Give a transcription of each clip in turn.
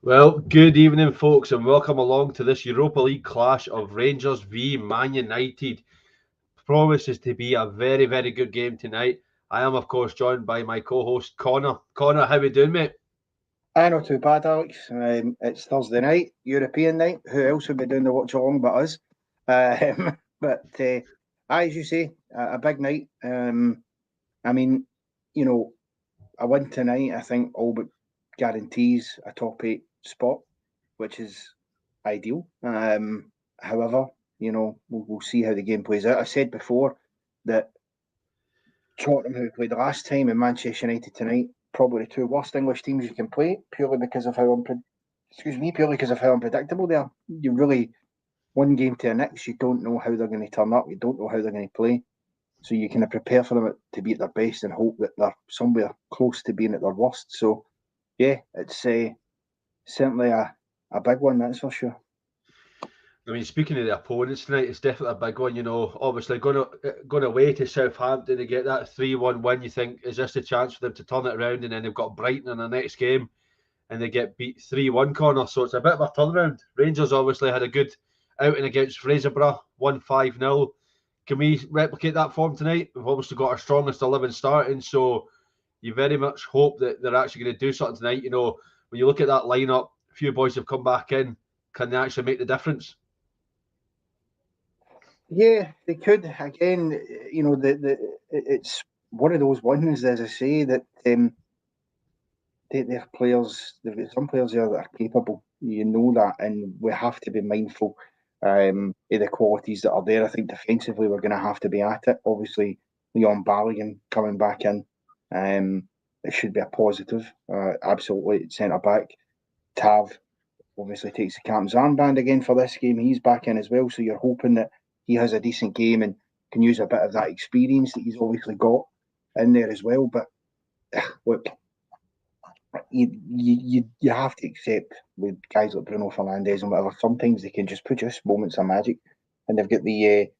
Well, good evening, folks, and welcome along to this Europa League clash of Rangers v Man United. Promises to be a very, very good game tonight. I am, of course, joined by my co-host Connor. Connor, how we doing, mate? Not too bad, Alex. It's Thursday night, European night. Who else would be doing the watch along but us? But as you say, a big night. I mean, you know, a win tonight, I think, all but guarantees a top 8 spot, which is ideal. However, we'll see how the game plays out. I said before that Tottenham, who played last time, and Manchester United tonight, probably the two worst English teams you can play, purely because of how unpredictable they are. You really, one game to the next, you don't know how they're going to turn up. You don't know how they're going to play. So you kind of prepare for them to be at their best and hope that they're somewhere close to being at their worst. So, yeah, it's certainly a big one, that's for sure. I mean, speaking of the opponents tonight, it's definitely a big one. Obviously going away to Southampton to get that 3-1 win. You think, is this a chance for them to turn it around? And then they've got Brighton in the next game, and they get beat 3-1, Connor. So it's a bit of a turnaround. Rangers obviously had a good outing against Fraserburgh, won 5-0. Can we replicate that form tonight? We've obviously got our strongest 11 starting, so you very much hope that they're actually going to do something tonight. When you look at that lineup, a few boys have come back in. Can they actually make the difference? Yeah, they could. Again, it's one of those ones, as I say, that their players, they've got some players there that are capable. You know that, and we have to be mindful of the qualities that are there. I think defensively we're going to have to be at it. Obviously, Leon Balogun coming back in, it should be a positive. Absolutely, centre back. Tav obviously takes the captain's armband again for this game. He's back in as well, so you're hoping that he has a decent game and can use a bit of that experience that he's obviously got in there as well. But look, you have to accept with guys like Bruno Fernandes and whatever. Sometimes they can just produce moments of magic, and they've got the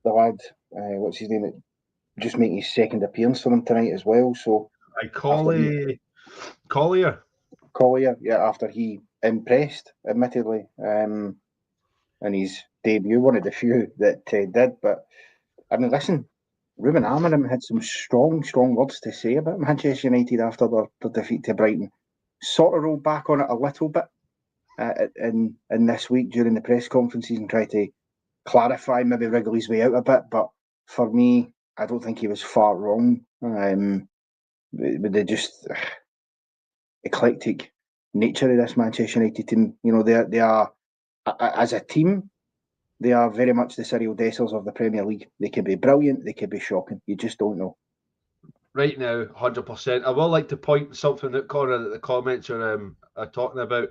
lad, what's his name, just making his second appearance for them tonight as well. So Collier. Collier, yeah, after he impressed, admittedly, in his debut, one of the few that did. But I mean, listen, Ruben Amorim had some strong, strong words to say about Manchester United after their defeat to Brighton. Sort of rolled back on it a little bit in this week during the press conferences and tried to clarify, maybe wriggle his way out a bit. But for me, I don't think he was far wrong. With the just eclectic nature of this Manchester United team, they are as a team. They are very much the Cyril Dessers of the Premier League. They can be brilliant, they can be shocking. You just don't know. Right now, 100%. I will like to point something that Connor that the comments are talking about.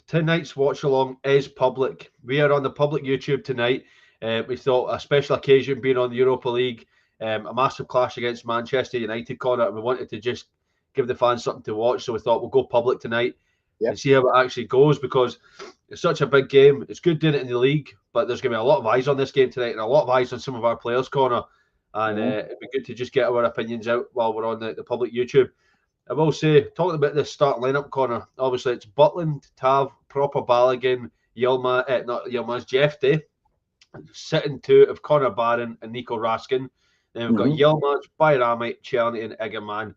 Tonight's watch along is public. We are on the public YouTube tonight. We thought a special occasion being on the Europa League, a massive clash against Manchester United, Connor, and we wanted to just give the fans something to watch. So we thought we'll go public tonight and see how it actually goes, because it's such a big game. It's good doing it in the league, but there's going to be a lot of eyes on this game tonight and a lot of eyes on some of our players, Connor. And it'd be good to just get our opinions out while we're on the public YouTube. I will say, talking about the start lineup, Connor, obviously it's Butland, Tav, Proper Balogun, not Yilmaz, Jeff Day, sitting two of Connor Barron and Nico Raskin. Then we've got Yilmaz, Bayrami, Czerny, and Egerman.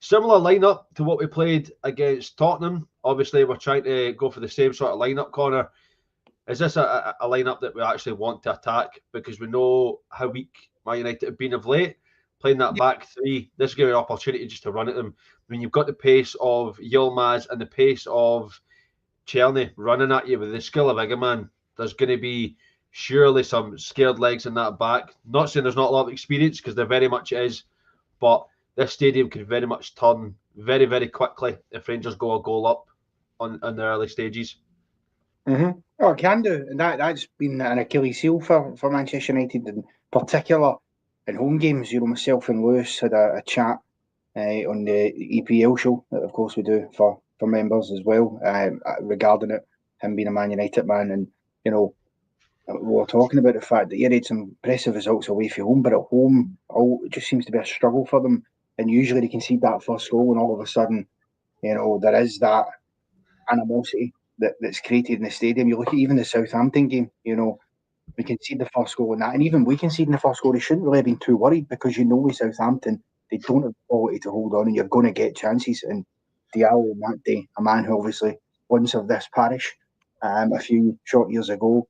Similar lineup to what we played against Tottenham. Obviously, we're trying to go for the same sort of lineup, Connor. Is this a lineup that we actually want to attack? Because we know how weak Man United have been of late. Playing that back three, this gives you an opportunity just to run at them. I mean, you've got the pace of Yilmaz and the pace of Czerny running at you with the skill of Egerman. There's going to be surely some scared legs in that back. Not saying there's not a lot of experience, because there very much is, but this stadium could very much turn very, very quickly if Rangers go a goal up on the early stages. Mm-hmm. Oh, it can do, and that's been an Achilles heel for Manchester United in particular in home games. Myself and Lewis had a chat on the EPL show that, of course, we do for members as well, regarding it, him being a Man United man, and we were talking about the fact that he had some impressive results away from home, but at home, it just seems to be a struggle for them. And usually they concede that first goal, and all of a sudden, there is that animosity that's created in the stadium. You look at even the Southampton game, we conceded the first goal in that, and even we conceded the first goal. They shouldn't really have been too worried because with Southampton, they don't have the quality to hold on, and you're going to get chances. And Diallo on that day, a man who obviously once of this parish, a few short years ago,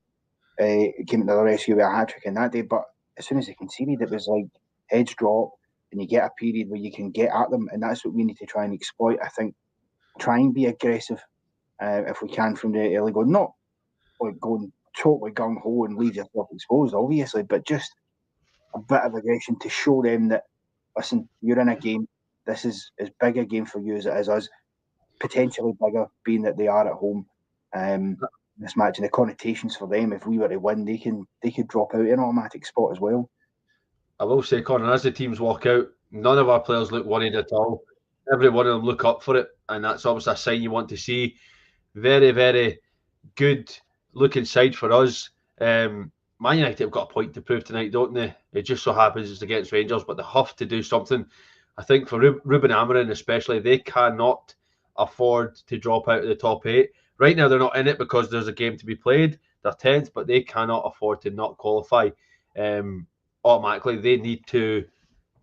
came to the rescue with a hat-trick in that day. But as soon as they conceded, it was like heads drop, and you get a period where you can get at them, and that's what we need to try and exploit. I think try and be aggressive if we can from the early going, not like going totally gung-ho and leave yourself exposed, obviously, but just a bit of aggression to show them that, listen, you're in a game. This is as big a game for you as it is us, potentially bigger, being that they are at home. This match and the connotations for them, if we were to win, they could drop out in an automatic spot as well. I will say, Connor, as the teams walk out, none of our players look worried at all. Every one of them look up for it, and that's obviously a sign you want to see. Very, very good looking side for us. Man United have got a point to prove tonight, don't they? It just so happens it's against Rangers, but they have to do something. I think for Ruben Amorim especially, they cannot afford to drop out of the top 8. Right now, they're not in it because there's a game to be played. They're 10th, but they cannot afford to not qualify automatically. They need to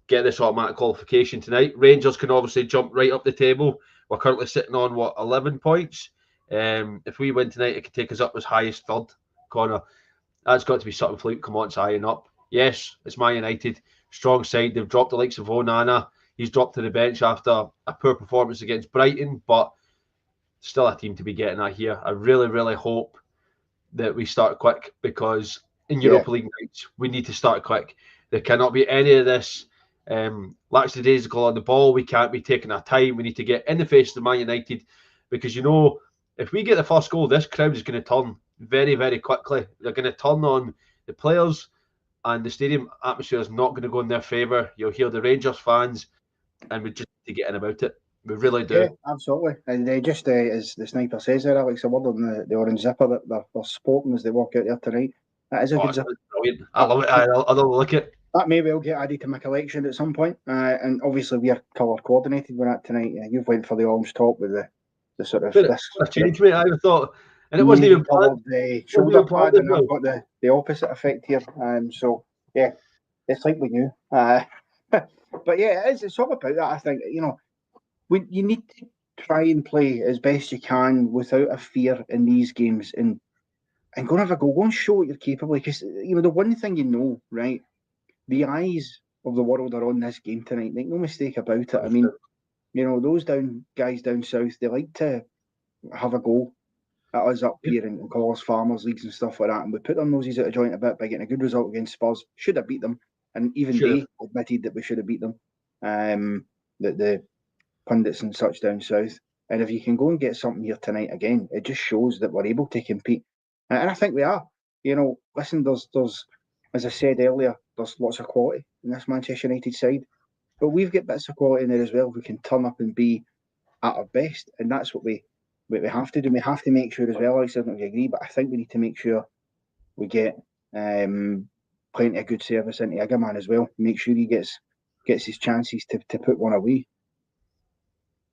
get this automatic qualification tonight. Rangers can obviously jump right up the table. We're currently sitting on, 11 points? If we win tonight, it could take us up as high as third. Connor, that's got to be something Fleet come on eyeing up. Yes, it's Man United. Strong side. They've dropped the likes of Onana. He's dropped to the bench after a poor performance against Brighton, but still a team to be getting at here. I really, really hope that we start quick because in Europa League nights, we need to start quick. There cannot be any of this lackadaisical on the ball. We can't be taking our time. We need to get in the face of the Man United because, if we get the first goal, this crowd is going to turn very, very quickly. They're going to turn on the players and the stadium atmosphere is not going to go in their favour. You'll hear the Rangers fans and we just need to get in about it. We really do. Yeah, absolutely. And they just, as the sniper says there, Alex, a word on the orange zipper that they're sporting as they walk out there tonight. That is a good zipper. Brilliant. I love it. I love look at it. That may well get added to my collection at some point. And obviously we are colour coordinated with that tonight. You've went for the orange top with the sort of this. A change, mate. I thought, and it wasn't even coloured the shoulder pad, and I've got the opposite effect here. So yeah, it's like we knew. But yeah, it's all about that. I think you need to try and play as best you can without a fear in these games, and go and have a go and show what you're capable. Because the one thing right, the eyes of the world are on this game tonight. Make no mistake about it. I mean, those guys down south, they like to have a go at us up here and call us farmers leagues and stuff like that. And we put their noses out of joint a bit by getting a good result against Spurs. Should have beat them, and even they admitted that we should have beat them. That the pundits and such down south. And if you can go and get something here tonight again, it just shows that we're able to compete. And I think we are. Listen, there's as I said earlier, there's lots of quality in this Manchester United side. But we've got bits of quality in there as well. We can turn up and be at our best. And that's what we have to do. We have to make sure as well, I don't know if you agree, but I think we need to make sure we get plenty of good service into Egerman as well. Make sure he gets his chances to put one away.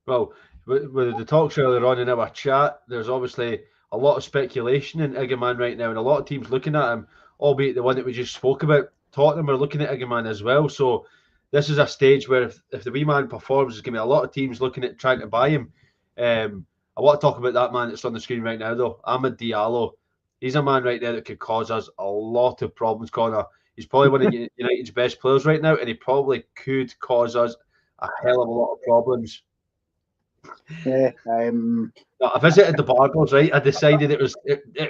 Well, with the talks earlier on in our chat, there's obviously a lot of speculation in Egerman right now, and a lot of teams looking at him, albeit the one that we just spoke about, Tottenham are looking at Egerman as well. So this is a stage where if the wee man performs, there's going to be a lot of teams looking at trying to buy him. I want to talk about that man that's on the screen right now, though, Amad Diallo. He's a man right there that could cause us a lot of problems, Connor. He's probably one of United's best players right now, and he probably could cause us a hell of a lot of problems. Yeah. I visited the barbers, right? I decided it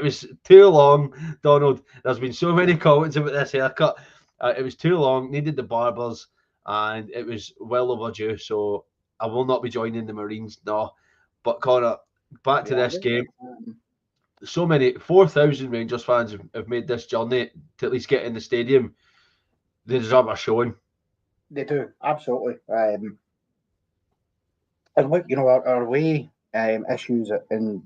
was too long, Donald. There's been so many comments about this haircut. It was too long, needed the barbers, and it was well overdue. So I will not be joining the Marines, no. But Connor, back to this game. So many 4,000 Rangers fans have made this journey to at least get in the stadium. They deserve a showing. They do, absolutely. And look, our away issues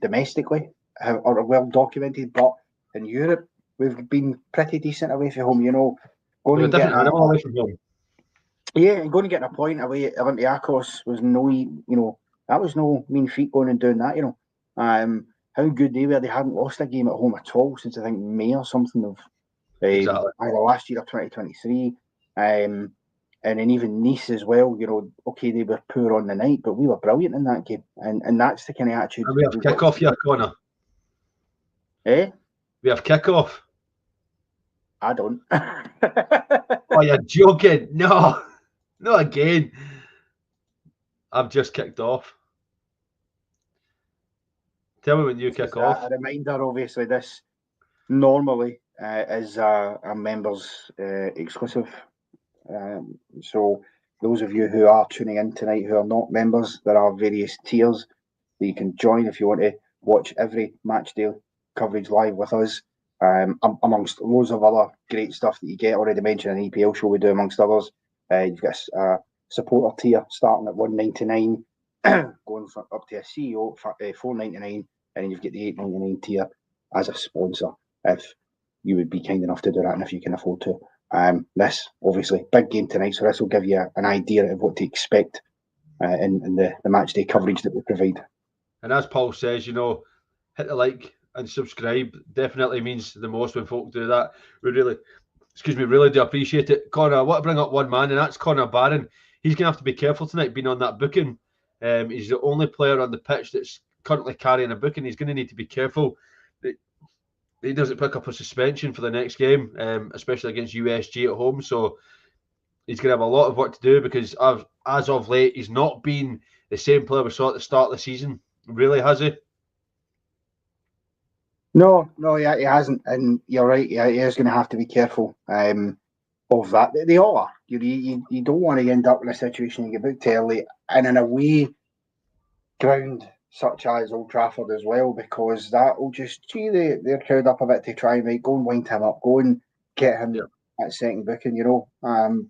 domestically are well documented, but in Europe we've been pretty decent away from home. Going and getting away from home. Yeah, and going and getting a point away at Olympiacos was that was no mean feat going and doing that. How good they were. They hadn't lost a game at home at all since I think May or something of Exactly. either last year or 2023. And then even Nice as well, okay, they were poor on the night, but we were brilliant in that game. And that's the kind of attitude. And we have kick-off here, Connor. Eh? We have kick-off. I don't. Oh, you're joking. No, not again. I've just kicked off. Tell me when you kick off. A reminder, obviously, this normally is a members exclusive. So those of you who are tuning in tonight who are not members, there are various tiers that you can join if you want to watch every match day coverage live with us. Amongst loads of other great stuff that you get. Already mentioned an EPL show we do amongst others. You've got a supporter tier starting at $1.99, going up to a CEO at $4.99, and then you've got the $8.99 tier as a sponsor if you would be kind enough to do that and if you can afford to. This obviously big game tonight, so this will give you an idea of what to expect in the match day coverage that we provide. And as Paul says, hit the like and subscribe. Definitely means the most when folk do that. We really do appreciate it. Connor, I want to bring up one man, and that's Connor Barron. He's going to have to be careful tonight being on that booking. He's the only player on the pitch that's currently carrying a booking. He's going to need to be careful that he doesn't pick up a suspension for the next game, especially against USG at home. So he's going to have a lot of work to do because as of late, he's not been the same player we saw at the start of the season. Really, has he? No, yeah, he hasn't, and you're right. Yeah, he is going to have to be careful of that. They all are. You don't want to end up in a situation you get booked early and in a away ground such as Old Trafford as well, because that will just cheer their crowd up a bit to try and go and wind him up, go and get him at second booking. And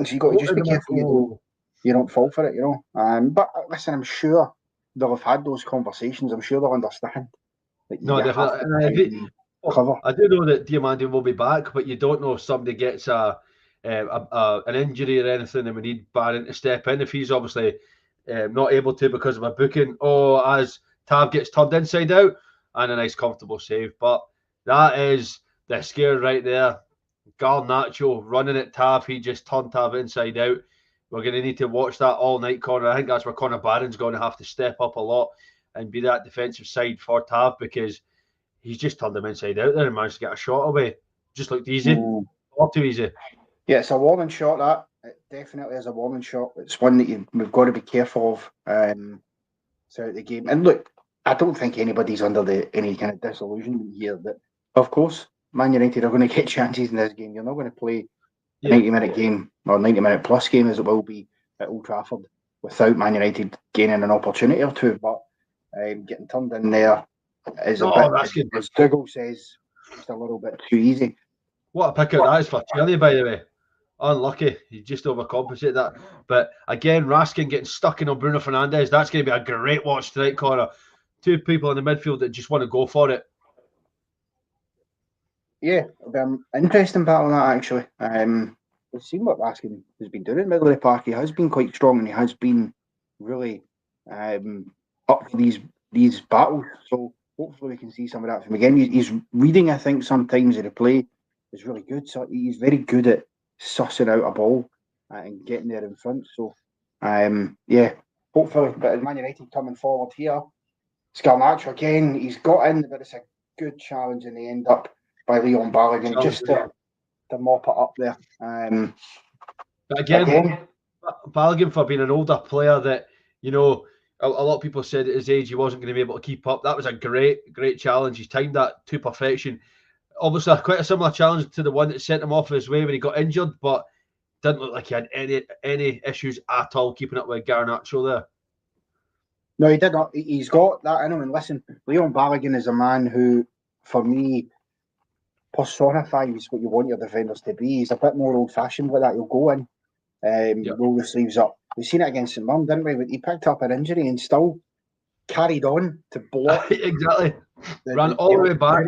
so you got to just be careful you don't fall for it. But listen, I'm sure they'll have had those conversations. I'm sure they'll understand. No, definitely. I do know that Diamandi will be back, but you don't know if somebody gets an injury or anything, and we need Barron to step in. If he's obviously not able to because of a booking, or as Tav gets turned inside out, and a nice comfortable save. But that is the scare right there. Garnacho running at Tav, he just turned Tav inside out. We're going to need to watch that all night, Connor. I think that's where Connor Barron's going to have to step up a lot and be that defensive side for Tav, because he's just turned him inside out there and managed to get a shot away. Just looked easy. Not too easy. Yeah, it's a warning shot, that. It definitely is a warning shot. It's one that we've got to be careful of throughout the game. And look, I don't think anybody's under any kind of disillusionment here that, of course, Man United are going to get chances in this game. You're not going to play a 90-minute game or 90-minute plus game as it will be at Old Trafford without Man United gaining an opportunity or two. But getting turned in there is a bit, as Dougal says, just a little bit too easy. What a pick out that is for Chile, by the way. Unlucky. He just overcompensated that. But again, Raskin getting stuck in on Bruno Fernandes. That's going to be a great watch tonight, Connor. Two people in the midfield that just want to go for it. Yeah, it'll be an interesting battle on that, actually. We've seen what Raskin has been doing in Midley Park. He has been quite strong and he has been really up for these battles. So hopefully we can see some of that from again. He's reading, I think, sometimes of the play is really good. So he's very good at sussing out a ball and getting there in front. So, hopefully. But as Man United coming forward here, Garnacho again, he's got in, but it's a good challenge in the end up by Leon Balogun just to mop it up there. But again, Balogun, for being an older player that, a lot of people said at his age he wasn't going to be able to keep up. That was a great challenge. He's timed that to perfection. Obviously, quite a similar challenge to the one that sent him off his way when he got injured, but didn't look like he had any issues at all keeping up with Garnacho there. No, he did not. He's got that in him. And listen, Leon Balogun is a man who, for me, personifies what you want your defenders to be. He's a bit more old-fashioned with that. He'll go in, roll the sleeves up. We've seen it against St Mirren, didn't we? But he picked up an injury and still carried on to block. Exactly. Ran all the way back.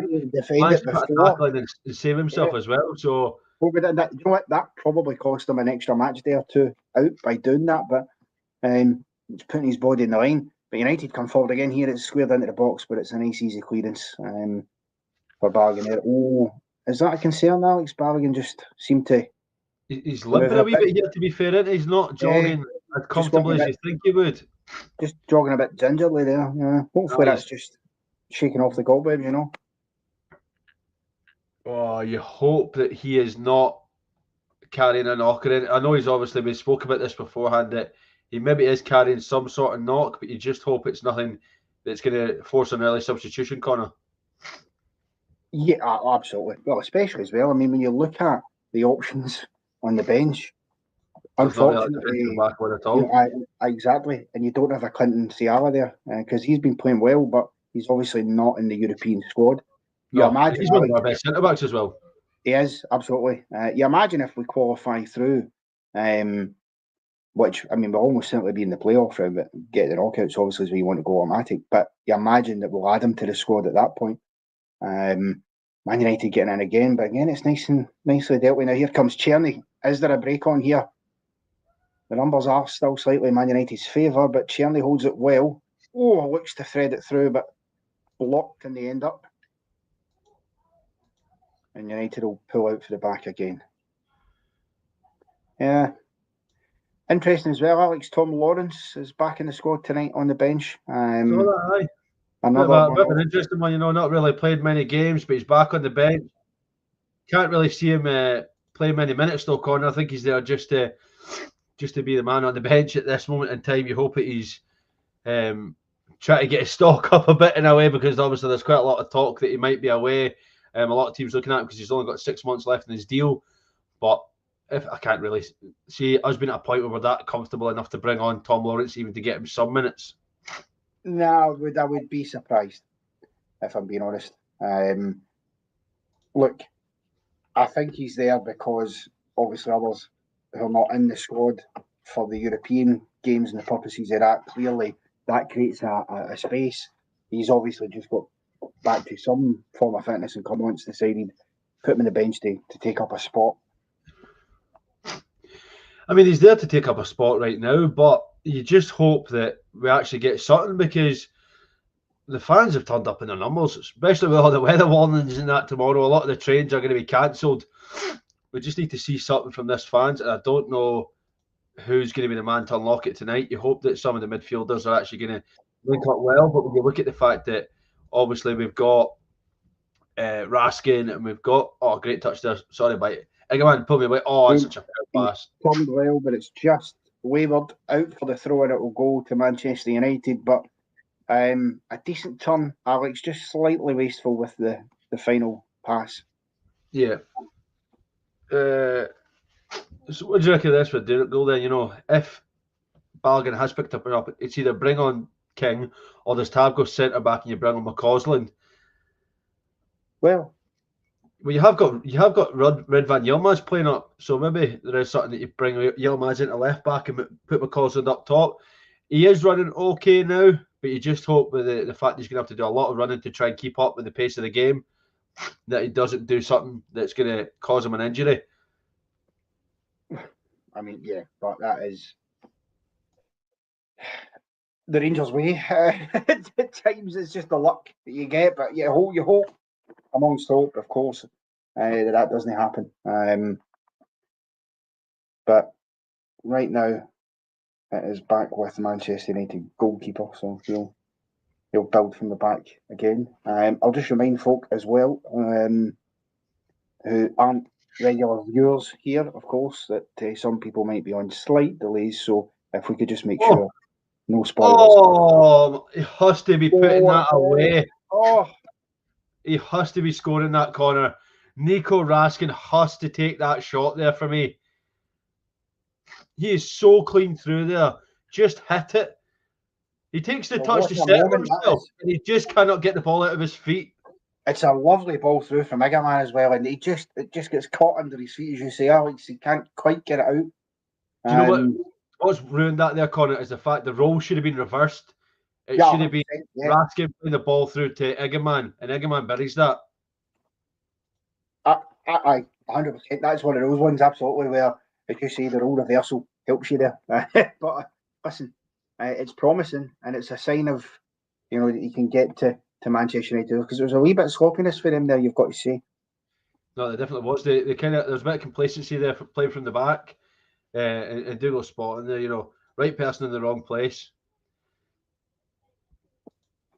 Managed to put a tackle and save himself as well. So, you know what? That probably cost him an extra match day or two out by doing that. But he's putting his body in the line. But United come forward again here. It's squared into the box, but it's a nice, easy clearance for Balogun there. Oh, is that a concern, Alex? Balogun just seemed to... He's limping a wee bit here, to be fair. He's not jogging as comfortably as you think he would. Just jogging a bit gingerly there. Yeah. Hopefully that's just shaking off the cobwebs, you know. Oh, you hope that he is not carrying a knocker in. I know he's obviously, we spoke about this beforehand, that he maybe is carrying some sort of knock, but you just hope it's nothing that's going to force an early substitution, Connor. Yeah, absolutely. Well, especially as well. I mean, when you look at the options on the bench, unfortunately, exactly, and you don't have a Clinton Ciala there because he's been playing well, but he's obviously not in the European squad. Imagine he's one of our best centre backs as well. He is, absolutely. You imagine if we qualify through, which, I mean, we'll almost certainly be in the playoff round, but get the knockouts obviously as we want to go automatic. But you imagine that we'll add him to the squad at that point. Man United getting in again, but again, it's nicely dealt with. Now here comes Czerny. Is there a break on here? The numbers are still slightly Man United's favour, but Czerny holds it well. Oh, looks to thread it through, but blocked in the end up. And United will pull out for the back again. Yeah. Interesting as well, Alex. Tom Lawrence is back in the squad tonight on the bench. Another bit of an interesting one, not really played many games, but he's back on the bench. Can't really see him play many minutes though, Connor. I think he's there just to be the man on the bench at this moment in time. You hope that he's trying to get his stock up a bit in a way, because obviously there's quite a lot of talk that he might be away. A lot of teams looking at him because he's only got 6 months left in his deal. But if I can't really see us being at a point where we're that comfortable enough to bring on Tom Lawrence even to get him some minutes. No, I would be surprised, if I'm being honest. Look, I think he's there because obviously others who are not in the squad for the European games and the purposes of that, clearly that creates a space. He's obviously just got back to some form of fitness and come once decided put him on the bench to take up a spot. I mean, he's there to take up a spot right now, but you just hope that we actually get something, because the fans have turned up in their numbers, especially with all the weather warnings and that tomorrow. A lot of the trains are going to be cancelled. We just need to see something from this fans, and I don't know who's going to be the man to unlock it tonight. You hope that some of the midfielders are actually going to link up well, but when you look at the fact that obviously we've got Raskin and we've got great touch there. Sorry, but Egerman pulled me away. Oh, it's such a fair pass. Turned well, but it's just wavered out for the throw, and it will go to Manchester United. But a decent turn, Alex, just slightly wasteful with the final pass. Yeah. So what do you reckon of this with Derek goal then? If Balogun has picked up, it's either bring on King or does Tab go centre back and you bring on McCausland? Well, you have got Ridvan Yilmaz playing up, so maybe there is something that you bring Yilmaz into left back and put McCausland up top. He is running okay now, but you just hope with the fact he's going to have to do a lot of running to try and keep up with the pace of the game, that he doesn't do something that's going to cause him an injury. I mean, yeah, but that is the Rangers way. At times it's just the luck that you get, but you hope amongst hope, of course, that doesn't happen. But right now, it is back with Manchester United goalkeeper, so he'll build from the back again. I'll just remind folk as well, who aren't regular viewers here, of course, that some people might be on slight delays. So if we could just make sure no spoilers. Oh, he has to be putting that away. He has to be scoring that corner. Nico Raskin has to take that shot there for me. He is so clean through there. Just hit it. He takes the touch to set himself, and he just cannot get the ball out of his feet. It's a lovely ball through from Egerman as well, and it just gets caught under his feet, as you say, Alex. He can't quite get it out. Do you know what's ruined that there, Connor, is the fact the role should have been reversed. It should have been Raskin putting the ball through to Egerman, and Egerman buries that. I 100%. That's one of those ones, absolutely, where, as you say, the role reversal helps you there. But listen, it's promising, and it's a sign of, that he can get to Manchester United, because there was a wee bit of sloppiness for him there, you've got to say. No, there definitely was. They kind of, there's a bit of complacency there for playing from the back, and Dougal spotting there, right person in the wrong place.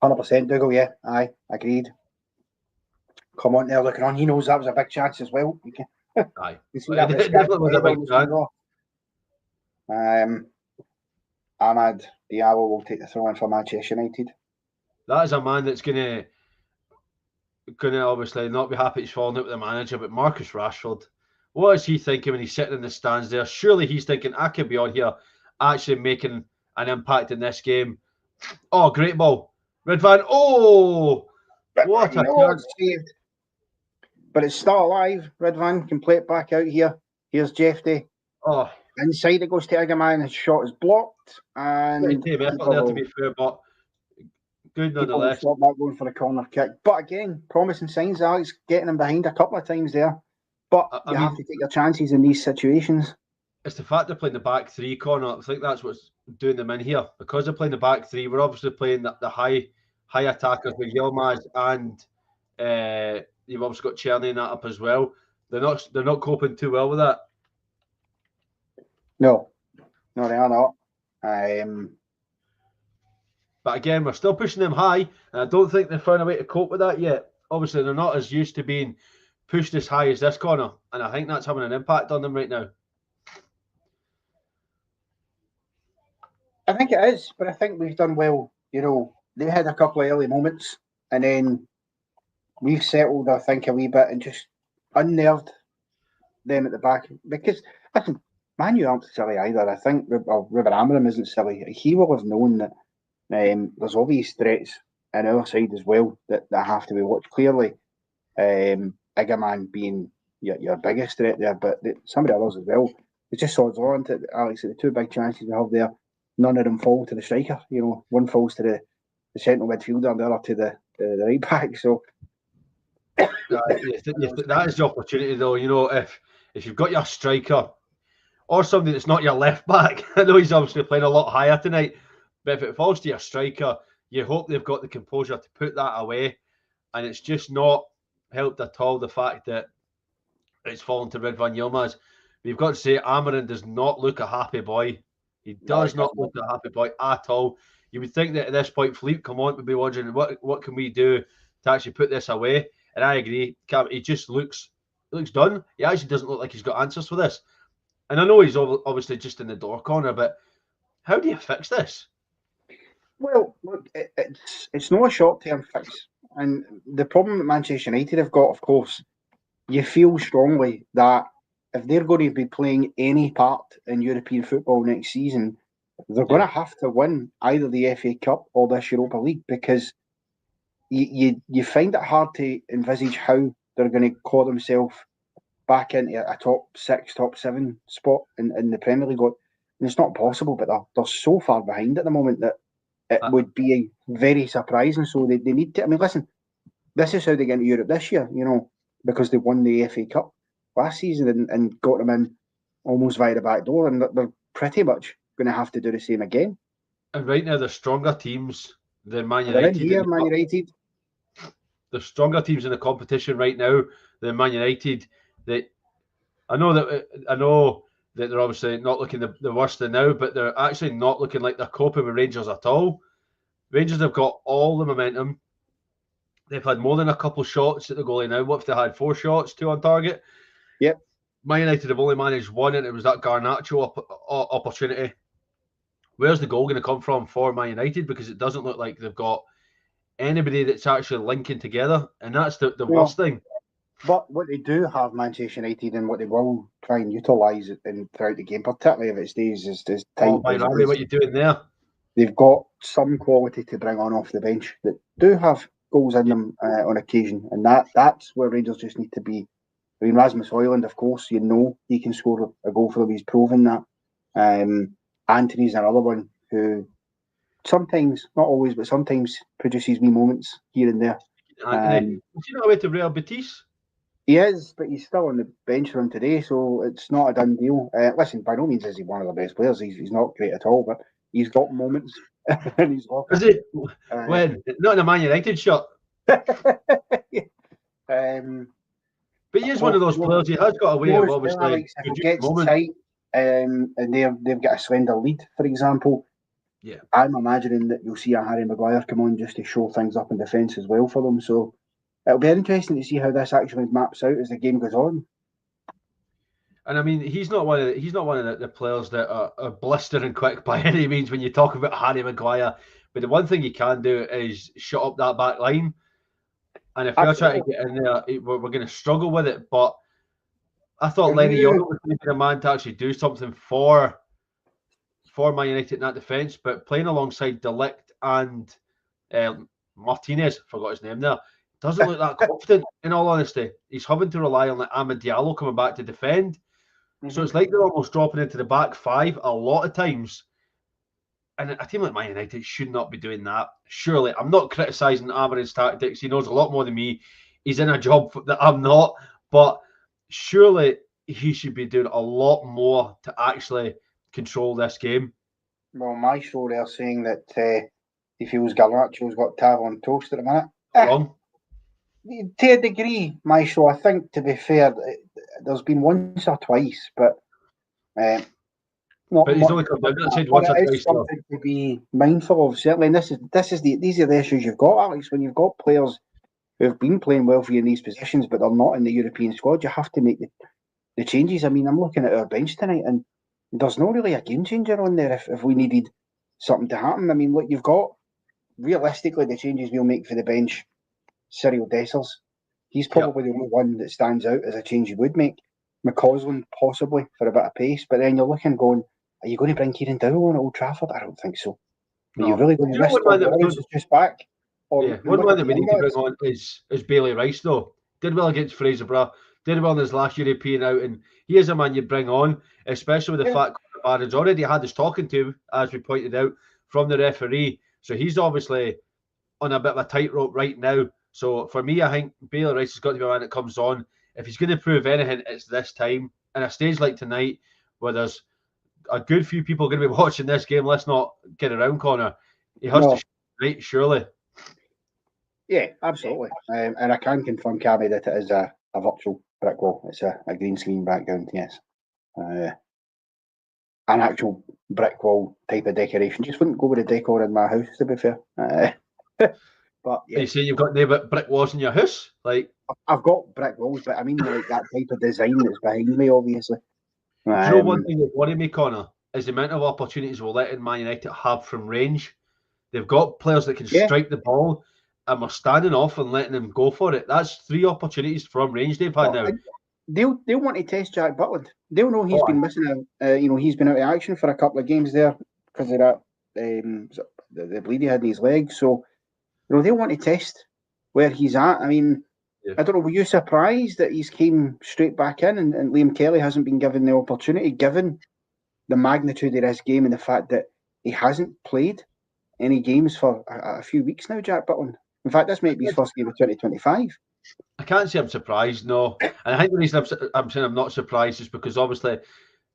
100% Dougal, yeah, aye, agreed. Come on there, looking on. He knows that was a big chance as well. Aye, you see that it definitely was a big chance. Ahmad Diallo will take the throw in for Manchester United. That is a man that's gonna obviously not be happy he's falling out with the manager, but Marcus Rashford, what is he thinking when he's sitting in the stands there? Surely he's thinking, I could be on here actually making an impact in this game. Oh, great ball. Redvan, what a chance. Saved. But it's still alive. Redvan can play it back out here. Here's Jeffy. Oh. Inside it goes to Egerman. His shot is blocked. And team effort there, to be fair, but good nonetheless. Stop that going for a corner kick. But again, promising signs. Alex getting him behind a couple of times there. But you have to take your chances in these situations. It's the fact they're playing the back three, Connor. I think that's what's doing them in here. Because they're playing the back three, we're obviously playing the high attackers with Yilmaz, and you've obviously got Cherny in that up as well. They're not coping too well with that. No, they are not. But again, we're still pushing them high, and I don't think they've found a way to cope with that yet. Obviously, they're not as used to being pushed as high as this corner, and I think that's having an impact on them right now. I think it is, but I think we've done well. They had a couple of early moments, and then we've settled, I think, a wee bit and just unnerved them at the back. Because, listen, Man U aren't silly either. I think Ruben Amorim isn't silly. He will have known that there's obvious threats on our side as well that have to be watched. Clearly, Egerman being your biggest threat there, but some of the others as well. It's just odds on to Alex. The two big chances we have there, none of them fall to the striker. One falls to the central midfielder and the other to the right back. So that is the opportunity, though. If you've got your striker or somebody that's not your left back, I know he's obviously playing a lot higher tonight, but if it falls to your striker, you hope they've got the composure to put that away. And it's just not helped at all, the fact that it's fallen to Ridvan Yilmaz. We've got to say, Amorim does not look a happy boy. He does not look a happy boy at all. You would think that at this point, Philippe Clement would be wondering, what can we do to actually put this away? And I agree. He just looks done. He actually doesn't look like he's got answers for this. And I know he's obviously just in the door corner, but how do you fix this? Well, look, it's not a short-term fix. And the problem that Manchester United have got, of course, you feel strongly that if they're going to be playing any part in European football next season, they're going to have to win either the FA Cup or this Europa League, because you find it hard to envisage how they're going to claw themselves back into a top 6, top 7 spot in the Premier League. And it's not possible, but they're so far behind at the moment that it would be very surprising. So they need to. I mean, listen, this is how they get into Europe this year, because they won the FA Cup last season and got them in almost via the back door, and they're pretty much going to have to do the same again. And right now, they're stronger teams than Man United. They're in here, Man United. There's stronger teams in the competition right now than Man United. I know that they're obviously not looking the worst now, but they're actually not looking like they're coping with Rangers at all. Rangers have got all the momentum. They've had more than a couple shots at the goalie now. What if they had 4 shots, 2 on target? Yep. Man United have only managed 1, and it was that Garnacho opportunity. Where's the goal going to come from for Man United? Because it doesn't look like they've got anybody that's actually linking together, and that's the worst thing. But what they do have, Manchester United, and what they will try and utilise throughout the game, particularly if it stays as tight. Oh, by Rami, what are you doing there? They've got some quality to bring on off the bench that do have goals in them on occasion, and that's where Rangers just need to be. I mean, Rasmus Højlund, of course, he can score a goal for them. He's proven that. Anthony's another one who sometimes, not always, but sometimes produces wee moments here and there. Anthony, is he not away to Real Betis? He is, but he's still on the bench for him today, so it's not a done deal. Listen, by no means is he one of the best players. He's not great at all, but he's got moments in his locker. Is it? When? Not in a Man United shirt. But he is one of those players. He has got a way of obviously if it gets tight and they've got a slender lead, for example. Yeah, I'm imagining that you'll see a Harry Maguire come on just to show things up in defence as well for them. So it'll be interesting to see how this actually maps out as the game goes on. And I mean, he's not one of the players that are blistering quick by any means when you talk about Harry Maguire. But the one thing he can do is shut up that back line. And if we're trying to get in there, we're going to struggle with it. But I thought Lenny Young was going to be the man to actually do something for Man United in that defence. But playing alongside De Ligt and Martinez, forgot his name there, doesn't look that confident, in all honesty. He's having to rely on like Amad Diallo coming back to defend. So it's like they're almost dropping into the back five a lot of times. And a team like Man United should not be doing that. Surely, I'm not criticising Amarin's tactics. He knows a lot more than me. He's in a job that I'm not. But surely he should be doing a lot more to actually control this game. Well, my story are saying that he feels Garnacho's got Tav on toast at the minute. Wrong. To a degree, Maestro, I think, to be fair, there's been once or twice, but but he's only come down that side once or twice. Something to be mindful of, certainly. And these are the issues you've got, Alex. When you've got players who have been playing well for you in these positions, but they're not in the European squad, you have to make the changes. I mean, I'm looking at our bench tonight, and there's not really a game changer on there if we needed something to happen. I mean, look, you've got, realistically, the changes we'll make for the bench, Cyril Dessers. He's probably the only one that stands out as a change you would make. McCausland, possibly, for a bit of pace. But then you're looking going, are you going to bring Kieran Dowell on at Old Trafford? I don't think so. Are you really going to risk Lawrence is just back? One man that we need to bring on is Bailey Rice, though. Did well against Fraserburgh. Did well in his last European outing. He is a man you bring on, especially with the fact that Barron's already had us talking to, as we pointed out, from the referee. So he's obviously on a bit of a tightrope right now. So for me, I think Bailey Rice has got to be a man that comes on. If he's going to prove anything, it's this time. And a stage like tonight, where there's a good few people going to be watching this game, let's not get around, Connor. He has to right, surely. Yeah, absolutely. And I can confirm, Cabby, that it is a virtual brick wall. It's a green screen background, yes. An actual brick wall type of decoration. Just wouldn't go with the decor in my house, to be fair. But yeah. You say you've got no brick walls in your house? Like, I've got brick walls, but I mean like that type of design that's behind me, obviously. Do you know one thing that worries me, Connor, is the amount of opportunities we're letting Man United have from range. They've got players that can strike the ball, and we're standing off and letting them go for it. That's 3 opportunities from range they've had now. They'll want to test Jack Butland. They'll know he's been missing he's been out of action for a couple of games there because of that the bleed he had in his leg. So they'll want to test where he's at. I mean, I don't know, were you surprised that he's came straight back in and Liam Kelly hasn't been given the opportunity, given the magnitude of this game and the fact that he hasn't played any games for a few weeks now, Jack Butland? In fact, this might be his first game of 2025. I can't say I'm surprised, no. And I think the reason I'm saying I'm not surprised is because obviously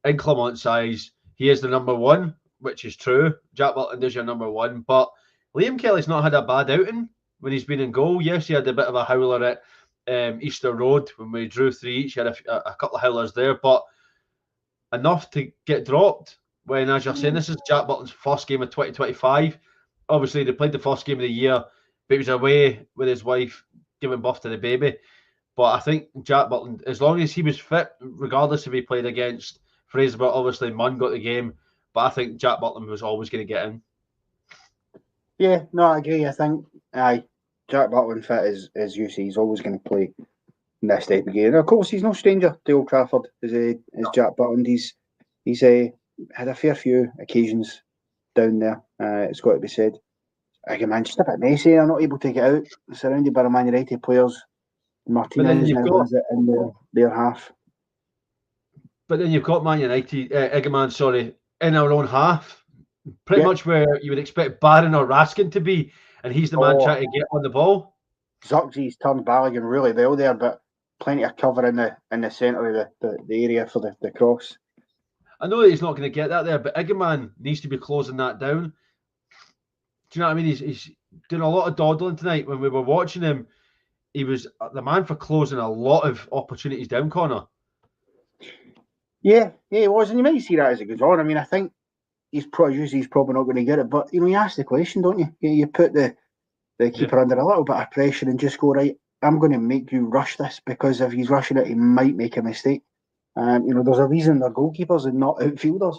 in Clement's eyes, he is the number one, which is true. Jack Butland is your number one. But Liam Kelly's not had a bad outing when he's been in goal. Yes, he had a bit of a howler at Easter Road when we drew 3 each. He had a couple of howlers there, but enough to get dropped when, as you're saying, this is Jack Butland's first game of 2025. Obviously, they played the first game of the year, but he was away with his wife giving birth to the baby. But I think Jack Butland, as long as he was fit, regardless if he played against Fraserburgh, obviously Munn got the game, but I think Jack Butland was always going to get in. Yeah, no, I agree. I think Jack Butland fit as you see, he's always going to play in this type of game. And of course, he's no stranger to Old Trafford as Jack Butland. He's had a fair few occasions down there. It's got to be said. Again, man, just a bit messy. They're not able to get out. Surrounded by the Man United players. Martinez now has it in their half. But then you've got Man United, Eggman, in our own half. Pretty much where you would expect Barron or Raskin to be, and he's the man trying to get on the ball. Zugzy's turned Balogun really well there, but plenty of cover in the centre of the area for the cross. I know that he's not going to get that there, but Igman needs to be closing that down. Do you know what I mean? He's doing a lot of dawdling tonight. When we were watching him, he was the man for closing a lot of opportunities down, Connor. Yeah, he was, and you might see that as it goes on. I mean, I think he's probably not going to get it, but you ask the question, don't you? You put the keeper under a little bit of pressure and just go, right, I'm going to make you rush this, because if he's rushing it, he might make a mistake. There's a reason they're goalkeepers and not outfielders.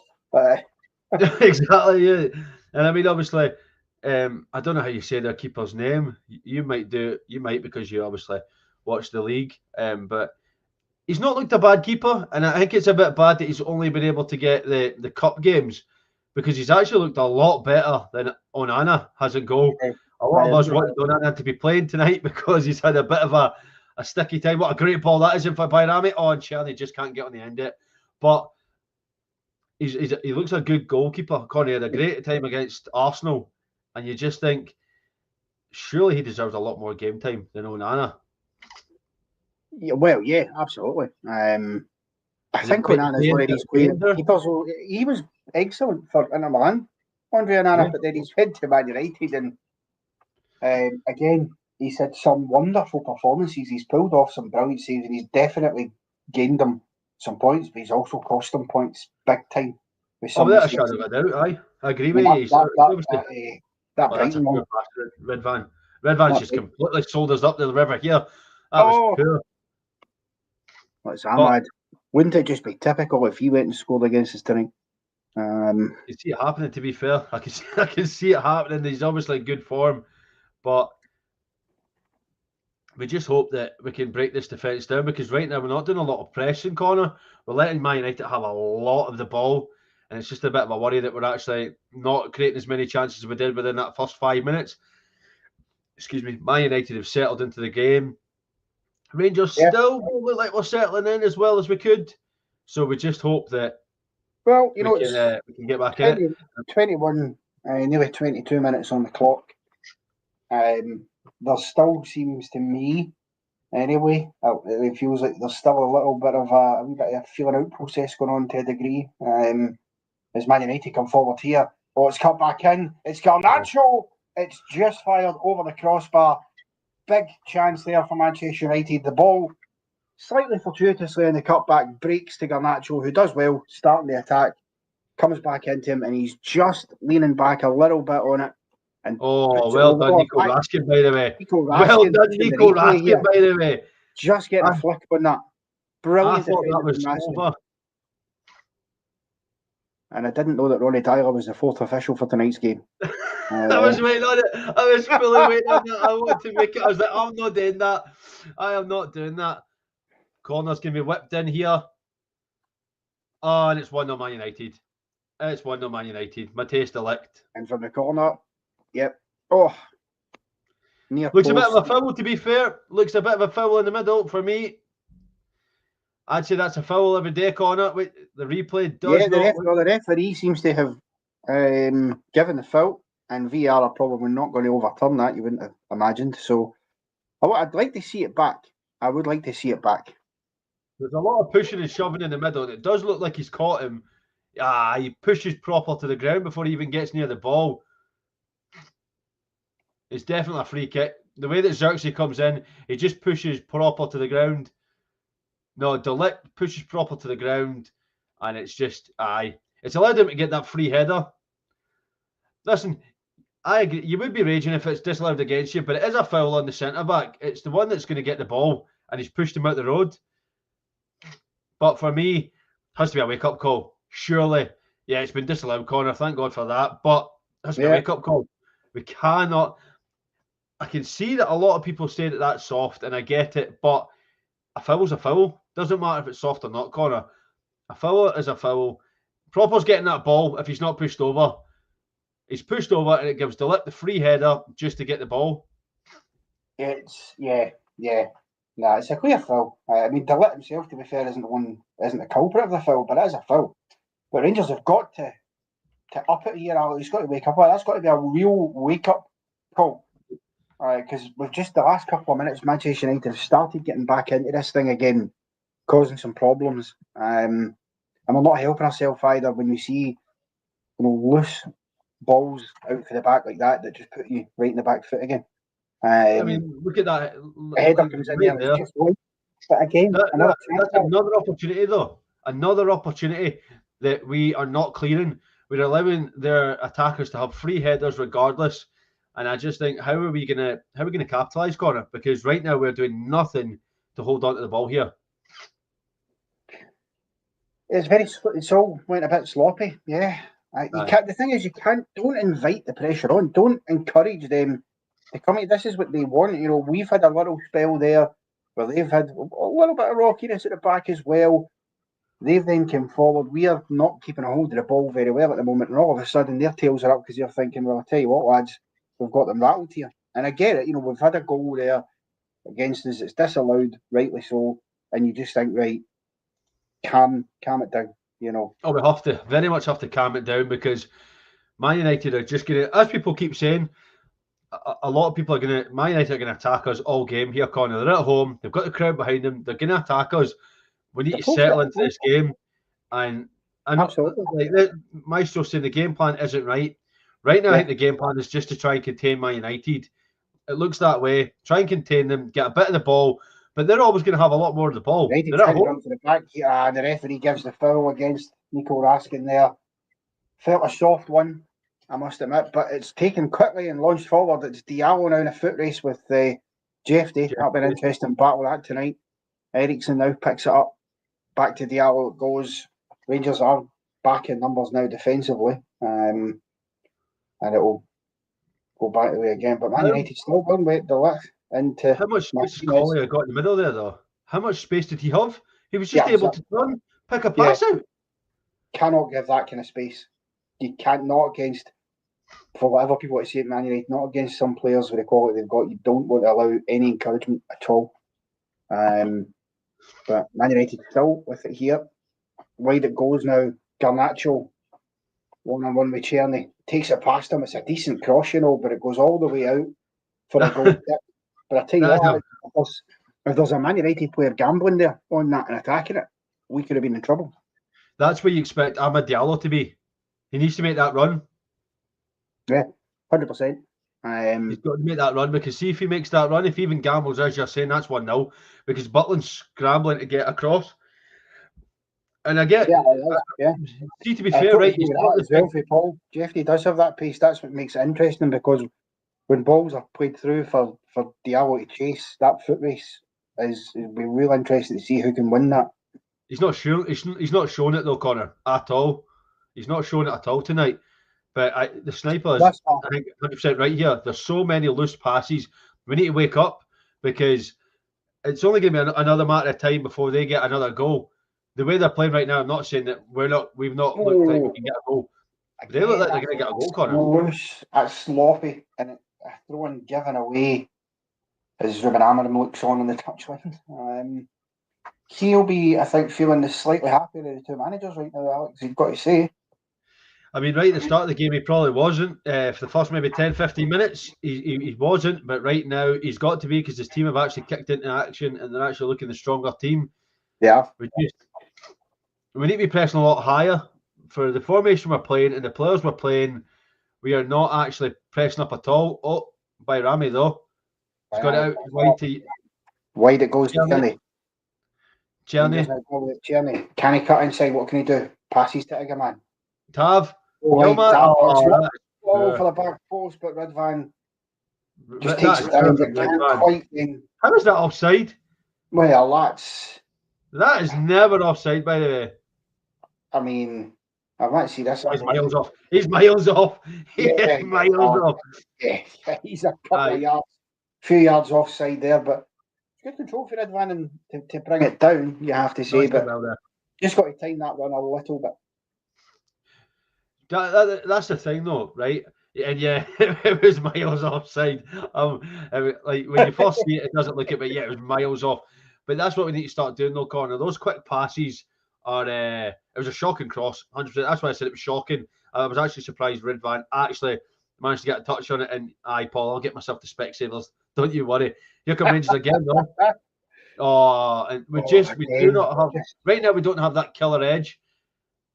Exactly, yeah. And I mean, obviously, I don't know how you say their keeper's name. You might because you obviously watch the league. But he's not looked a bad keeper, and I think it's a bit bad that he's only been able to get the cup games, because he's actually looked a lot better than Onana has a goal. A lot of us wanted Onana to be playing tonight because he's had a bit of a sticky time. What a great ball that is in for Bayrami. Oh, and Cherny just can't get on the end of it. But he looks a good goalkeeper. Connie had a great time against Arsenal, and you just think, surely he deserves a lot more game time than Onana. Yeah, well, yeah, absolutely. I think Onana's one of these players. He was excellent for Inter Milan, Andre Onana, but then he's head to Man United, and again, he's had some wonderful performances. He's pulled off some brilliant saves, and he's definitely gained them some points, but he's also cost them points big time. Without a shadow of a doubt, I agree with you. That Brighton one. Red Van's just completely sold us up the river here. That was poor. What's Ahmad? Wouldn't it just be typical if he went and scored against us tonight? You see it happening, to be fair. I can see it happening. He's obviously in good form, but we just hope that we can break this defence down, because right now we're not doing a lot of pressing, Connor. We're letting Man United have a lot of the ball, and it's just a bit of a worry that we're actually not creating as many chances as we did within that first 5 minutes. Excuse me. Man United have settled into the game. Rangers still don't look like we're settling in as well as we could. So we just hope that we can get back in it. 21, nearly 22 minutes on the clock. There still seems to me, anyway, it feels like there's still a little bit of a feeling out process going on to a degree. As Man United come forward here, it's cut back in. It's Garnacho. It's just fired over the crossbar. Big chance there for Manchester United. The ball, slightly fortuitously in the cutback, breaks to Garnacho, who does well, starting the attack, comes back into him, and he's just leaning back a little bit on it. And well done, Nico Raskin, by the way. Well done, Nico Raskin, by the way. Just getting a flick on that. Brilliant. I thought that was over. And I didn't know that Ronnie Tyler was the fourth official for tonight's game. I was waiting on it. I was fully waiting on that. I wanted to make it. I was like, I'm not doing that. I am not doing that. Corner's going to be whipped in here. Oh, and it's 1-0 Man United. It's 1-0 Man United. Mateus de Ligt. And from the corner, yep. Oh. Looks a bit of a foul, to be fair. Looks a bit of a foul in the middle for me. I'd say that's a foul every day, Connor. Wait, the replay does the referee seems to have given the foul, and VR are probably not going to overturn that, you wouldn't have imagined. So I'd like to see it back. I would like to see it back. There's a lot of pushing and shoving in the middle, and it does look like he's caught him. He pushes proper to the ground before he even gets near the ball. It's definitely a free kick. The way that Xerxes comes in, he just pushes proper to the ground. No, de Ligt pushes proper to the ground, and it's just, it's allowed him to get that free header. Listen, I agree. You would be raging if it's disallowed against you, but it is a foul on the centre-back. It's the one that's going to get the ball, and he's pushed him out the road. But for me, it has to be a wake-up call. Surely. Yeah, it's been disallowed, Connor. Thank God for that. But it has to be a wake-up call. We cannot... I can see that a lot of people say that that's soft, and I get it, but a foul's a foul. Doesn't matter if it's soft or not, Connor. A foul is a foul. Proper's getting that ball if he's not pushed over. He's pushed over, and it gives de Ligt the free header just to get the ball. It's Nah, it's a clear foul. I mean, de Ligt himself, to be fair, isn't the culprit of the foul, but it is a foul. But Rangers have got to up it here. He's got to wake up. That's got to be a real wake up call. Because with just the last couple of minutes, Manchester United have started getting back into this thing again, causing some problems. and we're not helping ourselves either when we see loose balls out for the back like that just put you right in the back foot again. I mean, look at that. The header comes in there and it's just one. But again, that's another opportunity, though. Another opportunity that we are not clearing. We're allowing their attackers to have free headers regardless. And I just think, how are we gonna capitalise, Connor? Because right now we're doing nothing to hold on to the ball here. It's all went a bit sloppy. Yeah. You can't. The thing is, don't invite the pressure on. Don't encourage them to come. This is what they want. We've had a little spell there where they've had a little bit of rockiness at the back as well. They've then come forward. We are not keeping a hold of the ball very well at the moment, and all of a sudden their tails are up because they're thinking, well, I tell you what, lads, we've got them rattled here. And I get it. We've had a goal there against us. It's disallowed, rightly so. And you just think, right, calm it down. Oh, we very much have to calm it down, because Man United are just going to, as people keep saying, a lot of people Man United are going to attack us all game here, Connor. They're at home. They've got the crowd behind them. They're going to attack us. We need to settle into this game. And absolutely, Maestro's saying the game plan isn't right. Right now, I think the game plan is just to try and contain Man United. It looks that way. Try and contain them, get a bit of the ball, but they're always going to have a lot more of the ball. They're at home. To the back. The referee gives the foul against Nico Raskin there. Felt a soft one, I must admit, but it's taken quickly and launched forward. It's Diallo now in a foot race with Jeffy. That'll be an interesting battle that tonight. Eriksson now picks it up. Back to Diallo it goes. Rangers are back in numbers now defensively. And it will go back the way again. But Man United still one way the left into. How much space did Collier got in the middle there, though? How much space did he have? He was just able to turn, pick a pass out. Cannot give that kind of space. You can't, not against, for whatever people want to say at Man United, not against some players with the quality they've got. You don't want to allow any encouragement at all. But Man United still with it here. Wide it goes now. Garnacho, one-on-one with Czerny. Takes it past him. It's a decent cross, but it goes all the way out for a goal. But I tell you what, if there's a Man United player gambling there on that and attacking it, we could have been in trouble. That's where you expect Amad Diallo to be. He needs to make that run. Yeah, 100%. He's got to make that run, because see if he makes that run, if he even gambles, as you're saying, that's 1-0, because Butland's scrambling to get across. And I get, see, to be fair, right? He's got as well for Paul. Jeffrey does have that pace. That's what makes it interesting, because when balls are played through for Diallo to chase, that foot race it'll be real interesting to see who can win that. He's not sure. He's not showing it though, Connor, at all. He's not showing it at all tonight. But the sniper is, I think, 100% right here. There's so many loose passes. We need to wake up, because it's only going to be another matter of time before they get another goal. The way they're playing right now, I'm not saying that we've not looked like we can get a goal. They look like they're going to get a goal, Connor. Loose, that's sloppy, and a throw-in given away as Ruben Amorim looks on the touchline. He'll be, I think, feeling slightly happier of the two managers right now, Alex. You've got to say. I mean, right at the start of the game, he probably wasn't. For the first maybe 10, 15 minutes, he wasn't. But right now, he's got to be, because his team have actually kicked into action and they're actually looking the stronger team. Yeah. We need to be pressing a lot higher. For the formation we're playing and the players we're playing, we are not actually pressing up at all. Oh, by Rami, though. He's got it out wide it goes to Czerny. Can he cut inside? What can he do? Passes to Igaman. Tav. For the back post, but Ridvan just takes it down. How is that offside? Well, that is never offside, by the way. I mean, I might see this. He's miles off. He's miles off. Yeah, miles off. Yeah, he's a couple of yards, few yards offside there, but good control for Ridvan and to bring it down, you have to say. But just got to time that run a little bit. That's the thing, though, right? And yeah, it was miles offside. Like when you first see it, it doesn't look it, but yeah, it was miles off. But that's what we need to start doing, though, Connor. Those quick passes are. It was a shocking cross, 100%. That's why I said it was shocking. I was actually surprised Ridvan actually managed to get a touch on it. And Paul, I'll get myself the Specsavers. Don't you worry. Here come Rangers again, though. And we do not have right now. We don't have that killer edge.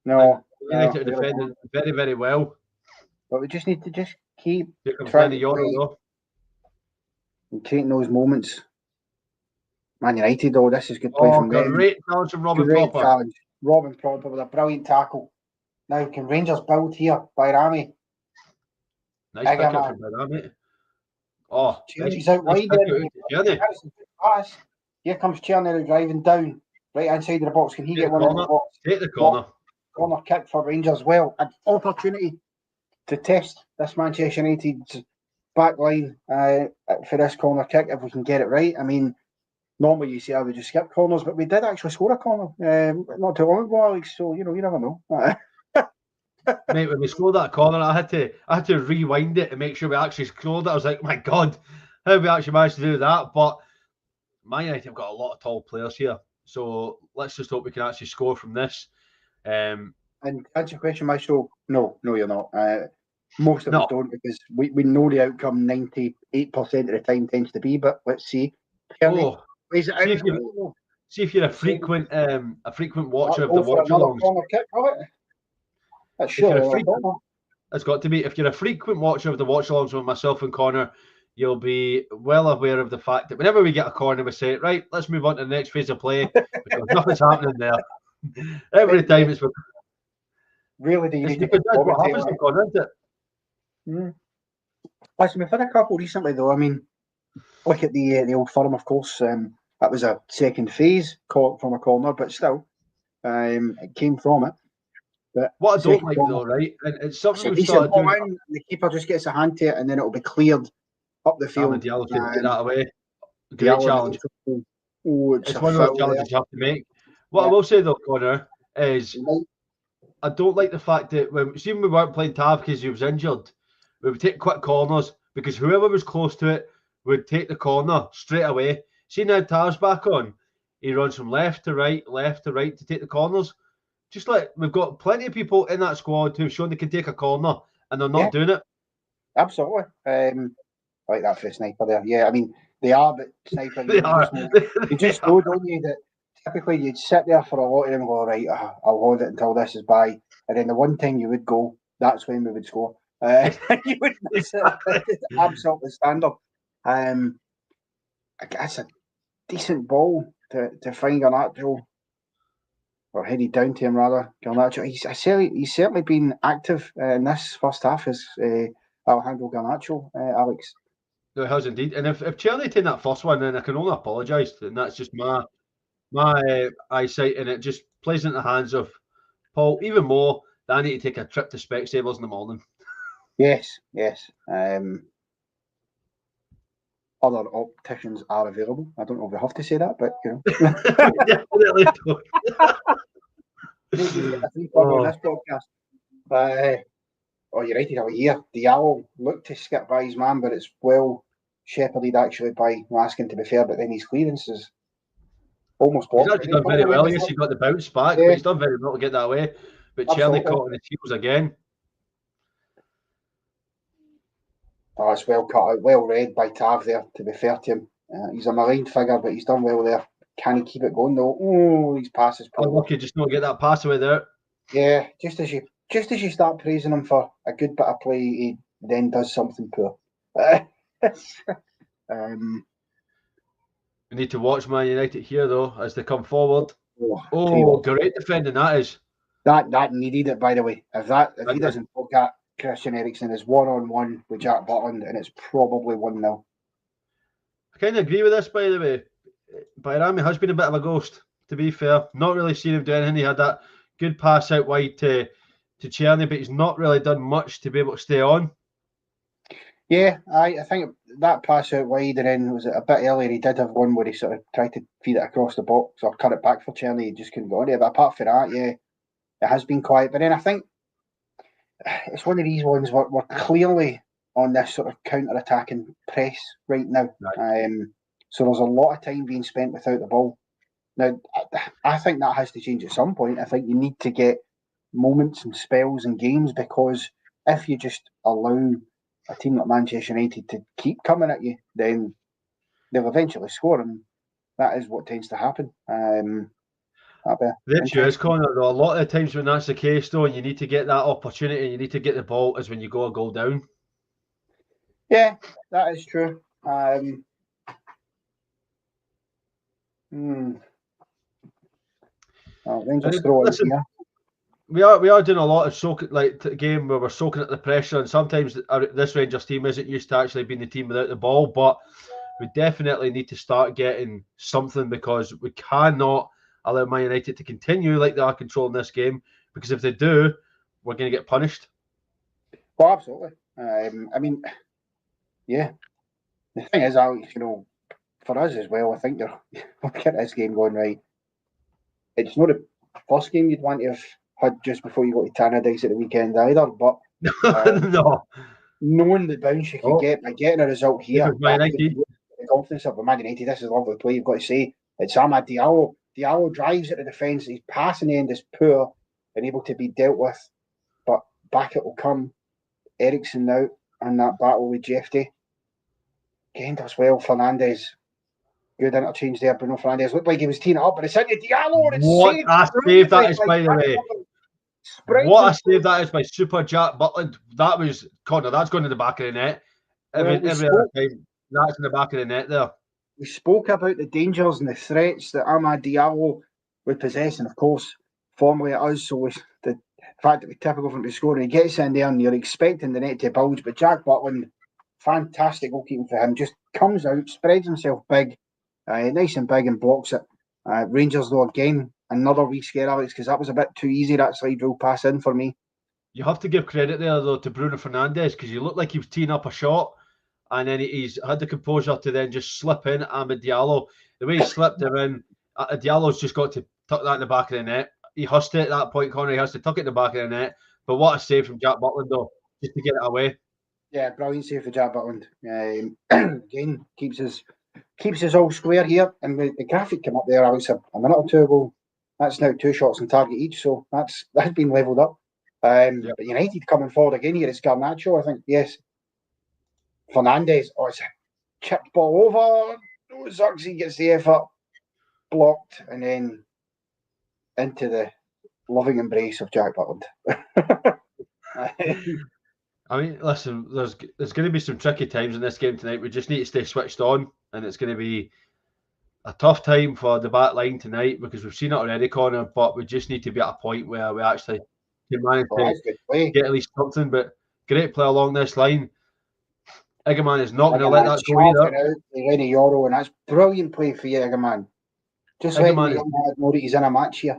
No, United are defending very, very well. But we just need to just keep trying to Euro, and creating those moments. Man United, though, this is good play from them. Great challenge from Robin Great Proper. challenge. Robin Proper with a brilliant tackle. Now, can Rangers build here by Rami? Nice pick up from Rami. He's out wide. Pass. Here comes Cherny driving down. Right hand side of the box. Can he get one in the box? Take the corner. Corner kick for Rangers. Well, an opportunity to test this Manchester United's back line for this corner kick if we can get it right. I mean, normally you say I would just skip corners, but we did actually score a corner not too long ago, Alex. So you never know. Mate, when we scored that corner, I had to rewind it and make sure we actually scored it. I was like, my God, how have we actually managed to do that? But Man United have got a lot of tall players here, so let's just hope we can actually score from this. And answer your question, Maestro. No, you're not. Most of us don't, because we know the outcome 98% of the time tends to be. But let's see. See if you're a frequent watcher of the Watchalongs. It's got to be. If you're a frequent watcher of the Watchalongs with myself and Connor, you'll be well aware of the fact that whenever we get a corner, we say, right, let's move on to the next phase of play because nothing's happening there. Every time it's really the because that's what happens to Connor, isn't it? Listen, we've had a couple recently though. I mean, look at the Old Firm, of course. That was a second phase caught from a corner, but still, it came from it. But what I don't like though, right? And it's something we've started doing. The keeper just gets a hand to it, and then it'll be cleared up the field. Diallo can get that away. Great challenge. It's one of those challenges you have to make. What I will say though, Connor, is I don't like the fact that when we weren't playing Tav because he was injured, we would take quick corners because whoever was close to it would take the corner straight away. See now Tav's back on, he runs from left to right to take the corners. Just like we've got plenty of people in that squad who've shown they can take a corner and they're not doing it. Absolutely. I like that for a sniper there. Yeah, I mean, they are, but sniper, you just know, don't you, that typically you'd sit there for a lot of them and go, right, I'll hold it until this is by. And then the one time you would go, that's when we would score. You would miss it. It's absolutely standard. That's a decent ball to find Garnacho, or headed down to him rather. Garnacho, he's certainly been active in this first half as Alejandro Garnacho, Alex. No, it has indeed. And if Chelsea take that first one, then I can only apologise. And that's just my eyesight, and it just plays into the hands of Paul even more that I need to take a trip to Specsavers in the morning. Yes. Other opticians are available. I don't know if we have to say that, but you know. Definitely don't. On this podcast. You're right over here. Diallo looked to skip by his man, but it's well shepherded actually by Raskin, to be fair, but then his clearance is almost blocked. He's actually done very well. Yes, he got the bounce back, but he's done very well to get that away. But Cherny caught on his heels again. Oh, it's well cut out, well read by Tav there, to be fair to him. He's a maligned figure, but he's done well there. Can he keep it going though? Oh, his pass is poor. Lucky just not get that pass away there. Yeah, just as you start praising him for a good bit of play, he then does something poor. We need to watch Man United here though as they come forward. Great defending that is. That needed it, by the way. If he doesn't look at Christian Eriksen is 1-on-1 with Jack Butland, and it's probably 1-0. I kind of agree with this, by the way. Bayrami has been a bit of a ghost, to be fair. Not really seen him do anything. He had that good pass out wide to Cherny, but he's not really done much to be able to stay on. Yeah, I think that pass out wide, and then was it a bit earlier, he did have one where he sort of tried to feed it across the box or cut it back for Cherny. He just couldn't go on it. But apart from that, yeah, it has been quiet. But then I think it's one of these ones where we're clearly on this sort of counter-attacking press right now. Right. So there's a lot of time being spent without the ball. Now, I think that has to change at some point. I think you need to get moments and spells and games, because if you just allow a team like Manchester United to keep coming at you, then they'll eventually score, and that is what tends to happen. The issue is, Connor, though, a lot of the times when that's the case, though, and you need to get that opportunity, you need to get the ball, is when you go a goal down. Yeah, that is true. Rangers throw in here. We are doing a lot of game where we're soaking at the pressure, and sometimes this Rangers team isn't used to actually being the team without the ball, but we definitely need to start getting something, because we cannot allow Man United to continue like they are controlling this game, because if they do, we're going to get punished. Well, absolutely. I mean, yeah. The thing is, Alex, for us as well, I think you're looking at this game going, right, it's not the first game you'd want to have had just before you go to Tannadice at the weekend either, but no. Knowing the bounce you could get by getting a result here, the confidence of Man United, this is a lovely play, you've got to say. It's Amad Diallo. Diallo drives at the defence, his passing end is poor and able to be dealt with, but back it will come. Ericsson now in that battle with Jefty. Again does well. Fernandes, good interchange there. Bruno Fernandes looked like he was teeing it up, but it's into Diallo. And what a save that is, by the way. What a save that is by Super Jack Butland. That was, Connor, that's going to the back of the net. Every other time, that's in the back of the net there. We spoke about the dangers and the threats that Amad Diallo would possess, and of course, formally at us, so the fact that we typical from the score, and he gets in there and you're expecting the net to bulge, but Jack Butland, fantastic goalkeeping for him, just comes out, spreads himself big, nice and big, and blocks it. Rangers, though, again, another wee scare, Alex, because that was a bit too easy, that slide rule pass in for me. You have to give credit there, though, to Bruno Fernandes, because he looked like he was teeing up a shot, and then he's had the composure to then just slip in Amad Diallo. The way he slipped him in, Diallo's just got to tuck that in the back of the net. He hussed it at that point, Connor. He has to tuck it in the back of the net. But what a save from Jack Butland, though, just to get it away. Yeah, brilliant save for Jack Butland. Again, keeps us all square here. And the graphic came up there, Alex, a minute or two ago. That's now 2 shots on target each, so that's been levelled up. But United coming forward again here. It's Garnacho, I think. Yes. Fernandes. Oh, it's a chipped ball over. No, Zirkzee gets the effort. Blocked, and then into the loving embrace of Jack Butland. I mean, listen, there's going to be some tricky times in this game tonight. We just need to stay switched on, and it's going to be a tough time for the back line tonight, because we've seen it already, Connor, but we just need to be at a point where we actually can manage to get at least something. But great play along this line. Egerman is not going to let that go either. Ready Euro, and that's brilliant play for you, Egerman. Just letting the young man know that he's in a match here.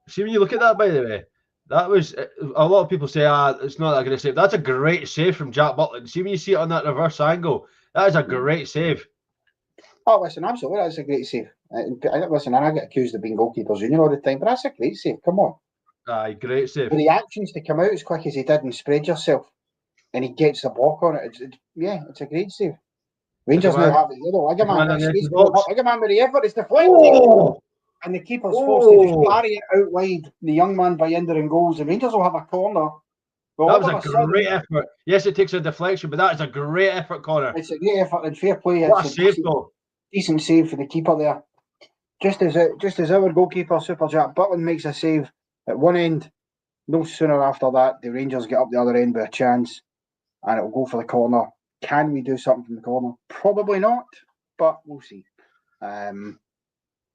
See, when you look at that, by the way, that was a lot of people say, it's not that great a save. That's a great save from Jack Butland. See, when you see it on that reverse angle, that is a great save. Oh, listen, absolutely, that's a great save. Listen, I get accused of being goalkeepers union all the time, but that's a great save. Come on. Aye, great save. The reactions to come out as quick as he did and spread yourself, and he gets the block on it. It's a great save. Rangers now have it. Egerman with the effort, it's deflected. And the keeper's forced to just parry it out wide. The young man by Endering goals. The Rangers will have a corner. That was a great effort. Yes, it takes a deflection, but that is a great effort, Connor. It's a great effort and fair play. What a save, though. Decent save for the keeper there. Just as our goalkeeper, Super Jack Butland, makes a save at one end, no sooner after that, the Rangers get up the other end with a chance, and it will go for the corner. Can we do something from the corner? Probably not, but we'll see.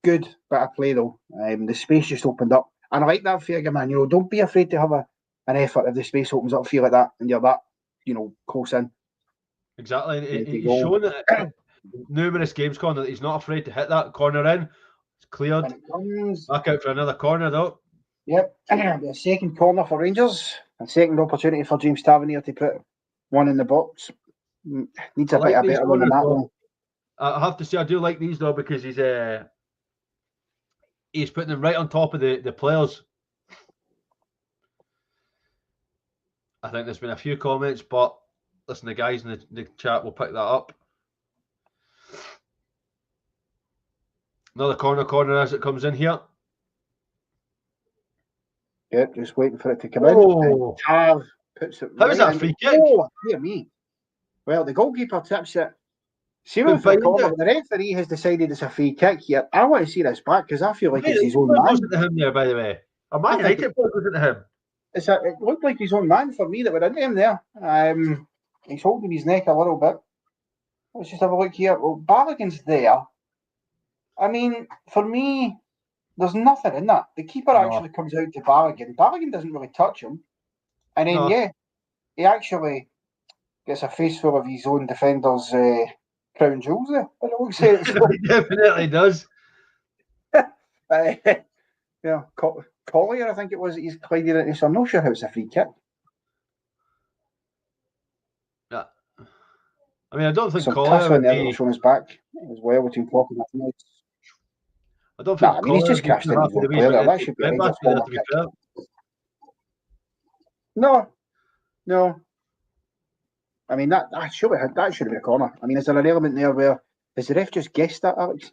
Good bit of play though. The space just opened up, and I like that for you, man. Don't be afraid to have an effort if the space opens up. Feel like that, and you're that, close in. Exactly. He's shown it numerous games, Connor, that he's not afraid to hit that corner in. It's cleared. Back out for another corner though. Yep. A second corner for Rangers. A second opportunity for James Tavernier to put one in the box. Needs a bit of better one than that one. I have to say, I do like these though, because he's putting them right on top of the players. I think there's been a few comments, but listen, the guys in the chat will pick that up. Another corner as it comes in here. Yep, just waiting for it to come in. Tav puts it. How is that free kick? Oh, dear me. Well, the goalkeeper tips it See But him for the behind corner, it, but the referee has decided it's a free kick here. I want to see this back because I feel like it's his own it man. wasn't to him there, by the way. A Man I think United player wasn't to him. it looked like his own man for me that were into him there. He's holding his neck a little bit. Let's just have a look here. Well, Balogun's there. I mean, for me, there's nothing in that. The keeper No. actually comes out to Balogun. Balogun doesn't really touch him. And then, No. yeah, he actually gets a face full of his own defender's crown jewels there. But it looks like so. He definitely does. Yeah, Collier, I think it was, he's collided into, so I'm not sure how it's a free kick. Yeah. I mean, I don't think Some Collier tussling would there be. that'll show his back as well between Klopp and Martinez. I don't think I mean, he's Collier just would be crashed too into happy the to be player there. That into should be right a back corner there, to be kick. fair. No. I mean, that should have been a corner. I mean, is there an element there where has the ref just guessed that, Alex,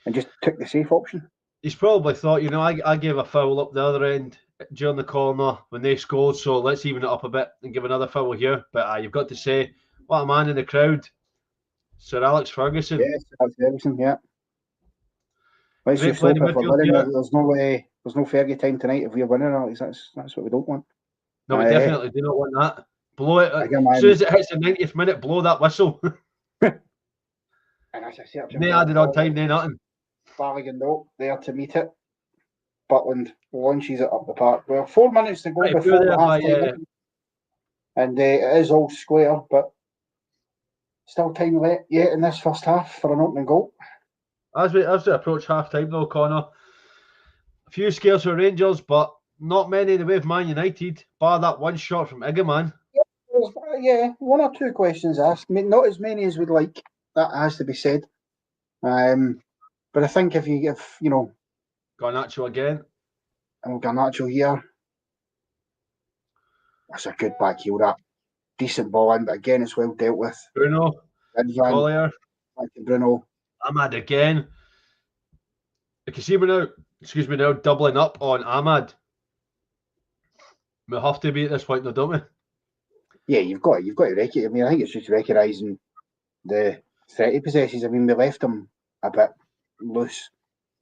and just took the safe option? He's probably thought, I gave a foul up the other end during the corner when they scored, so let's even it up a bit and give another foul here. But you've got to say, what a man in the crowd, Sir Alex Ferguson. Yes, that's Ferguson. Yeah. Let's Great just hope playing if we're midfield winning, here. there's no Fergie time tonight if we're winning. Alex, that's what we don't want. No, we definitely do not want that. Blow it. Again, As soon as it hits the 90th minute, blow that whistle. and as I said, No added on time, no nothing. Balogun though, there to meet it. Butland launches it up the park. Well, 4 minutes to go Pretty before poor the there half by, time. And it is all square, but still time left yet in this first half for an opening goal. As we approach half time though, Connor, a few scares for Rangers, but not many in the way of Man United, bar that one shot from Iggerman. Yeah, 1 or 2 questions asked. I mean, not as many as we'd like. That has to be said. But I think if Garnacho again. And Garnacho here. That's a good back heel, that. Decent ball in, but again, it's well dealt with. Bruno. Collier. Back to Bruno. Ahmad again. You can see we're now doubling up on Ahmad. We have to be at this point, though, don't we? Yeah, you've got to recognize. I mean, I think it's just recognising the threat he possesses. I mean, we left him a bit loose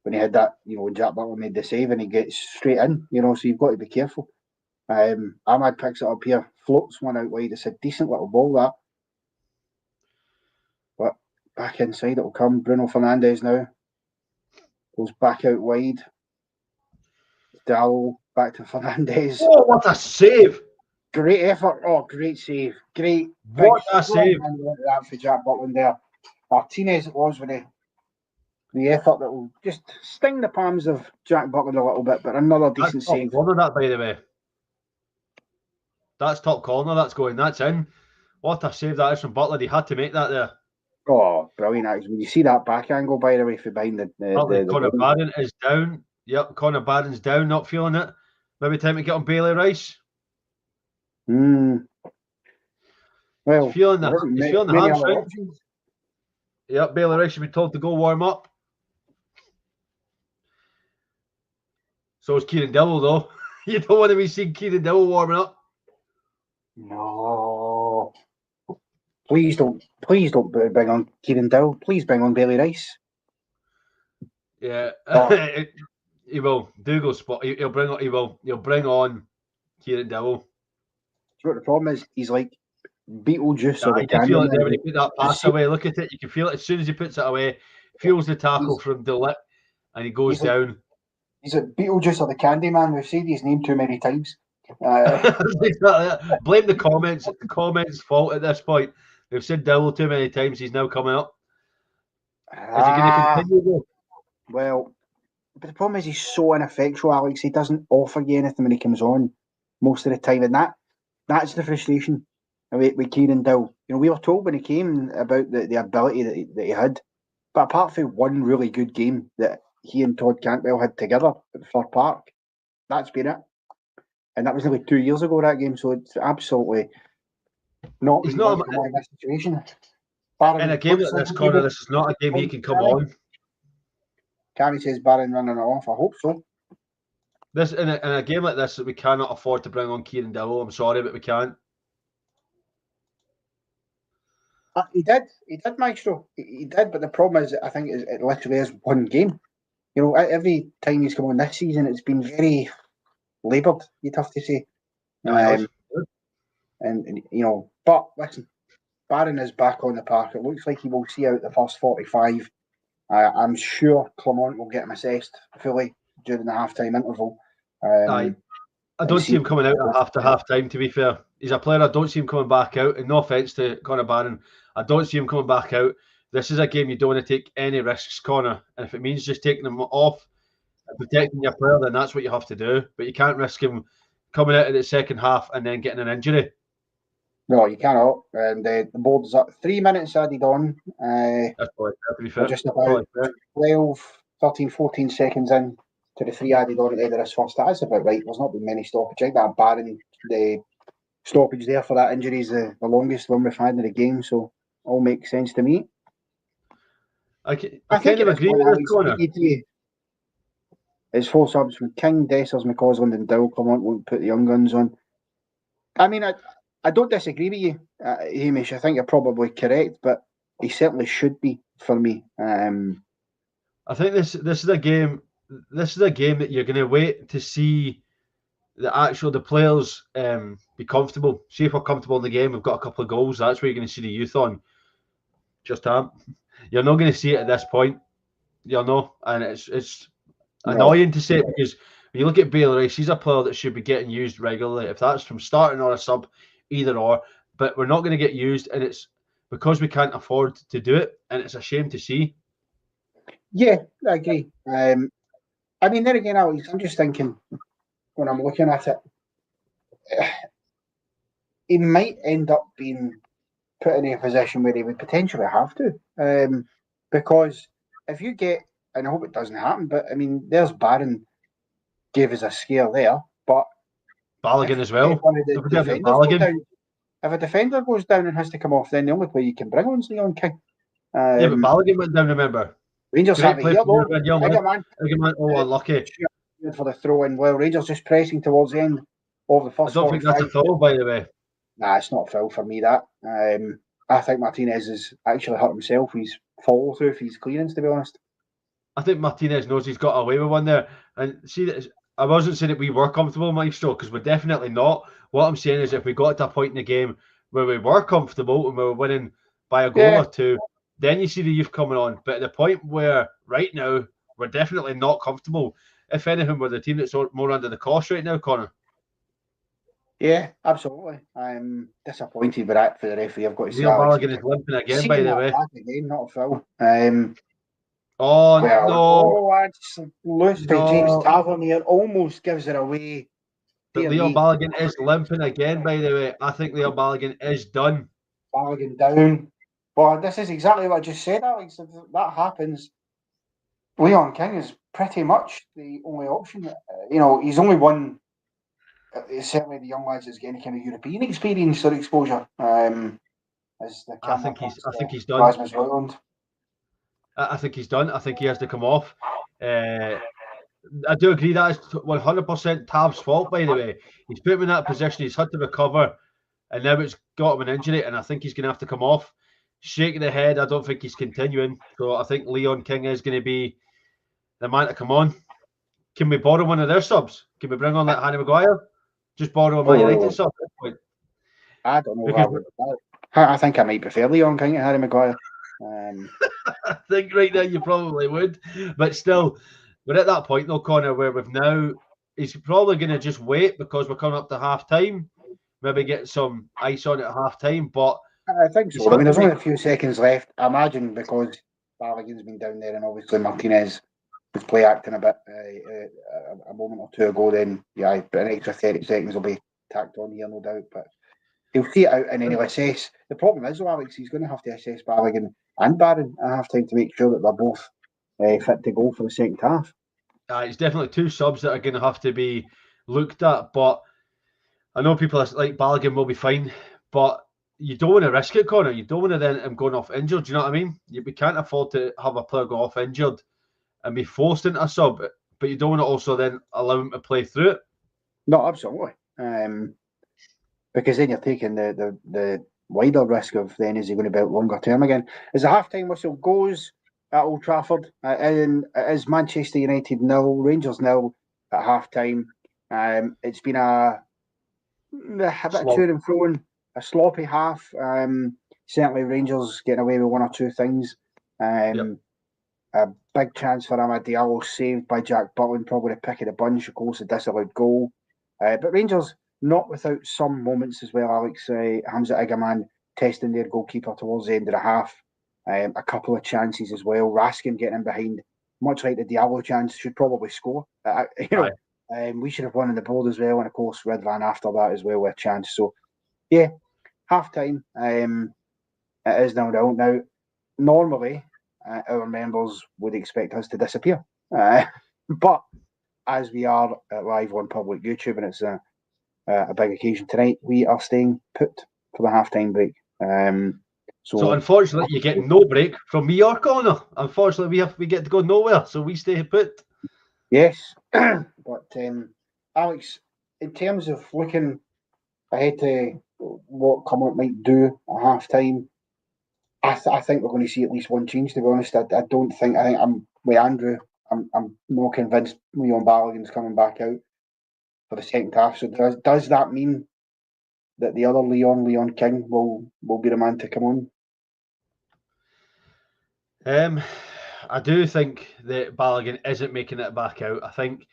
when he had that, when Jack Butler made the save and he gets straight in, so you've got to be careful. Ahmad picks it up here, floats one out wide. It's a decent little ball, that. But back inside it'll come. Bruno Fernandes now. Goes back out wide. Dallo back to Fernandes. Oh, what a save! Great effort. Oh, great save. Great. What a save. That for Jack Butland there. Martinez it was with the effort that will just sting the palms of Jack Butland a little bit, but another decent save. Corner that, by the way. That's top corner, that's going, that's in. What a save that is from Butler. He had to make that there. Oh, brilliant. Actually, when you see that back angle, by the way, for behind the Conor Barron is down. Yep, Conor Barron's down, not feeling it. Maybe time to get on Bailey Rice. Well, he's feeling the hamstring. Yep, Bailey Rice should be told to go warm up. So is Kieran Dowell, though. You don't want to be seeing Kieran Dowell warming up. No. Please don't bring on Kieran Dowell. Please bring on Bailey Rice. Yeah, he will. Dougal spot. He'll bring on Kieran Dowell. Do you know what the problem is? He's like Beetlejuice or the You can feel it there when he Candyman. put that pass away. Look at it. You can feel it as soon as he puts it away. Feels the tackle from Delict, and he goes down. He's a Beetlejuice or the Candyman. We've said his name too many times. Blame the comments. It's the comments' fault at this point. We've said Dowell too many times. He's now coming up. Is he going to continue though? Well, but the problem is he's so ineffectual, Alex. He doesn't offer you anything when he comes on most of the time, and that's the frustration with Kieran Dowell. We were told when he came about the ability that he had, but apart from one really good game that he and Todd Cantwell had together at the Fir Park, that's been it. And that was nearly 2 years ago, that game, so it's absolutely not He's not in that situation. In a game like this, Connor, this is not a game he can come on. Cammy says Barron running it off. I hope so. In a game like this, we cannot afford to bring on Kieran Dowell. I'm sorry, but we can't. He did, Maestro. He did, but the problem is, I think it literally is one game. You know, every time he's come on this season, it's been very laboured, you'd have to say. And you know, but listen, Barron is back on the park. It looks like he will see out the first 45. I'm sure Clement will get him assessed fully during the half-time interval. I don't see him coming out at half time, to be fair. He's a player I don't see him coming back out. And no offence to Conor Barron, I don't see him coming back out. This is a game you don't want to take any risks, Conor. And if it means just taking him off and protecting your player, then that's what you have to do. But you can't risk him coming out of the second half and then getting an injury. No, you cannot. And the board is up 3 minutes added on. That's probably fair, to be fair. Just about 12, 13, 14 seconds in to the 3 added on at the end of this first. That's about right. There's not been many stoppages. I think that Barron, the stoppage there for that injury is the longest one we've had in the game. So all makes sense to me. I kind of agree with this, Conor. It's 4 subs from King, Dessers, McCausland and Dow. Clement won't put the young guns on. I mean, I don't disagree with you, Hamish. I think you're probably correct, but he certainly should be for me. I think this is a game. This is a game that you're going to wait to see the players be comfortable. See if we're comfortable in the game. We've got a couple of goals. That's where you're going to see the youth on. You're not going to see it at this point. You'll know, and it's annoying to say it because when you look at Bailey Rice, he's a player that should be getting used regularly. If that's from starting or a sub, either or. But we're not going to get used, and it's because we can't afford to do it, and it's a shame to see. Yeah, I agree. I mean, there again, Alex, I'm just thinking when I'm looking at it, he might end up being put in a position where he would potentially have to. Because if you get, and I hope it doesn't happen, but I mean, there's Barron gave us a scare there, but Balogun as well. If a defender goes down and has to come off, then the only player you can bring on is Leon King. Yeah, but Balogun went down, remember? Rangers have it here, though. Oh, unlucky. For the throw-in. Well, Rangers just pressing towards the end of the first 45. I don't think that's a foul, by the way. Nah, it's not a foul for me, that. I think Martinez has actually hurt himself. He's follow-through if he's clearance, to be honest. I think Martinez knows he's got away with one there. And see, I wasn't saying that we were comfortable, Maestro, because we're definitely not. What I'm saying is if we got to a point in the game where we were comfortable and we were winning by a goal or two, then you see the youth coming on. But at the point where right now we're definitely not comfortable. If anything, we're the team that's more under the cosh right now, Conor. Yeah, absolutely. I'm disappointed with that for the referee. I've got to say, Leo Balogun is limping again, by the way. Again, not a foul. No! Oh, that's loose by James Tavernier. Almost gives it away. But Leo Balogun is limping again, by the way. I think Leo Balogun is done. Balogun down. Well, this is exactly what I just said, Alex. If that happens, Leon King is pretty much the only option. He's only one. Certainly, the young lads that's getting kind of European experience or exposure. I think he's done. Rasmus Højlund. I think he's done. I think he has to come off. I do agree that is 100% Tav's fault, by the way. He's put him in that position. He's had to recover, and now it's got him an injury, and I think he's going to have to come off. Shaking the head, I don't think he's continuing. So I think Leon King is going to be the man to come on. Can we borrow one of their subs? Can we bring on that Harry Maguire? Just borrow a Man United sub at this point. I don't know. I think I might prefer Leon King to Harry Maguire. I think right now you probably would. But still, we're at that point though, Conor, where he's probably going to just wait because we're coming up to half time. Maybe get some ice on it at half time. But I think so. I mean, there's only a few seconds left. I imagine because Balogun's been down there and obviously Martinez was play acting a bit a moment or two ago, then but an extra 30 seconds will be tacked on here, no doubt. But he'll see it out and then he'll assess. The problem is, though, Alex, he's going to have to assess Balogun and Barron at half time to make sure that they're both fit to go for the second half. It's definitely two subs that are going to have to be looked at. But I know people like Balogun will be fine, but you don't want to risk it, Conor. You don't want to then him going off injured. Do you know what I mean? We can't afford to have a player go off injured and be forced into a sub, but you don't want to also then allow him to play through it. No, absolutely. Because then you're taking the wider risk of then is he going to be out longer term again. As the half-time whistle goes at Old Trafford, and it is Manchester United 0, Rangers 0 at half-time. It's been a bit of to and fro, a sloppy half. Certainly Rangers getting away with one or two things. A big chance for Amad Diallo saved by Jack Butland, probably the pick of the bunch, of course, a disallowed goal. But Rangers not without some moments as well, Alex. Hamza Igaman testing their goalkeeper towards the end of the half. A couple of chances as well. Raskin getting in behind, much like the Diallo chance, should probably score. We should have won on the board as well, and of course Redvan after that as well with a chance. So yeah, half time. It is 0-0 now. Normally, our members would expect us to disappear, but as we are live on public YouTube, and it's a big occasion tonight, we are staying put for the half-time break. So unfortunately, you get no break from me or Connor. Unfortunately, we get to go nowhere, so we stay put. Yes, but Alex, in terms of looking ahead to what Cumberland might do at half-time, I think we're going to see at least one change. To be honest, I don't think. I think I'm with Andrew. I'm not convinced Leon Balogun's coming back out for the second half. So does that mean that the other Leon King, will be the man to come on? I do think that Balogun isn't making it back out. I think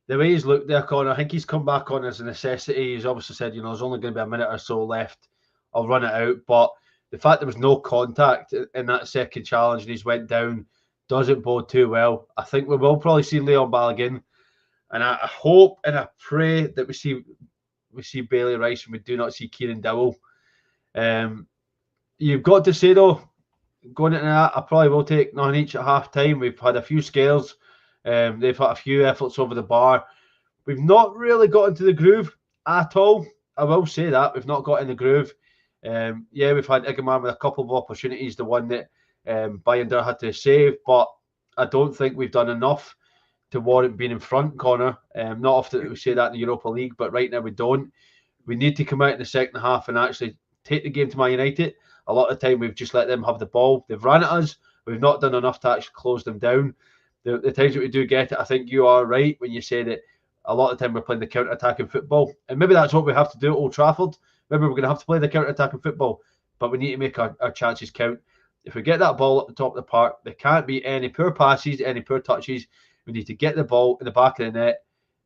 the way he's looked there, Connor, I think he's come back on as a necessity. He's obviously said, there's only going to be a minute or so left. I'll run it out. But the fact there was no contact in that second challenge and he's went down doesn't bode too well. I think we will probably see Leon Balogun. And I hope and I pray that we see Bailey Rice and we do not see Kieran Dowell. You've got to say, though, going into that, I probably will take none each at half time. We've had a few scares. They've had a few efforts over the bar. We've not really got into the groove at all. I will say that. We've not got in the groove. We've had Igaman with a couple of opportunities, the one that Binder had to save, but I don't think we've done enough to warrant being in front, Connor. Not often we say that in the Europa League, but right now we don't. We need to come out in the second half and actually take the game to Man United. A lot of the time we've just let them have the ball. They've ran at us. We've not done enough to actually close them down. The times that we do get it, I think you are right when you say that a lot of the time we're playing the counter-attacking football. And maybe that's what we have to do at Old Trafford. Maybe we're going to have to play the counter-attacking football, but we need to make our chances count. If we get that ball at the top of the park, there can't be any poor passes, any poor touches. We need to get the ball in the back of the net,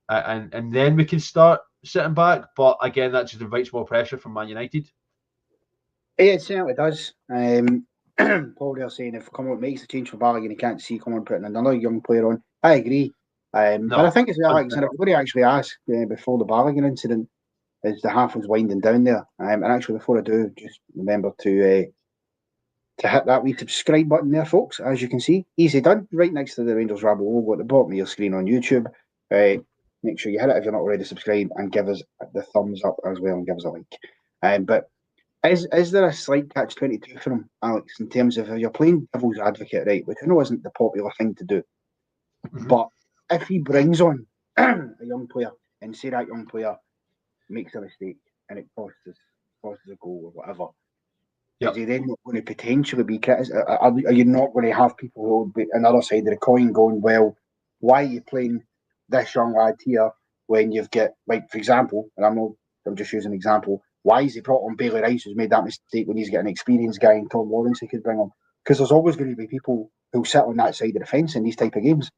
and then we can start sitting back. But again, that just invites more pressure from Man United. Yeah, it certainly does. Paul there saying if Cumberland makes a change for Balogun, he can't see Cumberland putting another young player on. I agree. But I think as well, Alex, and everybody actually asked before the Balogun incident, as the half was winding down there. And actually, before I do, just remember to hit that wee subscribe button there, folks. As you can see, easy done, right next to the Rangers Rabble logo at the bottom of your screen on YouTube. Make sure you hit it if you're not already subscribed, and give us the thumbs up as well, and give us a like. But is there a slight catch-22 for him, Alex, in terms of if you're playing devil's advocate, right, which I know isn't the popular thing to do, but if he brings on a young player and say that young player makes a mistake and it costs a goal or whatever, is he then not going to potentially be criticised? Are you not going to have people who would be on the other side of the coin going, well, why are you playing this young lad here when you've got, like, for example, and I'm just using an example, why is he brought on Bailey Rice who's made that mistake when he's got an experienced guy in Tom Lawrence he could bring on? Because there's always going to be people who sit on that side of the fence in these type of games.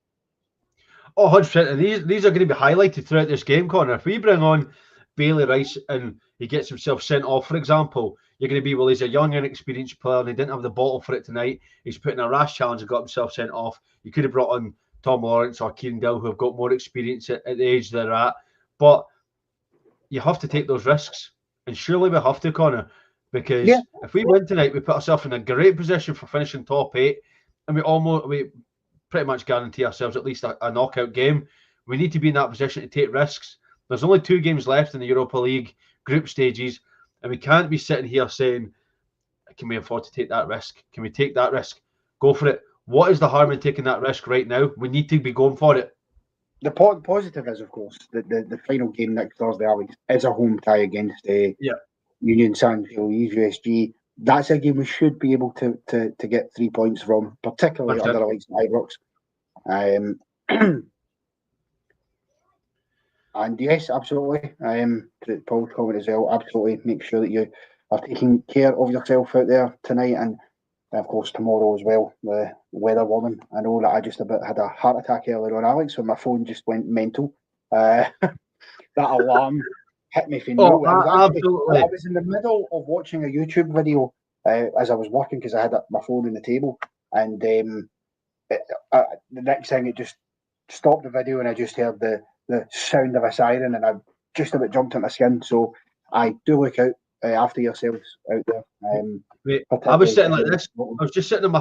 Oh, 100%. And these are going to be highlighted throughout this game, Connor. If we bring on Bailey Rice and he gets himself sent off, for example, you're going to be, well, he's a young, inexperienced player and he didn't have the bottle for it tonight. He's put in a rash challenge and got himself sent off. You could have brought on Tom Lawrence or Kieran Dill, who have got more experience at the age they're at. But you have to take those risks. And surely we have to, Connor, because if we win tonight, we put ourselves in a great position for finishing top 8, and we pretty much guarantee ourselves at least a knockout game. We need to be in that position to take risks. There's only 2 games left in the Europa League group stages, and we can't be sitting here saying, can we afford to take that risk? Can we take that risk? Go for it. What is the harm in taking that risk right now? We need to be going for it. The positive is, of course, that the final game next Thursday, Alex, is a home tie against Union San Feliz, USG. That's a game we should be able to get 3 points from, particularly 100%. under the likes of Ibrox. And yes, absolutely. To Paul's comment as well, absolutely. Make sure that you are taking care of yourself out there tonight, and of course tomorrow as well. The weather warning. I know that I just about had a heart attack earlier on, Alex, when my phone just went mental. That alarm hit me for no. Absolutely. I was in the middle of watching a YouTube video as I was working because I had my phone on the table, and the next thing it just stopped the video, and I just heard the sound of a siren, and I just about jumped at my skin. So I do look out after yourselves out there. Mate, I was sitting like this. I was just sitting on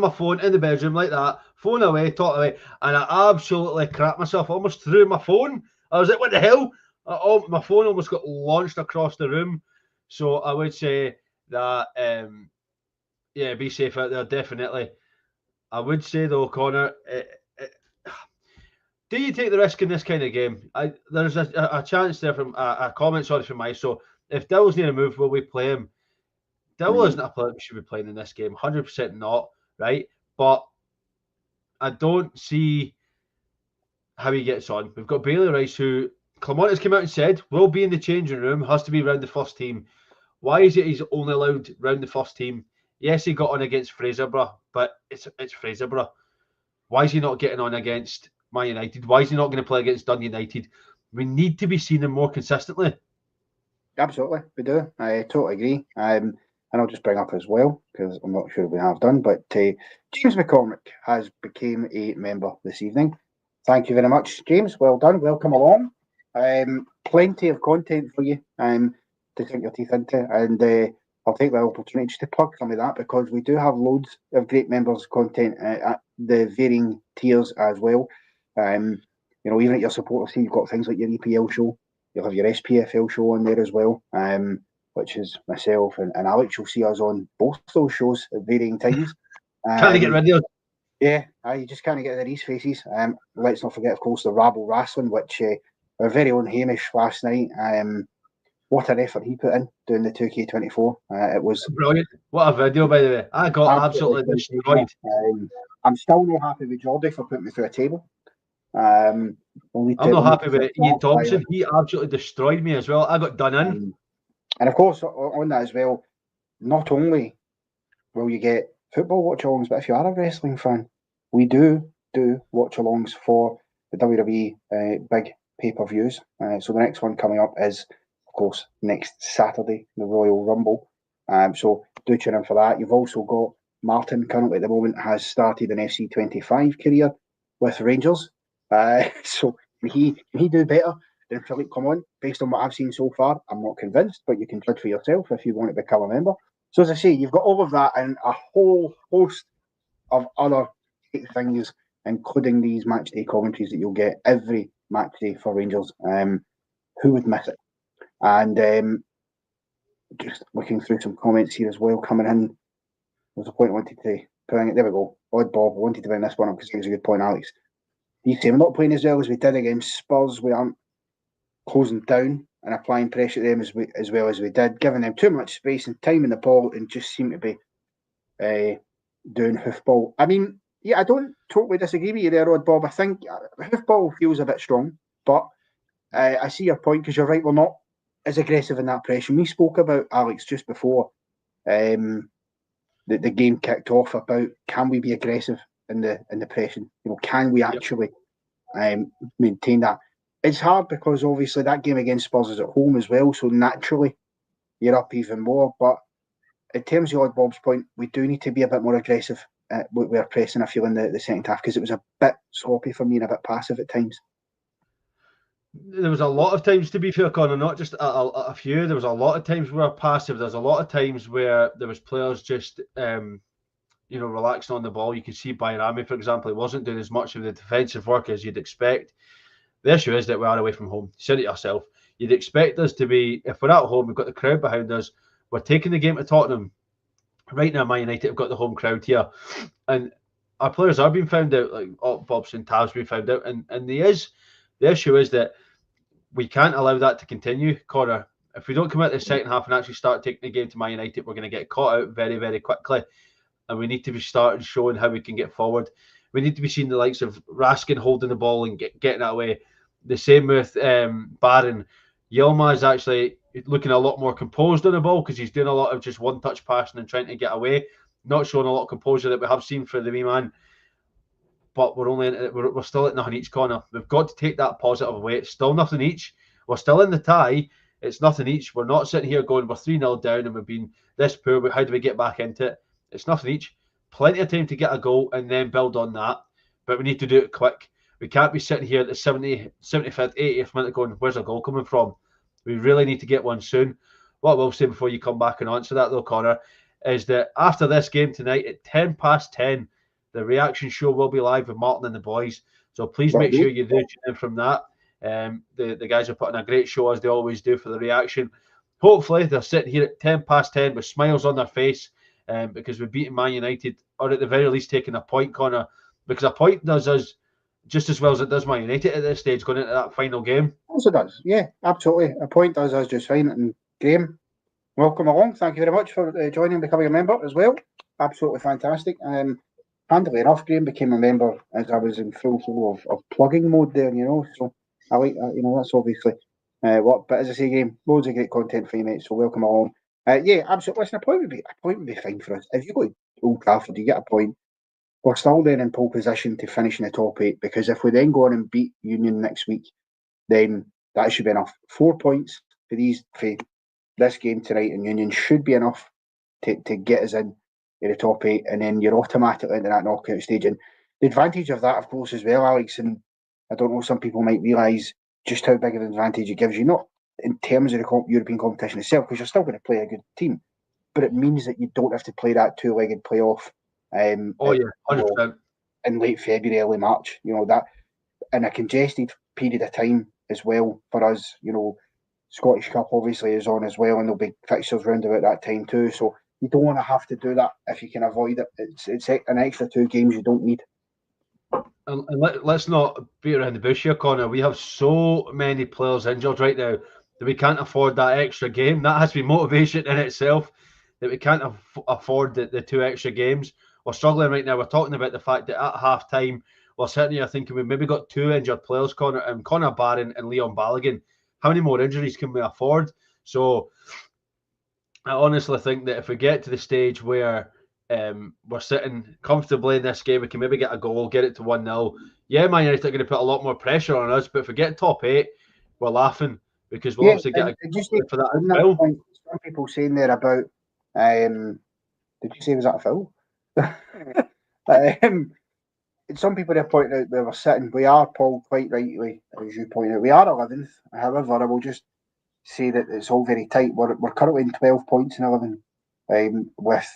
my phone in the bedroom like that, phone away, talk away, and I absolutely crapped myself. I almost threw my phone. I was like, "What the hell?" My phone almost got launched across the room. So I would say that, yeah, be safe out there, definitely. I would say though, Connor, do you take the risk in this kind of game? There's a chance there from a comment, sorry, from my. So if Dill's near a move, will we play him? Dill isn't a player we should be playing in this game. 100% not, right? But I don't see how he gets on. We've got Bailey Rice, who Clement has come out and said will be in the changing room, has to be around the first team. Why is it he's only allowed round the first team? Yes, he got on against Fraserburgh, but it's Fraserburgh. Why is he not getting on against Man United? Why is he not going to play against Dundee United? We need to be seeing him more consistently. Absolutely, we do. I totally agree. And I'll just bring up as well, because I'm not sure we have done, but James McCormick has become a member this evening. Thank you very much, James. Well done. Welcome along. Plenty of content for you to sink your teeth into, and I'll take the opportunity just to plug some of that, because we do have loads of great members content at the varying tiers as well. Even at your supporters, you've got things like your EPL show. You'll have your SPFL show on there as well, which is myself and Alex. You'll see us on both those shows at varying times. Can't get rid of it. Yeah, you just can't get rid of these faces. Let's not forget, of course, the Rabble Wrestling, which our very own Hamish last night. What an effort he put in doing the 2K24. It was brilliant. What a video, by the way. I got absolutely destroyed. I'm still not happy with Jordy for putting me through a table. I'm not happy with Ian Thompson. He absolutely destroyed me as well. I got done in. And of course, on that as well, not only will you get football watch-alongs, but if you are a wrestling fan, we do watch-alongs for the WWE big pay-per-views. So the next one coming up is, of course, next Saturday, the Royal Rumble. So do tune in for that. You've also got Martin, currently at the moment, has started an FC25 career with Rangers. So he do better than Philippe Clement, based on what I've seen so far. I'm not convinced, but you can judge for yourself if you want to become a member. So as I say, you've got all of that and a whole host of other things, including these match day commentaries that you'll get every match day for Rangers. Who would miss it? And just looking through some comments here as well coming in. There's a point I wanted to bring it. There we go. Odd Bob, I wanted to bring this one up because it was a good point, Alex. He's saying we're not playing as well as we did against Spurs. We aren't closing down and applying pressure at them as well as we did, giving them too much space and time in the ball, and just seem to be doing hoofball. I mean, yeah, I don't totally disagree with you there, Odd Bob. I think hoofball feels a bit strong, but I see your point, because you're right, we're not as aggressive in that pressure. We spoke about, Alex, just before the game kicked off, about can we be aggressive in the pressing? Can we actually maintain that? It's hard because obviously that game against Spurs is at home as well, so naturally you're up even more. But in terms of Odd Bob's point, we do need to be a bit more aggressive. We're pressing, I feel, in the second half, because it was a bit sloppy for me and a bit passive at times. There was a lot of times, to be fair, Connor, not just a few. There was a lot of times where passive. There's a lot of times where there was players just relaxing on the ball. You could see Bayrami, for example, he wasn't doing as much of the defensive work as you'd expect. The issue is that we are away from home. You said it yourself. You'd expect us to be, if we're at home, we've got the crowd behind us. We're taking the game to Tottenham. Right now, Man United have got the home crowd here. And our players are being found out, like Bobson, Tav's been found out. And the issue is that we can't allow that to continue, Connor. if we don't come out the second half and actually start taking the game to Man United, we're going to get caught out very, very quickly. And we need to be starting showing how we can get forward. We need to be seeing the likes of Raskin holding the ball and getting it away. The same with Barron. Yilmaz is actually looking a lot more composed on the ball because he's doing a lot of just one-touch passing and trying to get away, not showing a lot of composure that we have seen for the wee man. But we're still at nothing each, Connor. We've got to take that positive away. It's still nothing each. We're still in the tie. It's nothing each. We're not sitting here going, we're 3-0 down and we've been this poor, but how do we get back into it? It's nothing each. Plenty of time to get a goal and then build on that. But we need to do it quick. We can't be sitting here at the 75th, 80th minute going, where's a goal coming from? We really need to get one soon. What I will say before you come back and answer that, though, Connor, is that after this game tonight at 10:10, the reaction show will be live with Martin and the boys. So please make sure you do tune in from that. The guys are putting a great show, as they always do, for the reaction. Hopefully, they're sitting here at 10:10 with smiles on their face because we've beaten Man United, or at the very least taking a point, Connor, because a point does us just as well as it does Man United at this stage going into that final game. Also does, yeah, absolutely. A point does us just fine. And Graham, welcome along. Thank you very much for joining and becoming a member as well. Absolutely fantastic. Handily enough, Graham became a member as I was in full flow of plugging mode there, so I like that, that's obviously what. But as I say, Graham, loads of great content for you, mate, so welcome along. Yeah, absolutely. Listen, a point would be fine for us. If you go to Old Trafford, you get a point. We're still then in pole position to finish in the top 8, because if we then go on and beat Union next week, then that should be enough. 4 points for this game tonight in Union should be enough to get us in the top 8, and then you're automatically into that knockout stage. And the advantage of that, of course, as well, Alex, and I don't know, some people might realise just how big of an advantage it gives you, not in terms of the European competition itself, because you're still going to play a good team, but it means that you don't have to play that two-legged playoff. 100%. In late February, early March, that in a congested period of time as well for us. Scottish Cup obviously is on as well, and there'll be fixtures round about that time too. So you don't want to have to do that if you can avoid it. It's an extra 2 games you don't need. And let's not beat around the bush here, Connor. We have so many players injured right now that we can't afford that extra game. That has to be motivation in itself, that we can't afford the 2 extra games. We're struggling right now. We're talking about the fact that at half-time, we're sitting here thinking we've maybe got 2 injured players, Connor Barron and Leon Balogun. How many more injuries can we afford? So I honestly think that if we get to the stage where we're sitting comfortably in this game, we can maybe get a goal, get it to 1-0. Yeah, Man United are going to put a lot more pressure on us, but if we get top 8, we're laughing because we'll obviously get a goal for that as well. Some people saying there about, did you say was that a foul? Some people have pointed out where we're sitting. We are, Paul, quite rightly, as you point out, we are 11th. However, I will just say that it's all very tight. We're currently in 12 points in 11. With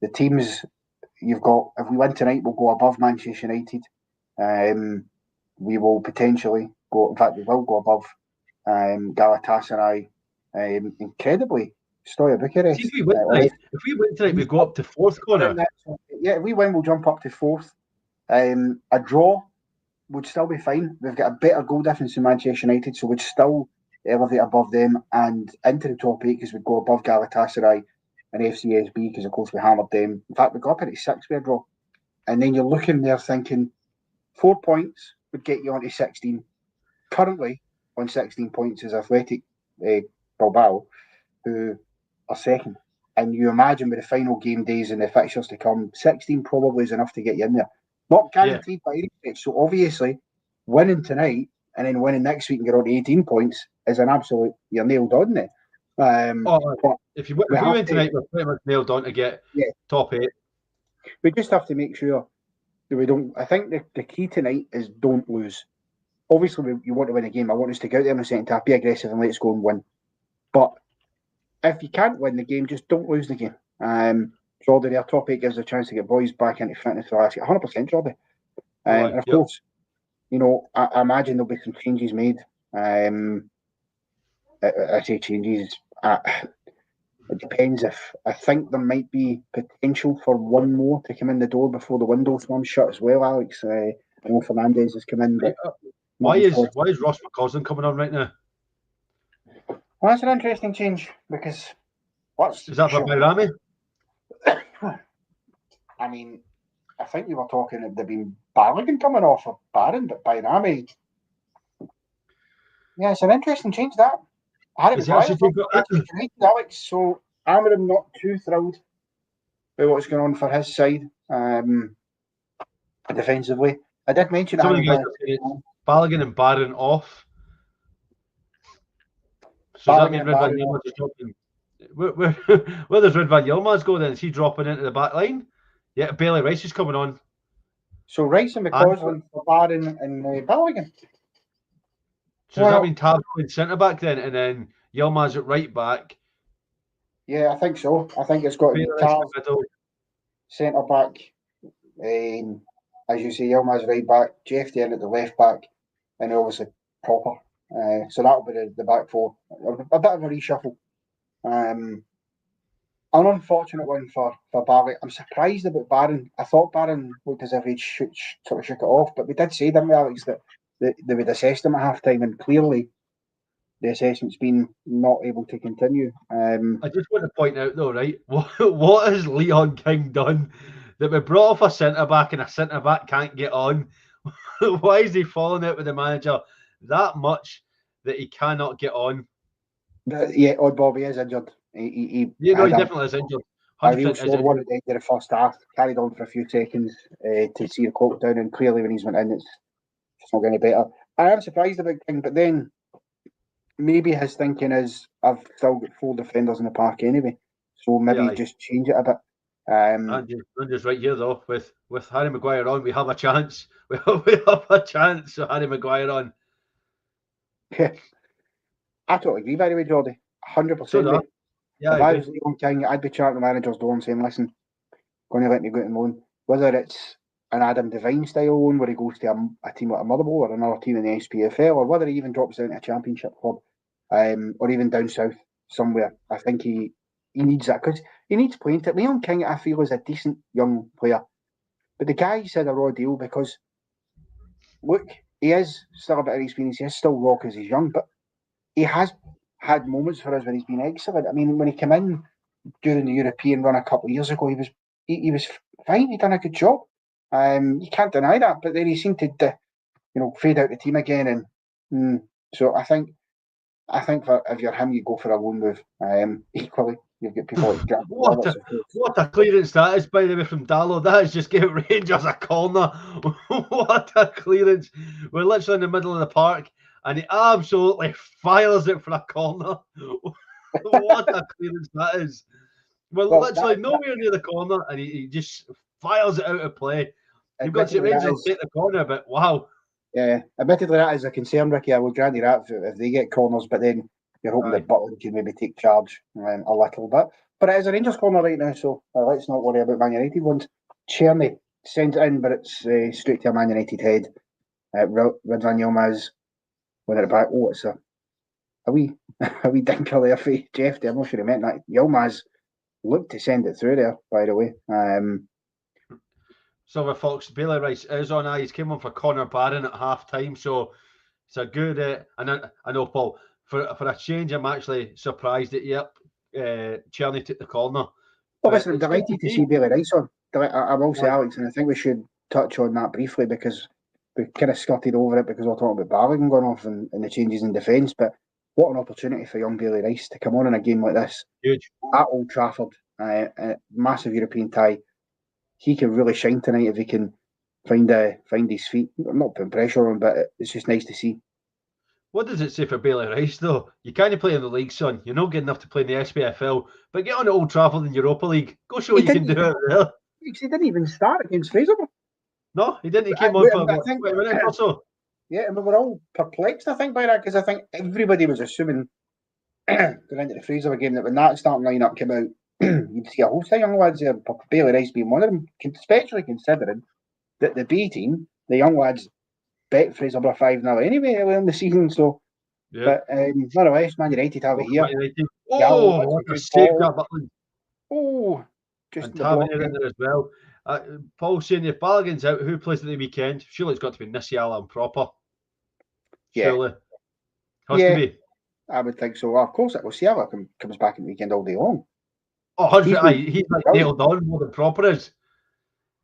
the teams you've got, if we win tonight, we'll go above Manchester United. We will potentially go, in fact, we will go above Galatasaray. Incredibly, Stoya Bucharest. If we win tonight, we go up to 4th, Connor. Yeah, if we win, we'll jump up to 4th. A draw would still be fine. We've got a better goal difference than Manchester United, so we'd still elevate above them and into the top 8, because we'd go above Galatasaray and FCSB, because of course we hammered them. In fact, we got up into 6 with a draw. And then you're looking there thinking 4 points would get you onto 16. Currently on 16 points is Athletic Bilbao, who are second. And you imagine with the final game days and the fixtures to come, 16 probably is enough to get you in there. Not guaranteed by any stretch. So obviously, winning tonight and then winning next week and get on to 18 points is an absolute, you're nailed on there. If you win tonight, we're pretty much nailed on to get top 8. We just have to make sure that we don't. I think the key tonight is don't lose. Obviously, you want to win a game. I want us to go out there in the second half, be aggressive, and let's go and win. But if you can't win the game, just don't lose the game. Jordan, our top 8 gives a chance to get boys back into fitness for last year. 100%, Jordan. And of course, I imagine there'll be some changes made. I say changes. It depends. I think there might be potential for one more to come in the door before the window swarms shut as well, Alex. I know Fernandez has come in. But why is Ross McCausland coming on right now? Well, that's an interesting change because what's Is that for Bayrami? I mean, I think we were talking that there'd been Balogun coming off of Barron, but Bayrami. Yeah, it's an interesting change that. Is he actually United, Alex, so I'm not too thrilled with what's going on for his side defensively. I did mention some of the guys are saying Balogun and Barron off. So does that mean Red Van Yilmaz is dropping? Where does Red Van Yilmaz go then? Is he dropping into the back line? Yeah, Bailey Rice is coming on. So Rice and McCausland for Barron and Balogun. So does that mean Tab's playing centre back then, and then Yilmaz at right back? Yeah, I think so. I think it's got to be Tab centre back, as you say, Yilmaz right back, Jeff then at the left back, and obviously Proper. So that'll be the back four. A bit of a reshuffle. An unfortunate one for Barry. I'm surprised about Barron. I thought Barron looked as if he'd sort of shook it off, but we did say, didn't we, Alex, that they would assess him at half time, and clearly the assessment's been not able to continue. I just want to point out though, right? What has Leon King done that we brought off a centre back and a centre back can't get on? Why is he falling out with the manager that much that he cannot get on? Yeah, Odd Bobby is injured. He definitely is injured. A real sore one at the end of the first half. Carried on for a few seconds to see the clock down, and clearly when he's went in, it's not getting any better. I am surprised about King, but then maybe his thinking is, I've still got 4 defenders in the park anyway, so maybe just change it a bit. Andrew's right here though. With Harry Maguire on, we have a chance. We have a chance. So Harry Maguire on. Yeah, I totally agree. By the way, Jordy, 100%. Yeah, if I was Leon King, I'd be charting the manager's door and saying, "Listen, going to let me go out and loan." Whether it's an Adam Devine style loan where he goes to a team like Motherwell or another team in the SPFL, or whether he even drops down to a championship club, or even down south somewhere. I think he needs that because he needs playing time. Leon King, I feel, is a decent young player, but the guy's had a raw deal because, look, he is still a bit of experience. He is still raw because he's young, but he has had moments for us where he's been excellent. I mean, when he came in during the European run a couple of years ago, he was fine. He done a good job. You can't deny that. But then he seemed to, fade out the team again, and so I think if you're him, you go for a loan move. Equally, you've got people like Jack. What a clearance that is, by the way, from Dallo. That is just giving Rangers a corner. What a clearance! We're literally in the middle of the park, and he absolutely fires it for a corner. What a clearance that is! We're literally nowhere near the corner, and he just fires it out of play. You've got to Rangers take the corner, but wow. Yeah, admittedly that is a concern, Ricky. I will grant you that if they get corners, but then you're hoping that Butland can maybe take charge a little bit. But it is a Rangers corner right now, so let's not worry about Man United ones. Cherny sends it in, but it's straight to a Man United head. Red Van Yilmaz winning it back. Oh, it's a wee dinker there for Jeff. I'm not sure he meant that. Yilmaz looked to send it through there, by the way. Silver Fox, Bailey Rice is on ice. Came on for Connor Barron at half time, so it's a good. And I know, Paul, for a change, I'm actually surprised that Cherny took the corner. Well, listen, I'm delighted to see Bailey Rice on. I will say, Alex, and I think we should touch on that briefly because we kind of skirted over it because we're talking about Balogun going off and the changes in defence. But what an opportunity for young Bailey Rice to come on in a game like this. Huge. At Old Trafford, a massive European tie. He can really shine tonight if he can find his feet. I'm not putting pressure on, but it's just nice to see. What does it say for Bailey Rice, though? You can't play in the league, son. You're not good enough to play in the SPFL. But get on at Old Trafford in Europa League. Go show what you can do out there. He didn't even start against Fraserburgh. No, he didn't. He came on for 20 minutes or so. Yeah, and we were all perplexed, I think, by that, because I think everybody was assuming going into the Fraserburgh game that when that starting lineup came out, you'd see a host of young lads there, Bailey Rice being one of them, especially considering that the B team, the young lads, bet Fraserburgh 5-0 anyway early in the season. So, but nonetheless, Man United have it here. Oh, what a save that Butland. Oh, just and Tavernier in there as well. Paul saying if Balogun's out, who plays at the weekend? Surely it's got to be Nisiala and Proper. Surely. Has to be. I would think so. Well, of course, it will. Siala comes back in the weekend all day long. Oh, 100%. He's like nailed on more than proper is.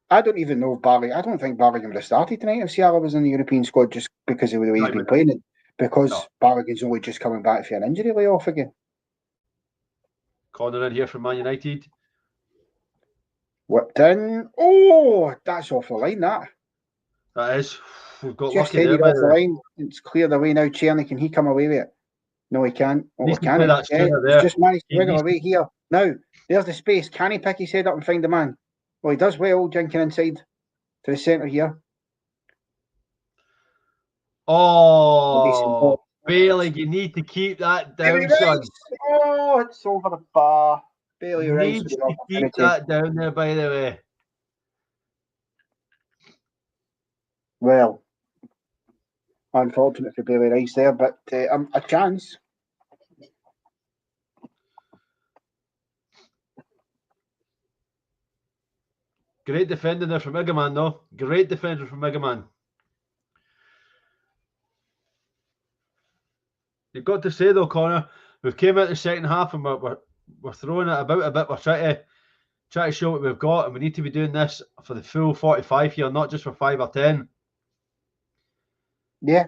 I don't even know if Barry. I don't think Barrigan would have started tonight if Siala was in the European squad just because of the way he's been playing it. Because Barrigan's only just coming back for an injury layoff again. Corner in here from Man United. Whipped in. Oh, that's off the line, that. That is. We've got Just lucky there, headed off the line. It's cleared away now. Czerny, can he come away with it? No, he can't. Oh, needs to can play he? that He's just managed to wiggle away here. Now, there's the space. Can he pick his head up and find the man? Well, he does well, jinking inside to the centre here. Oh, Bailey, you need to keep that down, son. Oh, it's over the bar. Bailey Rice needs to keep that down there, by the way. Well, unfortunate for Bailey Rice there, but a chance. Great defending there from Igaman, though. Great defender from Igaman. You've got to say, though, Connor, we've came out the second half and we're throwing it about a bit. We're trying to show what we've got, and we need to be doing this for the full 45 here, not just for 5 or 10. Yeah.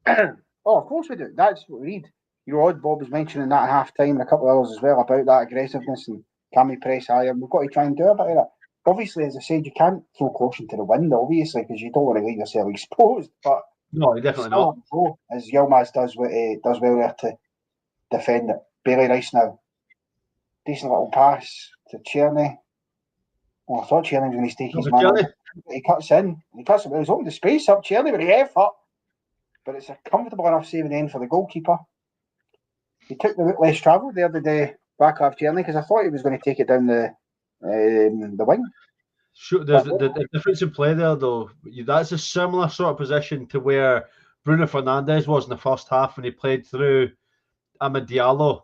Oh, of course we do. That's what we need. Your odd Bob was mentioning that at half time and a couple of others as well about that aggressiveness and can we press higher. We've got to try and do a bit of that. Obviously, as I said, you can't throw caution to the wind, obviously, because you don't want to leave yourself exposed. But no, definitely not. As Yilmaz does well there to defend it. Bailey Rice now. Decent little pass to Czerny. Oh, I thought Czerny was going to stake his man. He cuts in. He was open the space up Czerny with the effort. But it's a comfortable enough save in the end for the goalkeeper. He took the route less travelled there the day back off Czerny because I thought he was going to take it down the wing. Sure, there's the difference in play there, though. That's a similar sort of position to where Bruno Fernandes was in the first half when he played through Amad Diallo.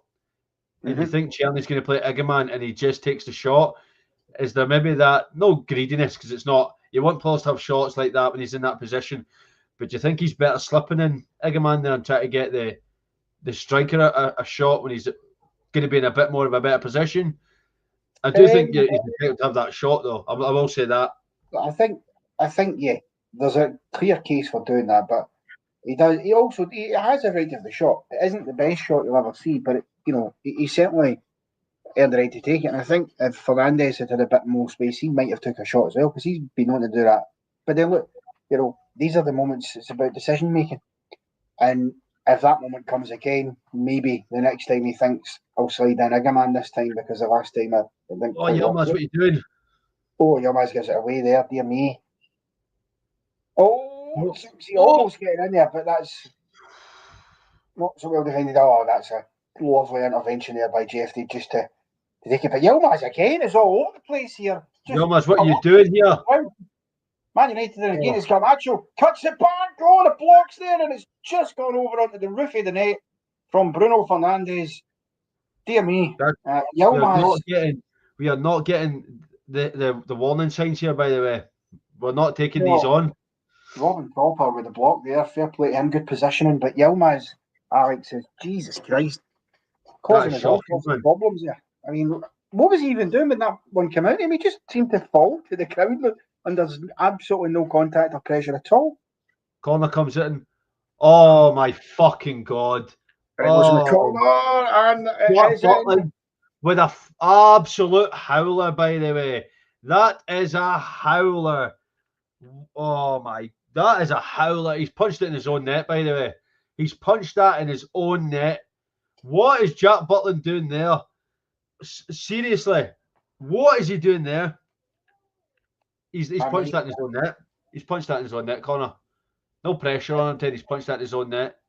And you think Czerny's going to play Igaman and he just takes the shot. Is there maybe that, no greediness, because it's not, you want players to have shots like that when he's in that position, but do you think he's better slipping in Igaman there and trying to get the striker a shot when he's going to be in a bit more of a better position? I do think he's entitled to have that shot, though. I will say that. I think, yeah, there's a clear case for doing that, but he does. He has a right to have the shot. It isn't the best shot you'll ever see, but he certainly earned the right to take it. And I think if Fernandes had a bit more space, he might have took a shot as well because he's been known to do that. But then look, these are the moments. It's about decision making, and if that moment comes again, maybe the next time he thinks I'll slide in Igaman this time because the last time I didn't. Oh, Yilmaz, what are you doing? Oh, Yilmaz gives it away there, dear me. Oh, he almost getting in there, but that's not so well defended. Oh, that's a lovely intervention there by JFD just to take it. But Yilmaz again is all over the place here. Yilmaz, what are you doing here? Man United again is Camacho cuts it back. Oh, the block's there, and it's just gone over onto the roof of the net from Bruno Fernandes. Dear me, Yilmaz. We are not getting the warning signs here. By the way, we're not taking these on. Robin Topper with the block there, fair play to him, good positioning. But Yilmaz, Alex says, Jesus Christ, causing his own problems there. I mean, what was he even doing when that one came out? I mean, he just seemed to fall to the ground. And there's absolutely no contact or pressure at all. Corner comes in. Oh my fucking god! It goes in the corner and Butland with an absolute howler. By the way, that is a howler. Oh my! That is a howler. He's punched it in his own net. By the way, he's punched that in his own net. What is Jack Butland doing there? Seriously, what is he doing there? He's punched that in his own net. He's punched that in his own net, Connor. No pressure on him, Ted. He's punched that in his own net.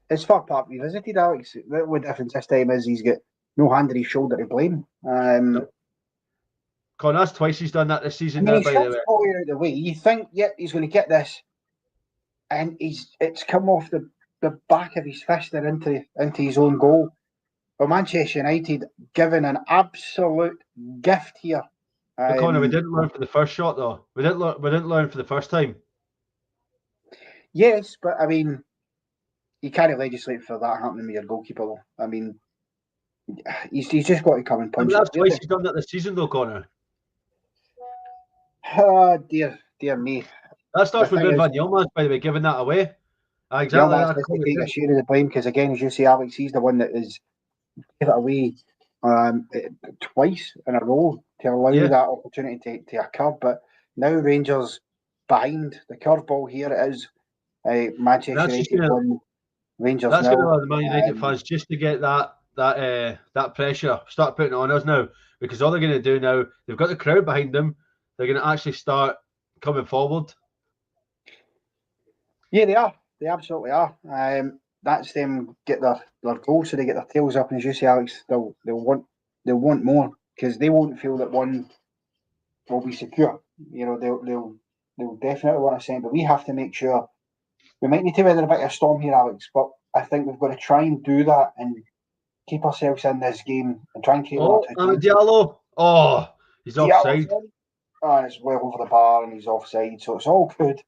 It's third part revisited, Alex. The difference this time is he's got no hand on his shoulder to blame. No. Connor, that's twice he's done that this season. By the way, out the way. You think, he's going to get this, and it's come off the back of his fist there into his own goal. Well, Manchester United given an absolute gift here. Connor, we didn't learn for the first shot, though. We didn't learn for the first time. Yes, but I mean, you can't legislate for that happening with your goalkeeper, though. I mean, he's just got to come and punch That's it. twice he's done that this season, though, Connor. Oh, dear me. That starts with Van Yilmaz, by the way, giving that away. Exactly. Yilmaz has to take a share of the blame because, again, as you say, Alex, he's the one that is give it away twice in a row to allow that opportunity to occur. But now Rangers behind the curveball here it is. Manchester United won. Rangers that's going to allow the Man United fans just to get that pressure, start putting it on us now, because all they're going to do now, they've got the crowd behind them. They're going to actually start coming forward. Yeah, they are. They absolutely are. That's them get their goals, so they get their tails up. And as you say, Alex, they'll want more because they won't feel that one will be secure. You know, they'll definitely want to send, but we have to make sure. We might need to weather a bit of a storm here, Alex, but I think we've got to try and do that and keep ourselves in this game and try and create Diallo. Oh, he's offside. Oh, it's well over the bar and he's offside, so it's all good.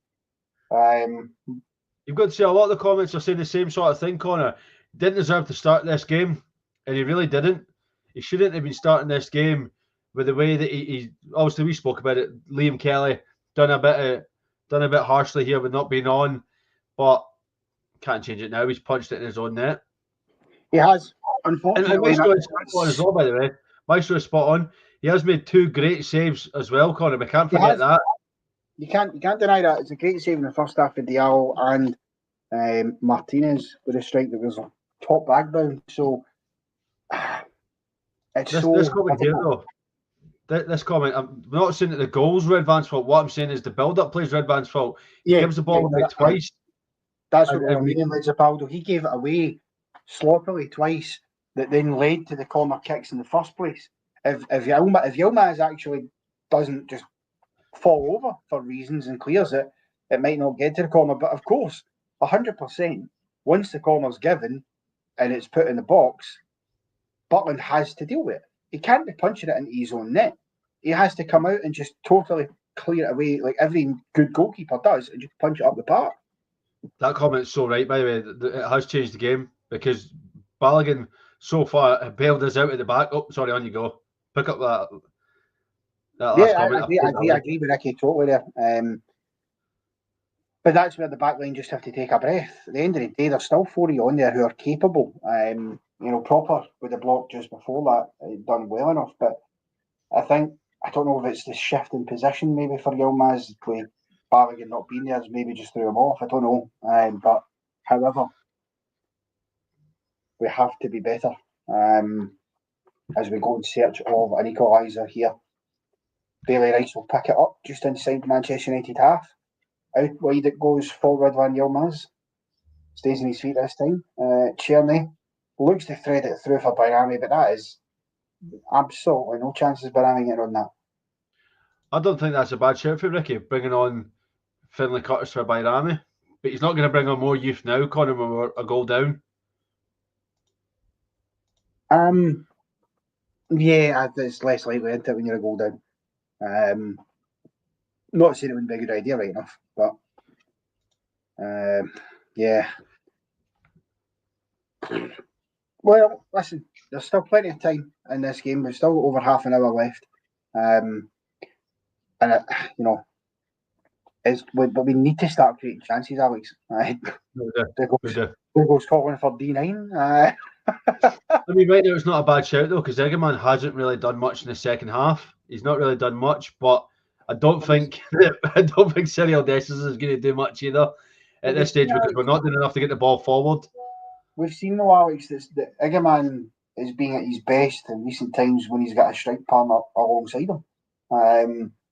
You've got to see a lot of the comments are saying the same sort of thing, Connor. Didn't deserve to start this game, and he really didn't. He shouldn't have been starting this game with the way that he obviously we spoke about it. Liam Kelly done a bit harshly here with not being on, but can't change it now. He's punched it in his own net. He has, unfortunately. And Maestro is spot on as well, by the way. Maestro is spot on. He has made 2 great saves as well, Connor. We can't forget that. You can't deny that. It's a great save in the first half of Diallo and Martinez with a strike that was top bag bound. So it's this comment here, though. This comment, I'm not saying that the goals were Redvan's fault. What I'm saying is the build-up plays Redvan's fault. He gives the ball away twice. That's what we're meaning, Leopoldo. He gave it away sloppily twice that then led to the corner kicks in the first place. If Yilmaz actually doesn't just fall over for reasons and clears it, it might not get to the corner. But of course, 100%, once the corner's given and it's put in the box, Butland has to deal with it. He can't be punching it into his own net. He has to come out and just totally clear it away like every good goalkeeper does and just punch it up the park. That comment's so right, by the way. It has changed the game because Balogun so far bailed us out at the back. Oh, sorry, on you go. Pick up that last comment. I agree with Ricky totally there. But that's where the back line just have to take a breath. At the end of the day, there's still 4 on there who are capable. Proper with the block just before that, done well enough. But I don't know if it's the shift in position maybe for Yilmaz with Balogun not being there, maybe just threw him off. I don't know. But however, we have to be better as we go in search of an equaliser here. Bailey Rice will pick it up just inside Manchester United half. Out wide it goes for Van Yilmaz. Stays on his feet this time. Tierney looks to thread it through for Bayrami, but that is absolutely no chances of Bayrami getting on that. I don't think that's a bad shout for Ricky, bringing on Finlay Curtis for Bayrami. But he's not going to bring on more youth now, Connor, when we're a goal down. Yeah, it's less likely, isn't it, when you're a goal down? Not saying it wouldn't be a good idea right enough, but yeah. Well, listen, there's still plenty of time in this game. There's still over half an hour left. But we need to start creating chances, Alex. Who goes calling for D9? I mean, right now it's not a bad shout though, because Egerman hasn't really done much in the second half. He's not really done much, but I don't think Cyril Dessers is going to do much either at this stage because we're not doing enough to get the ball forward. We've seen though, Alex, that Egerman is being at his best in recent times when he's got a strike partner alongside him.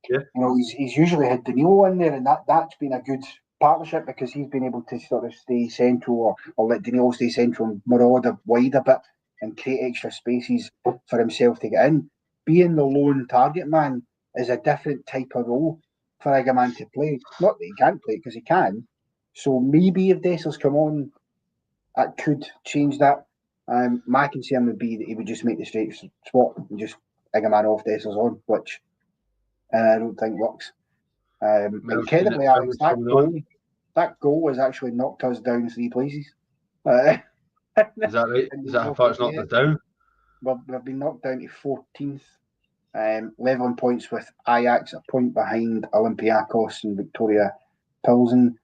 He's usually had Danilo in there, and that's been a good partnership because he's been able to sort of stay central or let Danilo stay central and maraud wide a bit and create extra spaces for himself to get in. Being the lone target man is a different type of role for Egerman to play. Not that he can't play, because he can. So maybe if Dessers come on, that could change that. My concern would be that he would just make the straight swap and just Egerman off, Dessers on, which I don't think works. Incredibly, Alex, that goal has actually knocked us down 3 places. Is that right? Is that how far it's knocked us down? We've been knocked down to 14th, levelling points with Ajax, a point behind Olympiacos and Victoria Pilsen.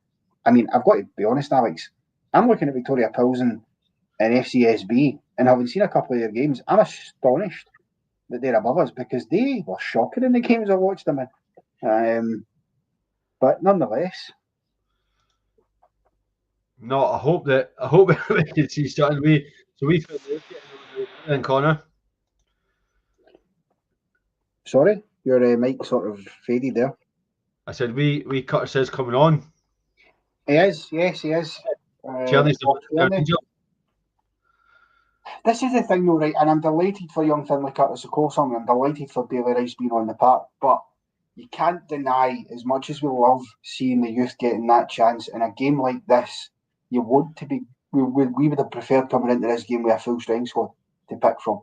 I mean, I've got to be honest, Alex. I'm looking at Victoria Pilsen and FCSB, and having seen a couple of their games, I'm astonished that they're above us because they were shocking in the games I watched them in. But nonetheless, no, I hope we can see something. We feel then, Connor. Sorry, your mic sort of faded there. I said we Curtis is coming on. He is, yes, he is. Tierney's This is the thing, though, right? And I'm delighted for young Finlay Curtis, of course. I'm delighted for Bailey Rice being on the park, but you can't deny, as much as we love seeing the youth getting that chance in a game like this, you want to be. We would have preferred coming into this game with a full strength squad to pick from.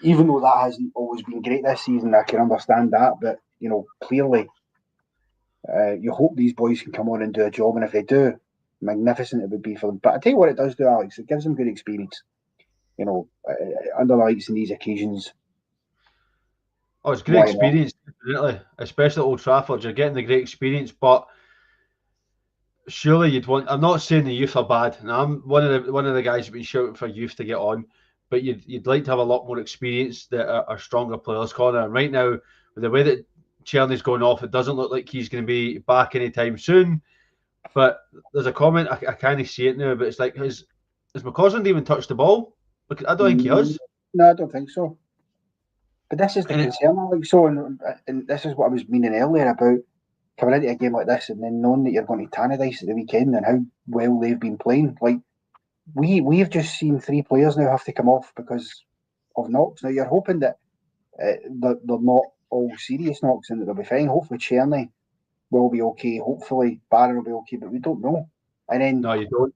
Even though that hasn't always been great this season, I can understand that. But clearly, you hope these boys can come on and do a job, and if they do, magnificent it would be for them. But I tell you what it does do, Alex, it gives them good experience. Under the lights in these occasions. Oh, it's great experience, definitely, especially at Old Trafford. You're getting the great experience, but surely you'd want. I'm not saying the youth are bad, and I'm one of the guys who've been shouting for youth to get on, but you'd like to have a lot more experience that are stronger players, Connor. And right now, with the way that Tierney's going off, it doesn't look like he's going to be back anytime soon. But there's a comment, I can't see it now, but it's like, has McCausland even touched the ball? Look, I don't think he has. No, I don't think so. But this is the concern, Alex. So, and this is what I was meaning earlier about coming into a game like this and then knowing that you're going to Tannadice at the weekend and how well they've been playing. Like, we've just seen 3 players now have to come off because of knocks. Now, you're hoping that they're not all serious knocks and that they'll be fine. Hopefully, Cherny will be okay. Hopefully, Barron will be okay, but we don't know. And then no, you don't.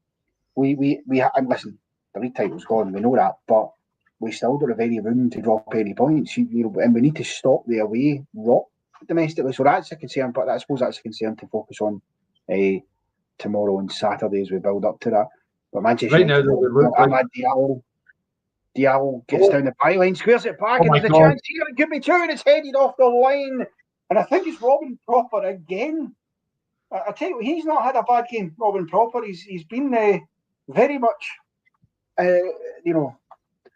And listen, the league title's gone. We know that, but we still don't have any room to drop any points. And we need to stop the away rot domestically. So that's a concern. But I suppose that's a concern to focus on tomorrow and Saturday as we build up to that. But Manchester United, Diallo gets down the byline, squares it back, and there's a chance here. It could be 2, and it's headed off the line. And I think it's Robin Proper again. I tell you, he's not had a bad game, Robin Proper. He's been very much, the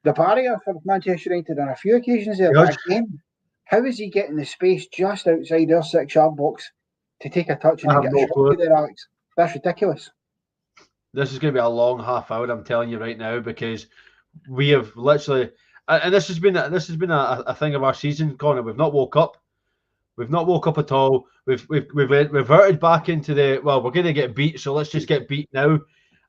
barrier for Manchester United on a few occasions there. But again, how is he getting the space just outside our 6-yard box to take a touch and then get a shot there, Alex? That's ridiculous. This is going to be a long half hour, I'm telling you right now, because we have literally, and this has been a thing of our season, Connor. We've not woke up. We've not woke up at all. We've reverted back into we're going to get beat, so let's just get beat now,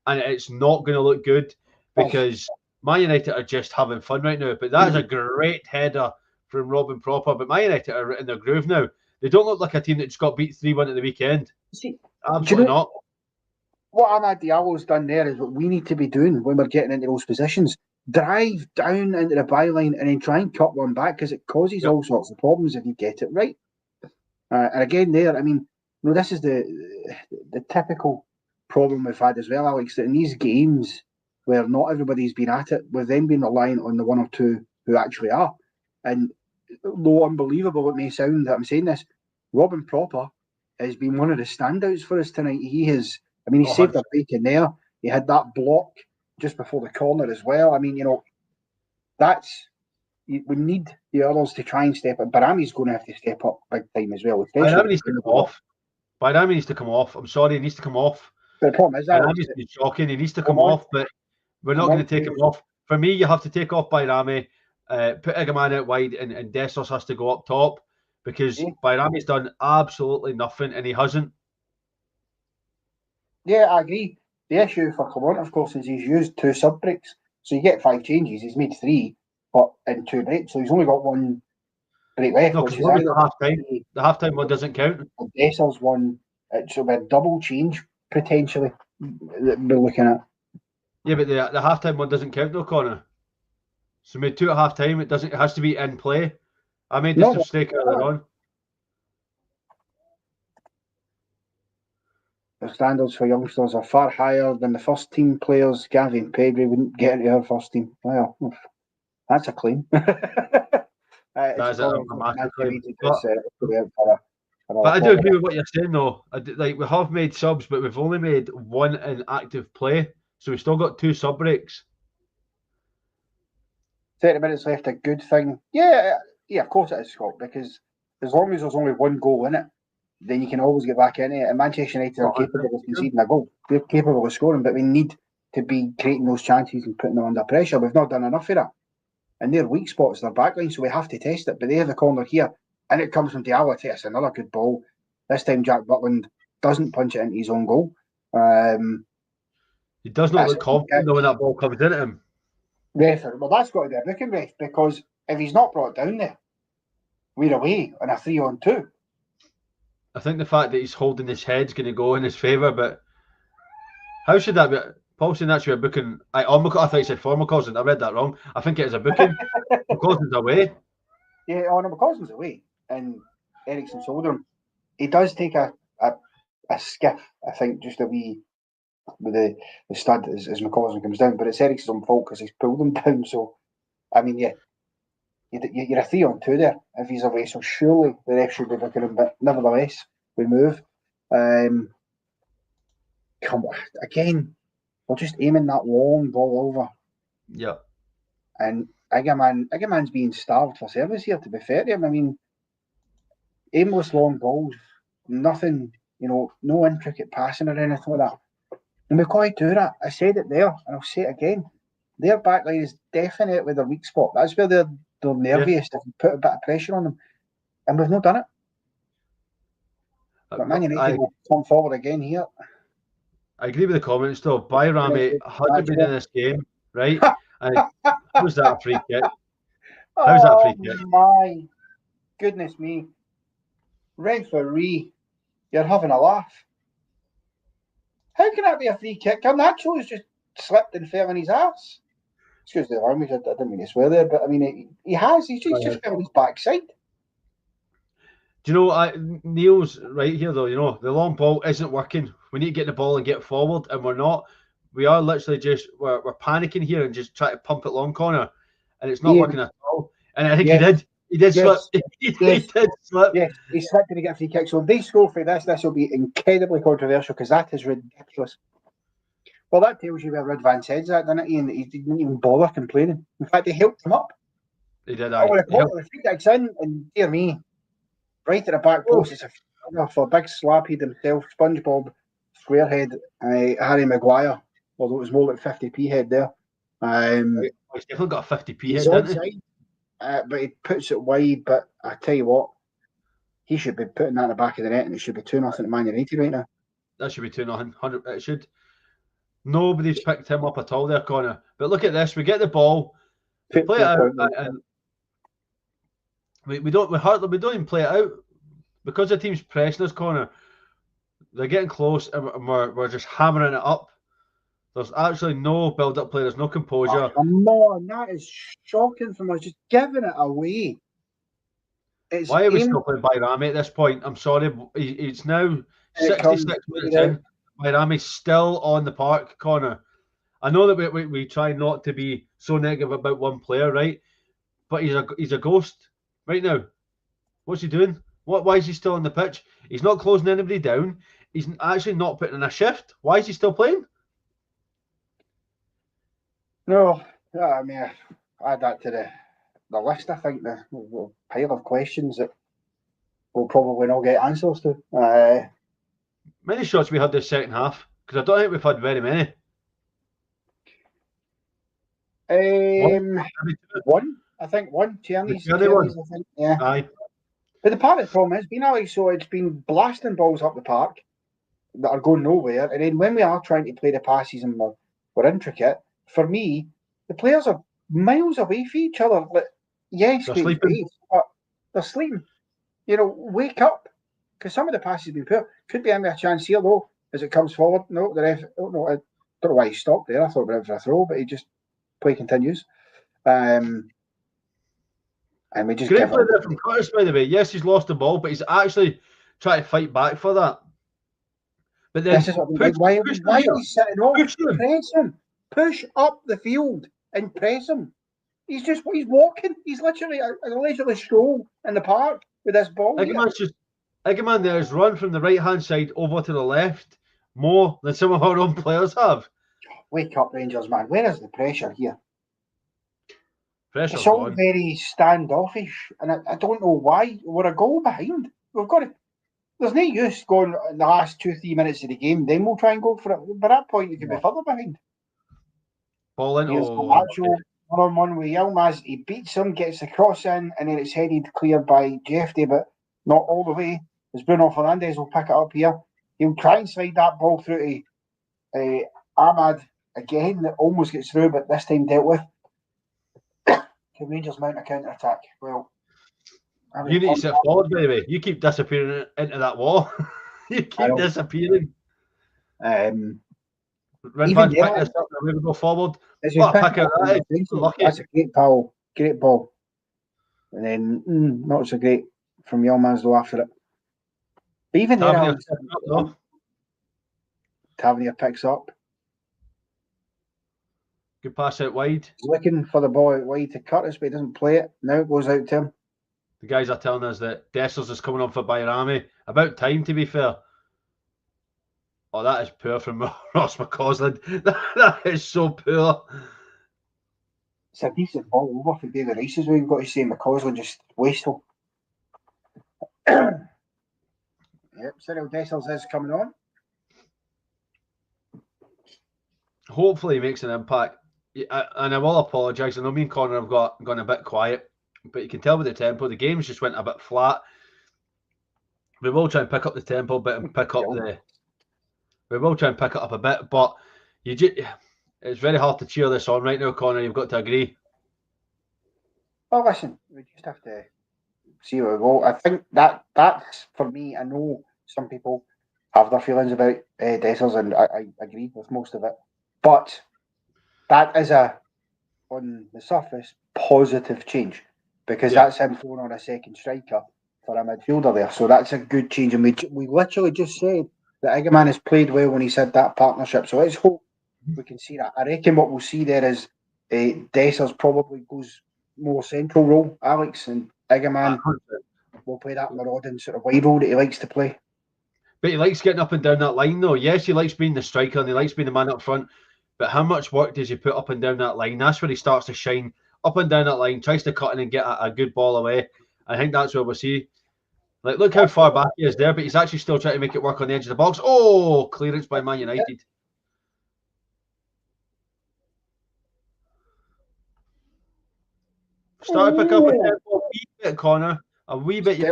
and it's not going to look good because Man United are just having fun right now. But that is a great header from Robin Proper. But Man United are in their groove now. They don't look like a team that just got beat 3-1 at the weekend. Absolutely not. What Amad Diallo's done there is what we need to be doing when we're getting into those positions. Drive down into the byline and then try and cut one back because it causes all sorts of problems if you get it right. And again, this is the typical problem we've had as well, Alex, that in these games where not everybody's been at it, we've then been reliant on the 1 or 2 who actually are. And though unbelievable it may sound that I'm saying this, Robin Proper has been one of the standouts for us tonight. He saved a break in there. He had that block just before the corner as well. We need the others to try and step up. Barami's going to have to step up big time as well. Barami needs to come off. Barami needs to come off. I'm sorry, he needs to come off. But the problem is Barami's been shocking. He needs to come off, but we're not going to take him off. For me, you have to take off Barami, put Egaman out wide, and Dessers has to go up top because Barami's done absolutely nothing, and he hasn't. Yeah, I agree. The issue for Clement, of course, is he's used 2 sub breaks. So you get 5 changes. He's made 3, but in 2 breaks. So he's only got 1 break left. No, because the half-time one doesn't count. Desser's one, it should be a double change, potentially, that we're looking at. Yeah, but the half-time one doesn't count, though, Connor. So made 2 at half-time. It has to be in play. I made this mistake earlier on. the standards for youngsters are far higher than the first team players. Gavi and Pedri wouldn't get into our first team. Well, that's a claim. That's a massive claim. But I do agree with what you're saying, though. We have made subs, but we've only made one in active play, so we've still got 2 sub breaks. 30 minutes left, a good thing. Yeah, of course it is, Scott, because as long as there's only one goal in it, then you can always get back in it. And Manchester United are capable of conceding a goal. They're capable of scoring, but we need to be creating those chances and putting them under pressure. We've not done enough of that. And their weak spots, their backline, so we have to test it. But they have the corner here, and it comes from Diallo. It's another good ball. This time, Jack Butland doesn't punch it into his own goal. He does not look confident though when that ball comes into him. Well, that's got to be a booking ref, because if he's not brought down there, we're away on a 3-on-2. I think the fact that he's holding his head's going to go in his favour, but how should that be? Paul saying that should be a booking. I thought he said for McCausland. I read that wrong. I think it is a booking. McCausland's away. Yeah, McCausland's away, and Eriksen's shoulder him. He does take a skiff, I think, just a wee with the stud as McCausland comes down, but it's Eriksen's own fault because he's pulled him down. So, I mean, yeah, you're a 3-on-2 there if he's away. So surely the ref should be booking him, but nevertheless, we move. Come on, again, we're just aiming that long ball over. Yeah. And Igaman's being starved for service here, to be fair to him. I mean, aimless long balls, nothing, no intricate passing or anything like that. And we've got to do that. I said it there, and I'll say it again. Their backline is definitely their weak spot. That's where they're nerviest if you put a bit of pressure on them. And we've not done it. But Man United will come forward again here. I agree with the comments, though. Bayrami hasn't been in this game, right? How's that a free kick? How's that a free kick? My goodness me. Referee, you're having a laugh. How can that be a free kick? Garnacho's just slipped and fell in his ass. Excuse the language, I didn't mean to swear there, but I mean, he's just fell on his backside. Do you know, Neil's right here, though, the long ball isn't working. We need to get the ball and get forward, and we're not. We are literally we're panicking here and just trying to pump it long corner, and it's not working at all. And I think he did slip. He did slip. Yes, he slipped and he got a free kick. So if they score for this will be incredibly controversial because that is ridiculous. Well, that tells you where Red Van Head's at, doesn't it, Ian? He didn't even bother complaining. In fact, he helped him up. He did. The free kick's in, and dear me, right at the back post, it's a big slap he'd himself, SpongeBob, Squarehead, Harry Maguire, although it was more like 50p head there. He's definitely got a 50p head, doesn't he? But he puts it wide, but I tell you what, he should be putting that in the back of the net, and it should be 2-0 to Man United right now. That should be 2-0, 100. It should. Nobody's picked him up at all there, Connor. But look at this: we get the ball, we play it out, and we don't even play it out because the team's pressing us, Connor. They're getting close, and we're just hammering it up. There's actually no build-up play. There's no composure. Oh, come on, that is shocking from us. Just giving it away. Why are we still playing Bayrami at this point? I'm sorry. It's now 66 minutes in. Bayrami's still on the park, Connor. I know that we try not to be so negative about one player, right? But he's a ghost right now. What's he doing? Why is he still on the pitch? He's not closing anybody down. He's actually not putting in a shift. Why is he still playing? No, I mean, add that to the list. I think the pile of questions that we'll probably not get answers to. Many shots we had this second half, because I don't think we've had very many. One. I think one. Tierney's, I think. Yeah. Aye. But the part of the problem has been, Alex, so it's been blasting balls up the park that are going nowhere. And then when we are trying to play the passes and we're intricate, for me, the players are miles away from each other. Like, yes, they're sleeping. But they're sleeping. Wake up. Because some of the passes have been poor. Could be a chance here, though, as it comes forward. No, the ref, I don't know why he stopped there. I thought we were in for a throw, but he just play continues. And we just great play there from Curtis, by the way. Yes, he's lost the ball, but he's actually trying to fight back for that. But then this is what push, why push them are here. you sitting off? Push them. Press him. Push up the field and press him. He's walking. He's literally a leisurely stroll in the park with this ball. Eggman there has run from the right hand side over to the left more than some of our own players have. Wake up, Rangers, man. Where is the pressure here? Pressure's It's all gone. very standoffish, and I don't know why. We're a goal behind. We've got to. There's no use going in the last 2-3 minutes of the game. Then we'll try and go for it. By that point, you can be further behind. Ball in. Here's Macho, one-on-one with Yilmaz. He beats him, gets the cross in, and then it's headed clear by Jeffrey, but not all the way. As Bruno Fernandes will pick it up here. He'll try and slide that ball through to Ahmad again. That almost gets through, but this time dealt with. Can Rangers mount a counter-attack? Well, you need to sit forward, baby. You keep disappearing into that wall. You keep disappearing. Rinvan, pick this up and we go forward. What a pick out that is. Lucky. That's a great ball. Great ball. And then not so great from Yilmaz though after it. But even then, Tavernier picks up. Good pass out wide. He's looking for the ball out wide to Curtis, but he doesn't play it. Now it goes out to him. The guys are telling us that Dessers is coming on for Bayrami. About time, to be fair. Oh, that is poor from Ross McCausland. That is so poor. It's a decent ball over for David Rice as well. You've got to say McCausland just wasteful. Yep, Cyril Dessers is coming on. Hopefully he makes an impact. And I will apologise. I know me and Connor have gone a bit quiet, but you can tell with the tempo, the games just went a bit flat. We will try and pick up the tempo a bit and pick up we will try and pick it up a bit, but it's very hard to cheer this on right now, Connor. You've got to agree. Well, listen, we just have to see where we go. I think that's for me. I know some people have their feelings about Dessers, and I agree with most of it. But that is on the surface, positive change because that's him throwing on a second striker for a midfielder there. So that's a good change. And we literally just said that Eggman has played well when he said that partnership. So let's hope we can see that. I reckon what we'll see there is Dessers probably goes more central role, Alex, and Eggman will play that marauding sort of wide role that he likes to play. But he likes getting up and down that line, though. Yes, he likes being the striker and he likes being the man up front. But how much work does he put up and down that line? That's where he starts to shine. Up and down that line, tries to cut in and get a good ball away. I think that's where we'll see. Like, look how far back he is there, but he's actually still trying to make it work on the edge of the box. Oh, clearance by Man United. Start to pick up a wee bit, Connor. A wee bit.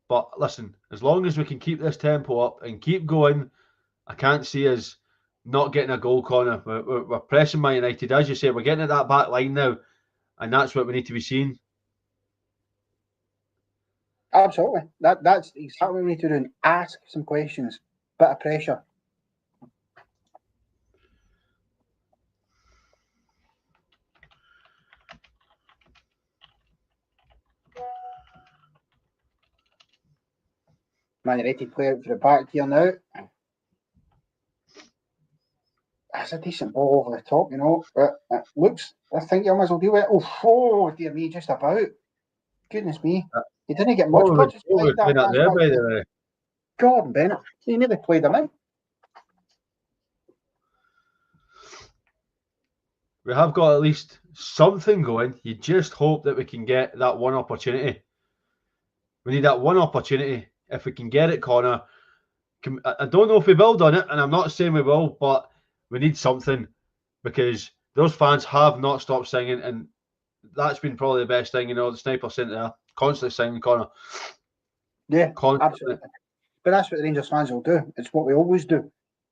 But listen, as long as we can keep this tempo up and keep going, I can't see us not getting a goal, Connor. We're pressing Man United. As you say, we're getting at that back line now, and that's what we need to be seeing. Absolutely. That's exactly what we need to do. And ask some questions. Bit of pressure. Man United play out for the back here now. That's a decent ball over the top, you know. But it looks, I think you might as well deal with it. Oh, dear me, just about. Goodness me. He didn't get much. By the way. Gordon Bennett. He nearly played him in. We have got at least something going. You just hope that we can get that one opportunity. We need that one opportunity. If we can get it, Connor, I don't know if we will on it, and I'm not saying we will, but we need something because those fans have not stopped singing, and that's been probably the best thing. You know, the sniper centre there, constantly singing, Connor. Yeah, absolutely. But that's what the Rangers fans will do. It's what we always do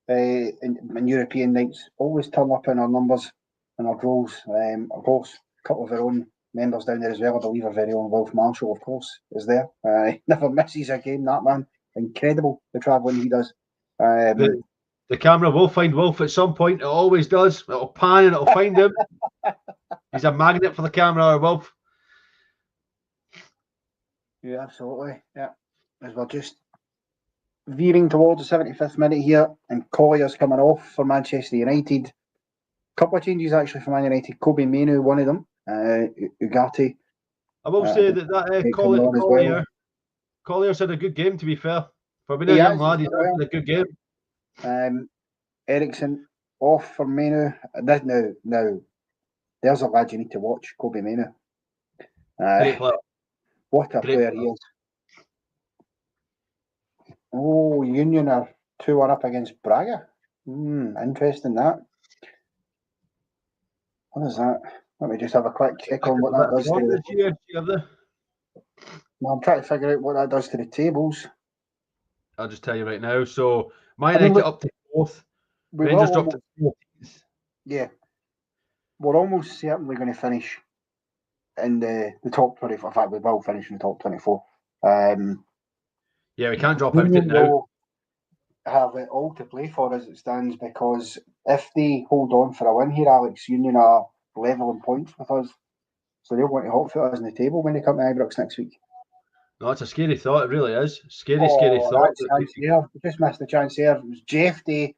in European nights. Always turn up in our numbers and our goals. Of course, a couple of our own members down there as well. I believe our very own Wolf Marshall, of course, is there. He never misses a game, that man. Incredible, the travelling he does. The camera will find Wolf at some point. It always does. It'll pan and it'll find him. He's a magnet for the camera, Wolf. Yeah, absolutely. Yeah. As we're just veering towards the 75th minute here, and Collier's coming off for Manchester United. Couple of changes actually for Man United. Kobe Manu, one of them. Ugarte. I will say that coming on as well. Collier's had a good game, to be fair. For being a He young has, lad, he's well. had a good game. Ericsson off for Manu. Now, there's a lad you need to watch, Kobe Manu. Great player. What a player he is. Oh, Union are 2-1 up against Braga. Interesting that. What is that? Let me just have a quick check on what that does to the... I'm trying to figure out what that does to the tables. I'll just tell you right now. So, Man United up to 4th. Rangers dropped to 14th. Yeah. We're almost certainly going to finish in the top 24. In fact, we will finish in the top 24. Yeah, we can't drop out it now. Have it all to play for as it stands, because if they hold on for a win here, Alex, Union are level in points with us. So they'll want to hotfoot us in the table when they come to Ibrox next week. No, it's a scary thought. It really is. Scary thought. Chance there. We just missed the chance there. It was Jeff Day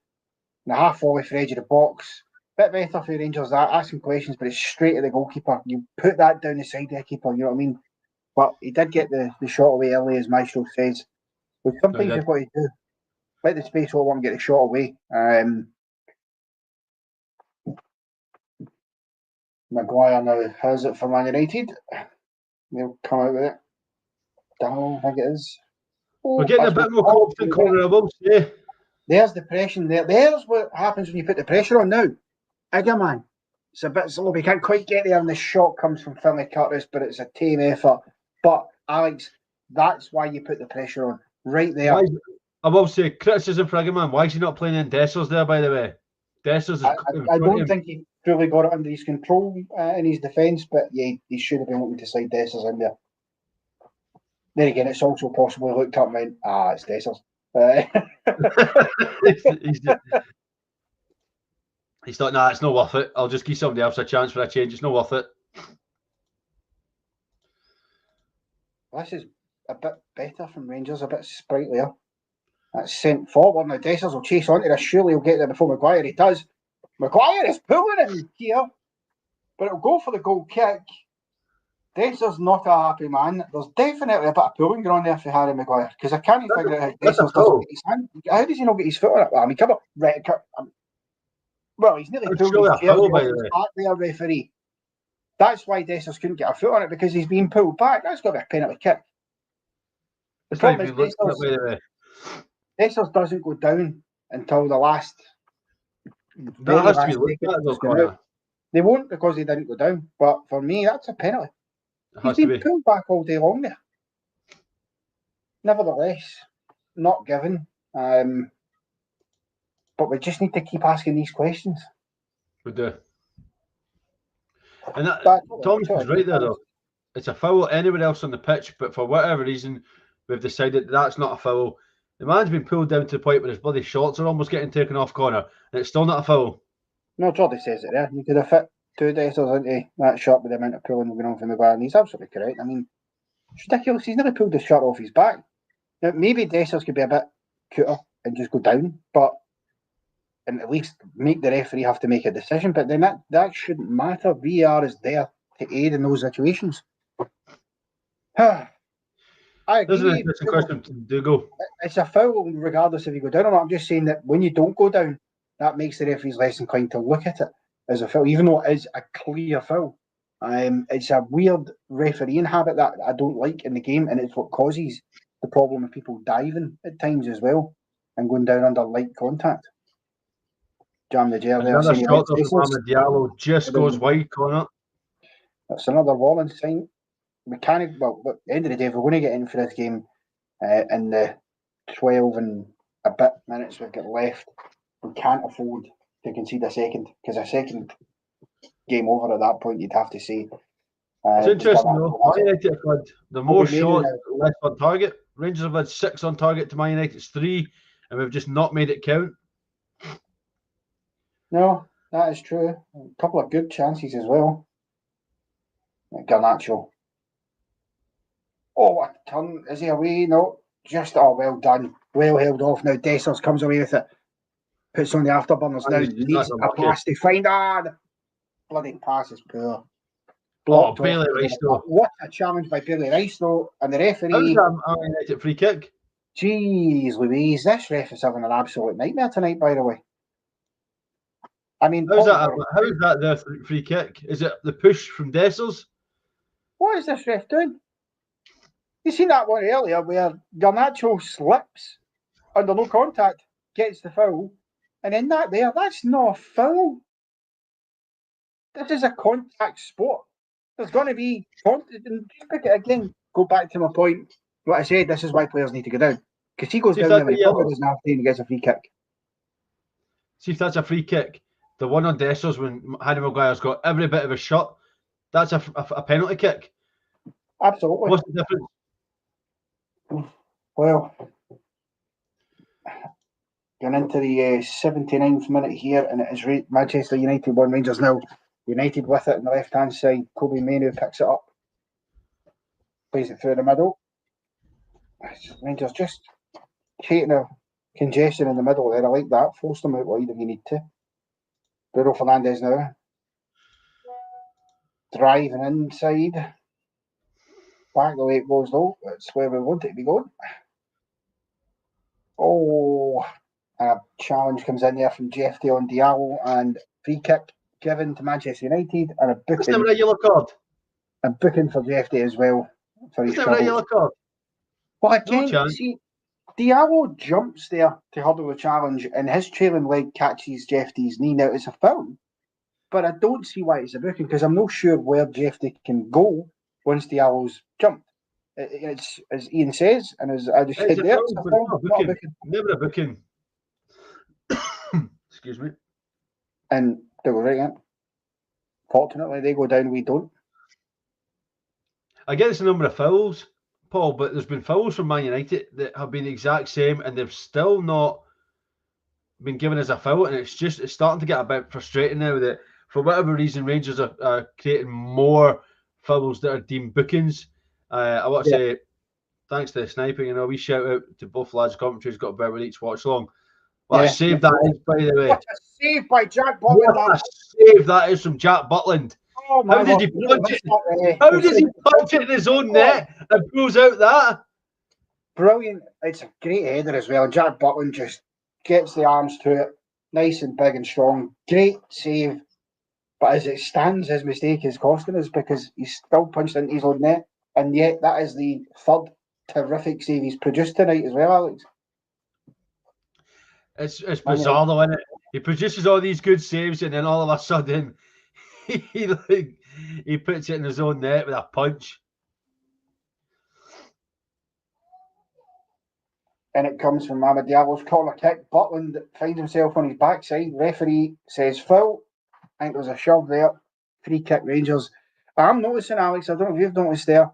and a half volley for edge of the box. Bit better for the Rangers that, asking questions, but it's straight at the goalkeeper. You put that down the side of the keeper, you know what I mean? But he did get the shot away early, as Maestro says. With some things you've got to do. Let the space over and get the shot away. Maguire now has it for Man United. They'll come out with it. Down, I think it is. We're getting a bit more confident, Connor, I will say. There's the pressure there. There's what happens when you put the pressure on now. Man. It's a bit slow. We can't quite get there, and the shot comes from Finlay Curtis, but it's a team effort. But, Alex, that's why you put the pressure on. Right there. I will say, criticism for Man. Why is he not playing in Dessers there, by the way? Dessers is... I don't think he fully got it under his control in his defence, but yeah, he should have been looking to slide Dessers in there. Then again, it's also possible he looked up and went, it's Dessers. He's thought, nah, it's not worth it. I'll just give somebody else a chance for a change. It's not worth it. This is a bit better from Rangers, a bit sprightlier. That's sent forward. Now Dessers will chase onto this. Surely he'll get there before Maguire. He does. Maguire is pulling him here, but it'll go for the goal kick. Dessers not a happy man. There's definitely a bit of pulling going on there for Harry Maguire, because I can't figure out how Dessers doesn't get his hand. How does he not get his foot on it? I mean, come on. Well, he's nearly pulled his jersey off his back there, referee. That's why Dessers couldn't get a foot on it, because he's being pulled back. That's got to be a penalty kick. The problem is Dessers doesn't go down until the last. That has to be looked at, though, Connor. They won't, because he didn't go down. But for me, that's a penalty. He's been pulled back all day long there. Nevertheless, not given. But we just need to keep asking these questions. We do. And Thomas is right there, though. It's a foul anywhere else on the pitch, but for whatever reason, we've decided that's not a foul. The man's been pulled down to the point where his bloody shorts are almost getting taken off, Connor, and it's still not a foul. No, Jordy says it there. You could have fit 2 Dessers into that shot with the amount of pulling going on from the bar, and he's absolutely correct. I mean, it's ridiculous. He's never pulled the shirt off his back. Now, maybe Dessers could be a bit cuter and just go down, and at least make the referee have to make a decision. But then that shouldn't matter. VAR is there to aid in those situations. There's an interesting question to Dougal. It's a foul regardless if you go down or not. I'm just saying that when you don't go down, that makes the referees less inclined to look at it as a foul, even though it is a clear foul. It's a weird refereeing habit that I don't like in the game, and it's what causes the problem of people diving at times as well and going down under light contact. Jam the gel there. Another shot of Mohamed Diallo just goes wide, Connor. That's another warning sign. At the end of the day, if we're going to get in for this game in the 12 and a bit minutes we've got left, we can't afford to concede a second, because a second game over at that point, you'd have to say. It's interesting though. Man United have had the more shots, less on target. Rangers have had 6 on target to Man United's 3, and we've just not made it count. No, that is true. A couple of good chances as well. Garnacho. Oh, what a turn. Is he away? No. Just, oh, well done. Well held off. Now Dessers comes away with it. Puts on the afterburners now. Needs a pass to find. The bloody pass is poor. Blocked off. Bailey Rice, though. What a challenge by Bailey Rice, though. And the referee. How's that Man United free kick? Jeez Louise, this ref is having an absolute nightmare tonight, by the way. I mean, How's that their free kick? Is it the push from Dessers? What is this ref doing? You seen that one earlier where Garnacho slips under no contact, gets the foul, and then that's not a foul. This is a contact sport. There's going to be contact. And pick it again. Go back to my point. What I said, this is why players need to go down. Because he goes down there and he probably doesn't have to, and he gets a free kick. See if that's a free kick. The one on Dessers when Harry Maguire's got every bit of a shot, that's a penalty kick. Absolutely. What's the difference? Well, going into the 79th minute here, and it is Manchester United 1, Rangers 0. United with it on the left-hand side. Kobe Mainoo picks it up. Plays it through the middle. Rangers just creating a congestion in the middle there. I like that. Force them out wide if you need to. Bruno Fernandes now. Driving inside. Back the way it goes though. That's where we want it to be going. Oh, a challenge comes in there from Jeffy on Diallo, and free kick given to Manchester United, and a booking. That's never a yellow card. A booking for Jeffy as well. For his never a yellow card. Well, again, see, Diallo jumps there to hurdle the challenge, and his trailing leg catches Jeffy's knee. Now it's a foul, but I don't see why it's a booking, because I'm not sure where Jeffy can go once Diallo's jumped. It's as Ian says, and as I just said there, it's a foul, not a booking. Never a booking. Excuse me. And they go right in. Fortunately, they go down, we don't. I get it's a number of fouls, Paul, but there's been fouls from Man United that have been the exact same, and they've still not been given as a foul, and it's starting to get a bit frustrating now that for whatever reason Rangers are creating more fouls that are deemed bookings. I want to say thanks to the sniping, we shout out to both lads' commentaries, got a bet with each watch long. What a save that is, by the way. What a save by Jack Butland. What a save that is from Jack Butland. Oh, how did he punch it? How does he punch it in his own net and pulls out that? Brilliant. It's a great header as well. Jack Butland just gets the arms to it, nice and big and strong. Great save. But as it stands, his mistake is costing us, because he's still punched into his own net. And yet that is the third terrific save he's produced tonight as well, Alex. It's bizarre though, isn't it? He produces all these good saves, and then all of a sudden he puts it in his own net with a punch. And it comes from Mamad Diallo's corner kick. Butland finds himself on his backside. Referee says foul. I think there's a shove there. Free kick Rangers. I'm noticing, Alex, I don't know if you've noticed there,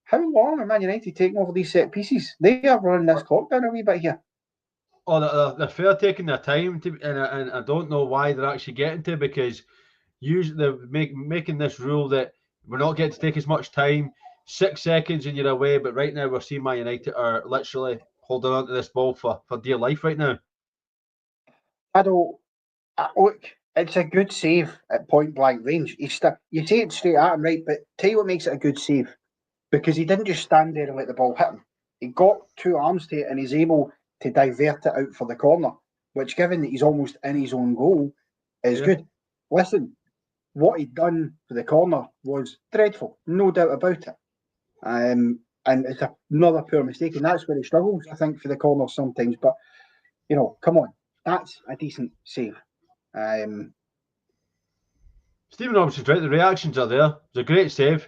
how long are Man United taking over these set pieces? They are running this clock down a wee bit here. Oh, they're fair taking their time, and I don't know why they're actually getting to, because usually they're making this rule that we're not getting to take as much time. 6 seconds and you're away, but right now we're seeing Man United are literally holding on to this ball for dear life right now. Look, it's a good save at point blank range. You say it straight at him, right? But tell you what makes it a good save, because he didn't just stand there and let the ball hit him. He got two arms to it, and he's able to divert it out for the corner, which, given that he's almost in his own goal, is good. Listen, what he'd done for the corner was dreadful, no doubt about it. And it's another poor mistake, and that's where he struggles, I think, for the corner sometimes. But, come on, that's a decent save. Stephen Robinson's right, the reactions are there. It's a great save.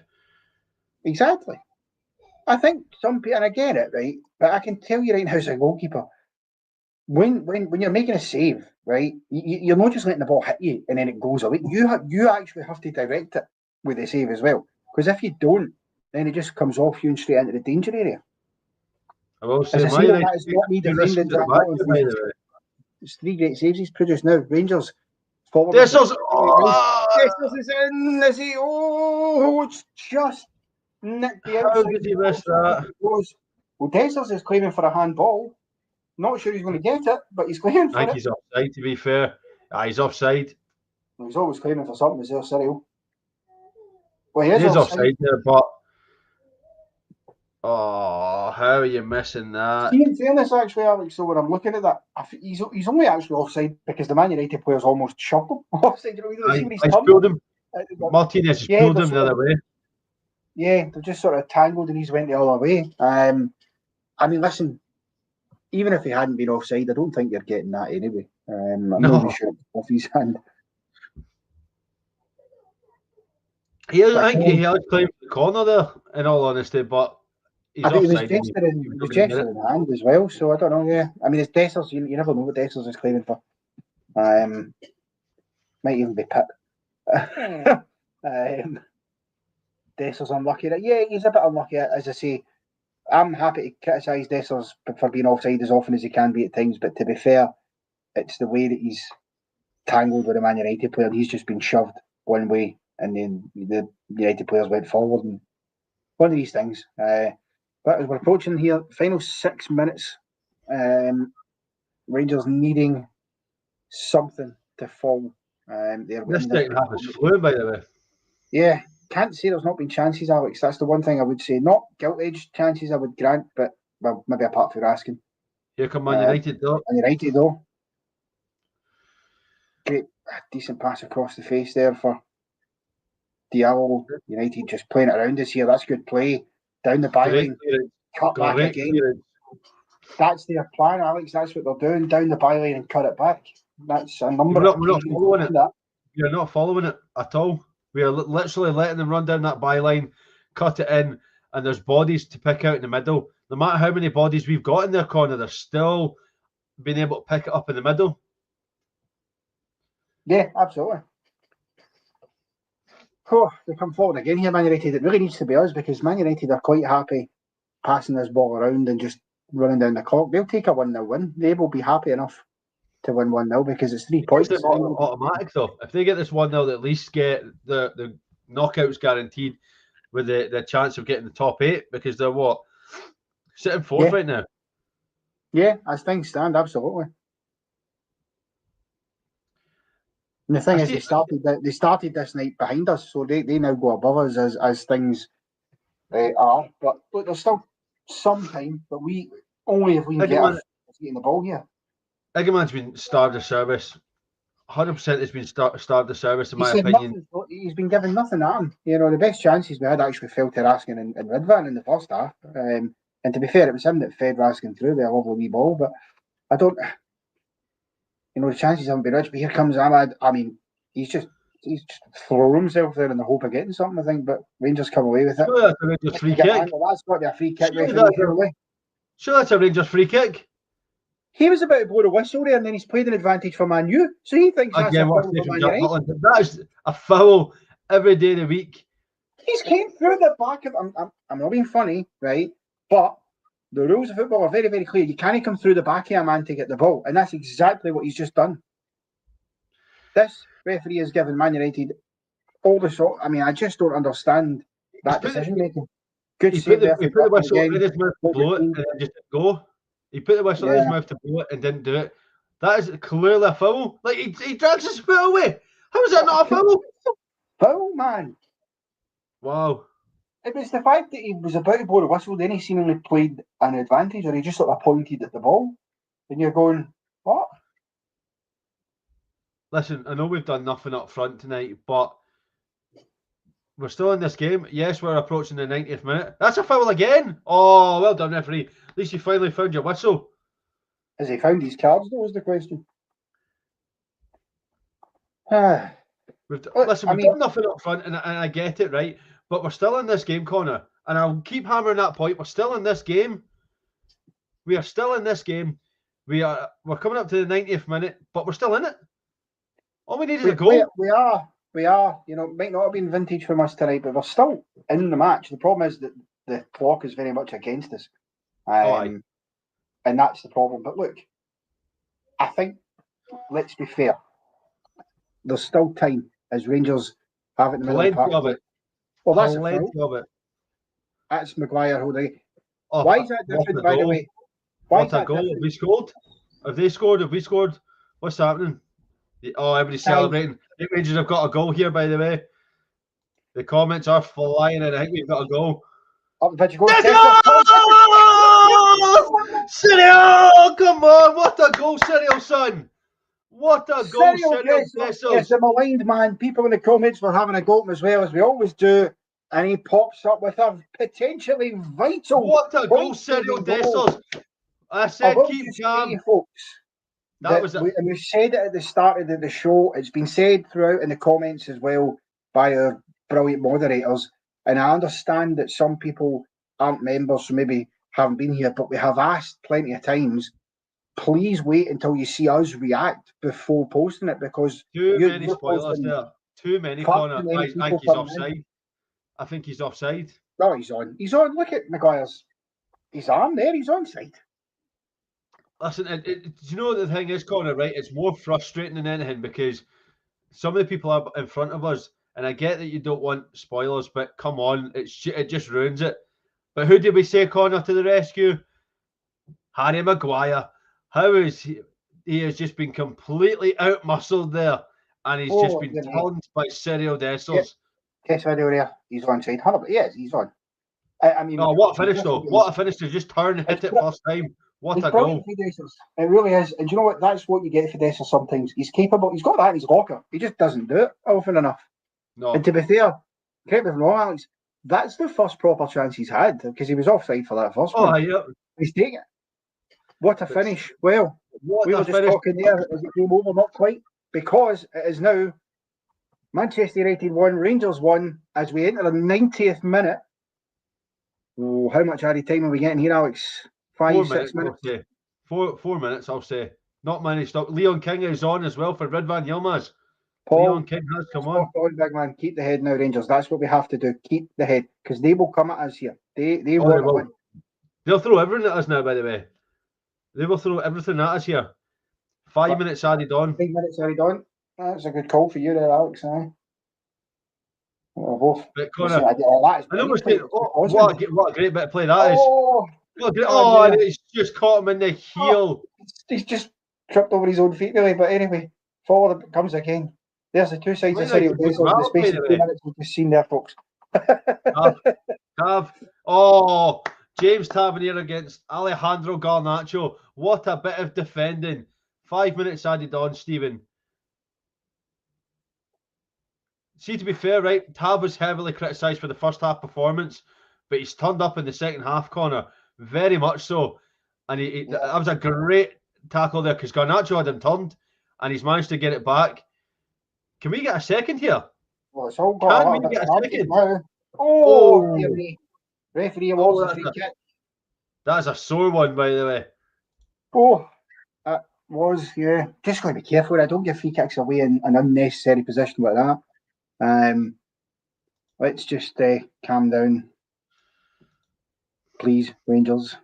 Exactly. I think some people, and I get it, right? But I can tell you right now, as a goalkeeper, when you're making a save, right, you're not just letting the ball hit you and then it goes away. You actually have to direct it with the save as well. Because if you don't, then it just comes off you and straight into the danger area. I will say, that is not me defending Jack Butland. It's 3 great saves he's produced now. Rangers forward. Dessers is in. Is he? Oh, it's just Nick the How outside. did he miss that? Well, Dessers is claiming for a handball. Not sure he's going to get it, but he's claiming for I think it. he's offside, to be fair. He's offside. He's always claiming for something, is there, Cyril? Well, he He is is offside. offside there, but oh, how are you missing that? See, in fairness, actually, Alex, so when I'm looking at that, he's only actually offside because the Man United players almost shoved him offside. You know, see when he's Pulled him. Martinez has yeah, pulled him the other way. Yeah, they're just sort of tangled and he's went the other way. I mean, listen, even if he hadn't been offside, I don't think you're getting that anyway. I'm not really sure it's off his hand. I think he has claimed the corner there, in all honesty, but he's I think offside. He was gesturing in hand as well, so I don't know. Yeah, I mean, it's Dessers. You never know what Dessers is claiming for. Might even be Pitt. Dessers unlucky. Yeah, he's a bit unlucky. As I say, I'm happy to criticise Dessers for being offside as often as he can be at times, but to be fair, it's the way that he's tangled with a Man United player. He's just been shoved one way, and then the United players went forward. And one of these things. But as we're approaching here, final 6 minutes, Rangers needing something to fall. This second half is fluid, by the way. Yeah, can't say there's not been chances, Alex. That's the one thing I would say. Not gilt-edged chances, I would grant, but well, maybe apart from asking. Here come Man United, though. Man United, though. Great, decent pass across the face there for Diallo. United just playing it around us here. That's good play. Down the byline. Cut back again. That's their plan, Alex. That's what they're doing. Down the byline and cut it back. That's a number of occasions. We're not following it at all. We are literally letting them run down that byline, cut it in, and there's bodies to pick out in the middle. No matter how many bodies we've got in their corner, they're still being able to pick it up in the middle. Yeah, absolutely. Oh, they come forward again here, Man United. It really needs to be us because Man United are quite happy passing this ball around and just running down the clock. They'll take a 1-0 win. They will be happy enough to win 1-0 because it's 3 points. It's automatic, though. If they get this 1-0, they at least get the knockouts guaranteed with the chance of getting the top 8 because they're what? Sitting fourth right now. Yeah, as things stand, absolutely. And the thing is, they started this night behind us, so they now go above us as things are. But look, there's still some time, but we only if we can get getting the ball here. Iggeman's been starved of service. 100% has been starved of service, in my opinion. He's been given nothing at him. You know, the best chances we had actually fell to Raskin and Ridvan in the first half. And to be fair, it was him that fed Raskin through with a lovely wee ball. But I don't, you know, the chances haven't been rich. But here comes Ahmad. I mean, he's just thrown himself there in the hope of getting something, I think. But Rangers come away with it. Sure, that's a Rangers free kick. That's got to be a free kick. Sure, that's a Rangers free kick. He was about to blow the whistle there, and then he's played an advantage for Man U. So he thinks that's a foul for Man United. That is a foul every day of the week. He's came through the back of. I'm not being funny, right? But the rules of football are very, very clear. You can't come through the back of a man to get the ball, and that's exactly what he's just done. This referee has given Man United all the shot. I mean, I just don't understand that decision making. Good save there. He put the whistle in his mouth to blow it, and then just go. He put the whistle in his mouth to blow it and didn't do it. That is clearly a foul. Like he drags his foot away. How is that not a foul? Foul, man. Wow. It was the fact that he was about to blow the whistle, then he seemingly played an advantage, or he just sort of pointed at the ball. And you're going, what? Listen, I know we've done nothing up front tonight, but we're still in this game. Yes, we're approaching the 90th minute. That's a foul again. Oh, well done, referee. At least you finally found your whistle. Has he found his cards, though, was the question. We've done nothing up front, and I get it, right? But we're still in this game, Connor. And I'll keep hammering that point. We're still in this game. We are still in this game. We're coming up to the 90th minute, but we're still in it. All we need is a goal. We are. You know, it might not have been vintage from us tonight, but we're still in the match. The problem is that the clock is very much against us. And that's the problem. But look, I think, let's be fair, there's still time as Rangers have it in the middle of the park. Well, that's a foul. That's Maguire holding. Oh, Why is that different, by the way? Why is What a that goal. different? Have we scored? Have they scored? Have we scored? What's happening? Oh, everybody's celebrating. I think Rangers have got a goal here, by the way. The comments are flying, and I think we've got a goal. Up the pitch you go. Cyril! Come on! What a goal, Cyril, son! What a goal, Cyril Dessers! Yes, the maligned man. People in the comments were having a go at him as well, as we always do. And he pops up with a potentially vital. What a goal, Cyril Dessers! I said keep calm. Folks, That was and we said it at the start of the show. It's been said throughout in the comments as well by our brilliant moderators. And I understand that some people aren't members, so maybe haven't been here, but we have asked plenty of times, please wait until you see us react before posting it, because too many spoilers there. Too many, Connor. I think he's offside. I think he's offside. No, he's on. He's on. Look at Maguire's his arm there. He's onside. Listen, do you know what the thing is, Connor, right? It's more frustrating than anything because some of the people are in front of us, and I get that you don't want spoilers, but come on, it just ruins it. But who did we say, Connor, to the rescue? Harry Maguire. How is he? He has just been completely outmuscled there, and he's just been turned by Cyril Dessers. Test video there. He's onside. 100%. Yes, he's on. I mean, oh, what a finish though! What a finish to just turn, hit it first time. What a goal! It really is. And you know what? That's what you get for Dessers sometimes. He's capable. He's got that in his locker. He just doesn't do it often enough. No. And to be fair, correct me if I'm wrong, Alex, that's the first proper chance he's had because he was offside for that first one. Yeah. He's taking it. What a finish. Well, we were just talking there. Is it game over? Not quite. Because it is now Manchester United 1, Rangers 1 as we enter the 90th minute. Oh, how much added time are we getting here, Alex? 6 minutes? 4 minutes, I'll say. Not many stop. Leon King is on as well for Ridvan Yilmaz. Paul, Leon King has come on. Big man. Keep the head now, Rangers. That's what we have to do. Keep the head. Because they will come at us here. They want to win. They'll throw everything at us now, by the way. They will throw everything at us here. 5 minutes added on. 5 minutes added on. That's a good call for you there, Alex. Both. But Connor, I know we're saying, what a great bit of play that is. And it's just caught him in the heel. He's just tripped over his own feet, really. But anyway, forward it comes again. There's the two sides of Cyril Dessers in the space of 2 minutes we've just seen there, folks. James Tavernier against Alejandro Garnacho. What a bit of defending. 5 minutes added on, Stephen. See, to be fair, right, Tav was heavily criticised for the first half performance, but he's turned up in the second half, Connor, very much so. And that was a great tackle there because Garnacho had him turned, and he's managed to get it back. Can we get a second here? Well, it's all Can we get a second? Referee awards a free kick. That's a sore one, by the way. That was, just got to be careful. I don't give free kicks away in an unnecessary position like that. Let's just calm down, please, Rangers.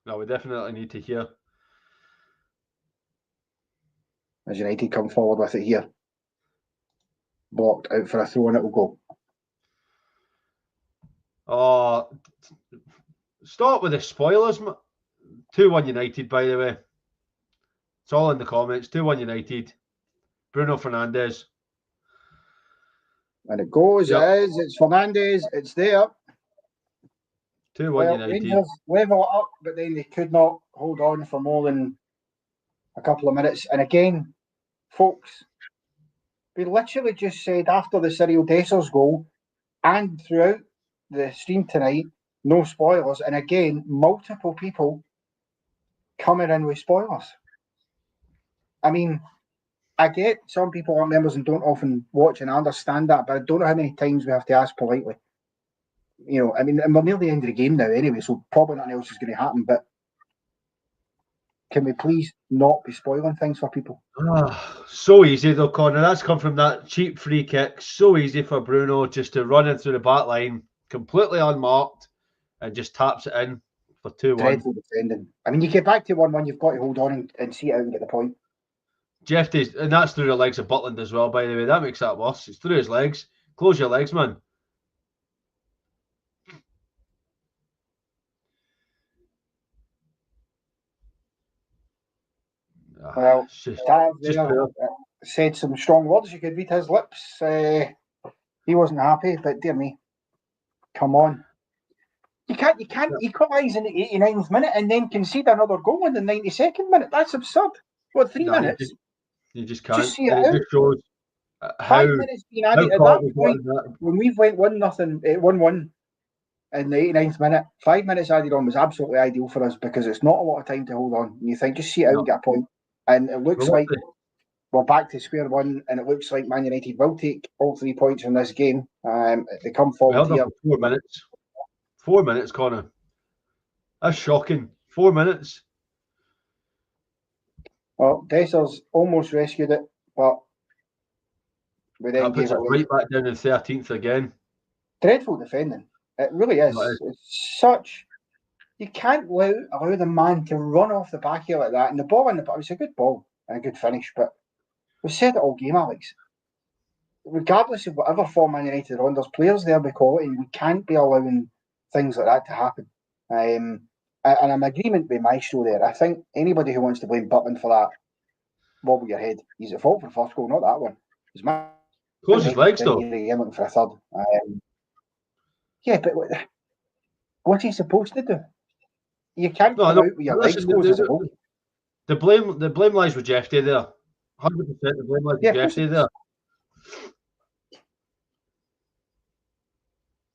No, we definitely need to hear. As United come forward with it here. Blocked out for a throw and it will go. Start with the spoilers. 2-1 United, by the way. It's all in the comments. 2-1 United. Bruno Fernandes. And it goes as it's Fernandes. It's there. 2-1 United. Rangers level it up, but then they could not hold on for more than a couple of minutes. And again, folks, we literally just said after the Cyril Dessers goal and throughout the stream tonight, no spoilers. And again, multiple people coming in with spoilers. I mean, I get some people aren't members and don't often watch, and I understand that, but I don't know how many times we have to ask politely. I mean, and we're near the end of the game now anyway, so probably nothing else is going to happen, but can we please not be spoiling things for people? So easy though, Connor. That's come from that cheap free kick. So easy for Bruno just to run in through the back line, completely unmarked, and just taps it in for 2-1. Dreadful defending. I mean, you get back to 1-1, you've got to hold on and see it out and get the point. Jeff, and that's through the legs of Butland as well, by the way. That makes that worse. It's through his legs. Close your legs, man. Well, just there said some strong words. You could read his lips. He wasn't happy, but dear me, come on. You can't equalise in the 89th minute and then concede another goal in the 92nd minute. That's absurd. What, 3 minutes? You just can't. Just see it and out. It just shows how 5 minutes being added at that point. When we've went 1-1 in the 89th minute, 5 minutes added on was absolutely ideal for us because it's not a lot of time to hold on. And you think, just see it out and get a point. And it looks like we're back to square one, and it looks like Man United will take all 3 points from this game. They come forward here. 4 minutes. 4 minutes, Connor. That's shocking. 4 minutes. Well, Dessers almost rescued it, but we then gave it away. Right back down in 13th again. Dreadful defending. It really is. It's such. You can't allow the man to run off the back here like that. And the ball it was a good ball and a good finish, but we've said it all game, Alex. Regardless of whatever form Man United are on, there's players there with quality. We can't be allowing things like that to happen. And I'm in agreement with Maestro there. I think anybody who wants to blame Butland for that, wobble your head. He's at fault for the first goal, not that one. Close his legs, though. Again, looking for a third. Yeah, but what's he supposed to do? You can't come out with your legs closed as a goal. The blame lies with Jeffy there. 100% the blame lies with Jeffy there.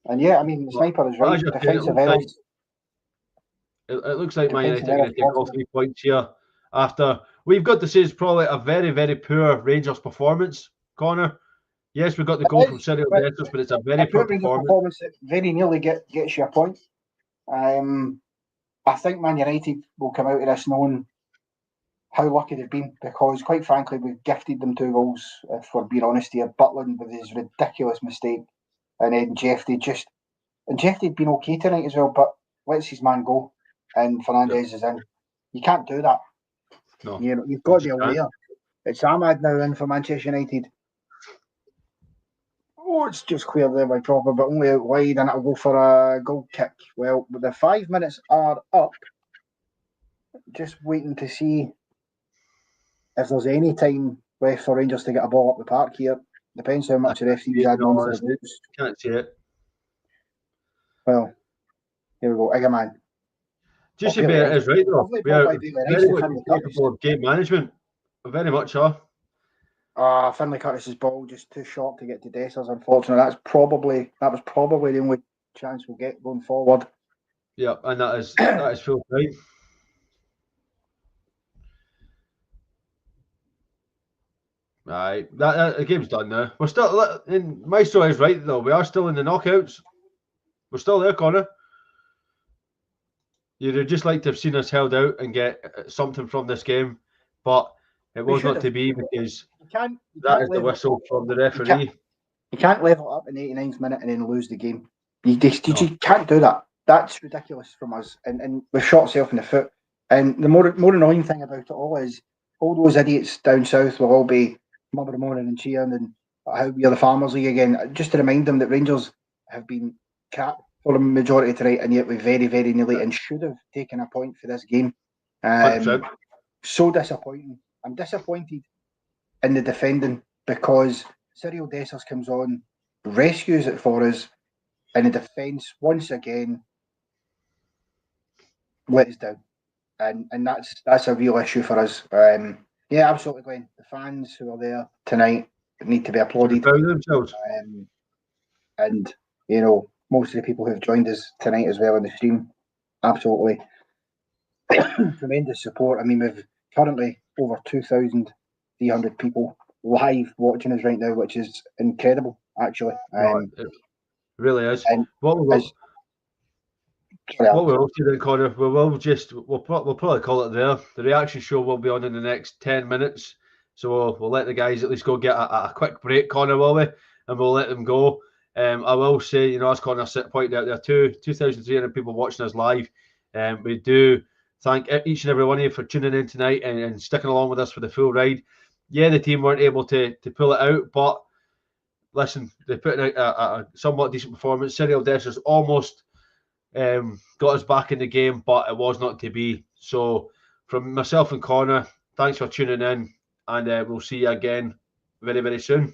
And yeah, I mean, the sniper is right. Defensive errors. It looks like Man United are going to take all 3 points here. After we've got to say it's probably a very, very poor Rangers performance, Connor. Yes, we got the goal from Cyril Dessers, but it's a very poor performance. That very nearly gets you a point. I think Man United will come out of this knowing how lucky they've been because, quite frankly, we've gifted them 2 goals, if we're being honest here. Butland with his ridiculous mistake, and then Jeffy'd been okay tonight as well, but lets his man go, and Fernandes is in. You can't do that. No, you've got to be aware. It's Ahmad now in for Manchester United. Oh, it's just cleared there by Proper, but only out wide, and it'll go for a goal kick. Well, the 5 minutes are up. Just waiting to see if there's any time left for Rangers to get a ball up the park here. Depends how much the referee's adding on for the goals. Can't see it. Well, here we go. Egerman. Just to be it is right though. We are very much capable of game management. Very much are. Finlay Curtis's ball just too short to get to Dessers, unfortunately. That was probably the only chance we'll get going forward. Yeah, and that is full time. Right, the game's done now. We're still in. Maestro is right though. We are still in the knockouts. We're still there, Connor. You'd just like to have seen us held out and get something from this game, but it was not to be because that is the whistle from the referee. You can't level up in the 89th minute and then lose the game. You can't do that. That's ridiculous from us. And we've shot ourselves in the foot. And the more annoying thing about it all is all those idiots down south will all be moaning and cheering and how we are the Farmers League again. Just to remind them that Rangers have been crap for the majority tonight, and yet we very, very nearly and should have taken a point for this game. So disappointing. I'm disappointed in the defending because Cyril Dessers comes on, rescues it for us, and the defence once again let us down. And that's a real issue for us. Yeah, absolutely, Glenn. The fans who are there tonight need to be applauded. And you know, most of the people who have joined us tonight as well in the stream, absolutely tremendous support. I mean, we've currently over 2,300 people live watching us right now, which is incredible, actually. It really is. What we'll see then, Connor, we'll probably call it there. The reaction show will be on in the next 10 minutes. So we'll let the guys at least go get a quick break, Connor, will we? And we'll let them go. I will say, you know, as Connor pointed out, there are 2,300 people watching us live. We do thank each and every one of you for tuning in tonight and sticking along with us for the full ride. Yeah, the team weren't able to pull it out, but listen, they put in a somewhat decent performance. Cyril Dessers almost got us back in the game, but it was not to be. So from myself and Connor, Thanks for tuning in, and we'll see you again very, very soon.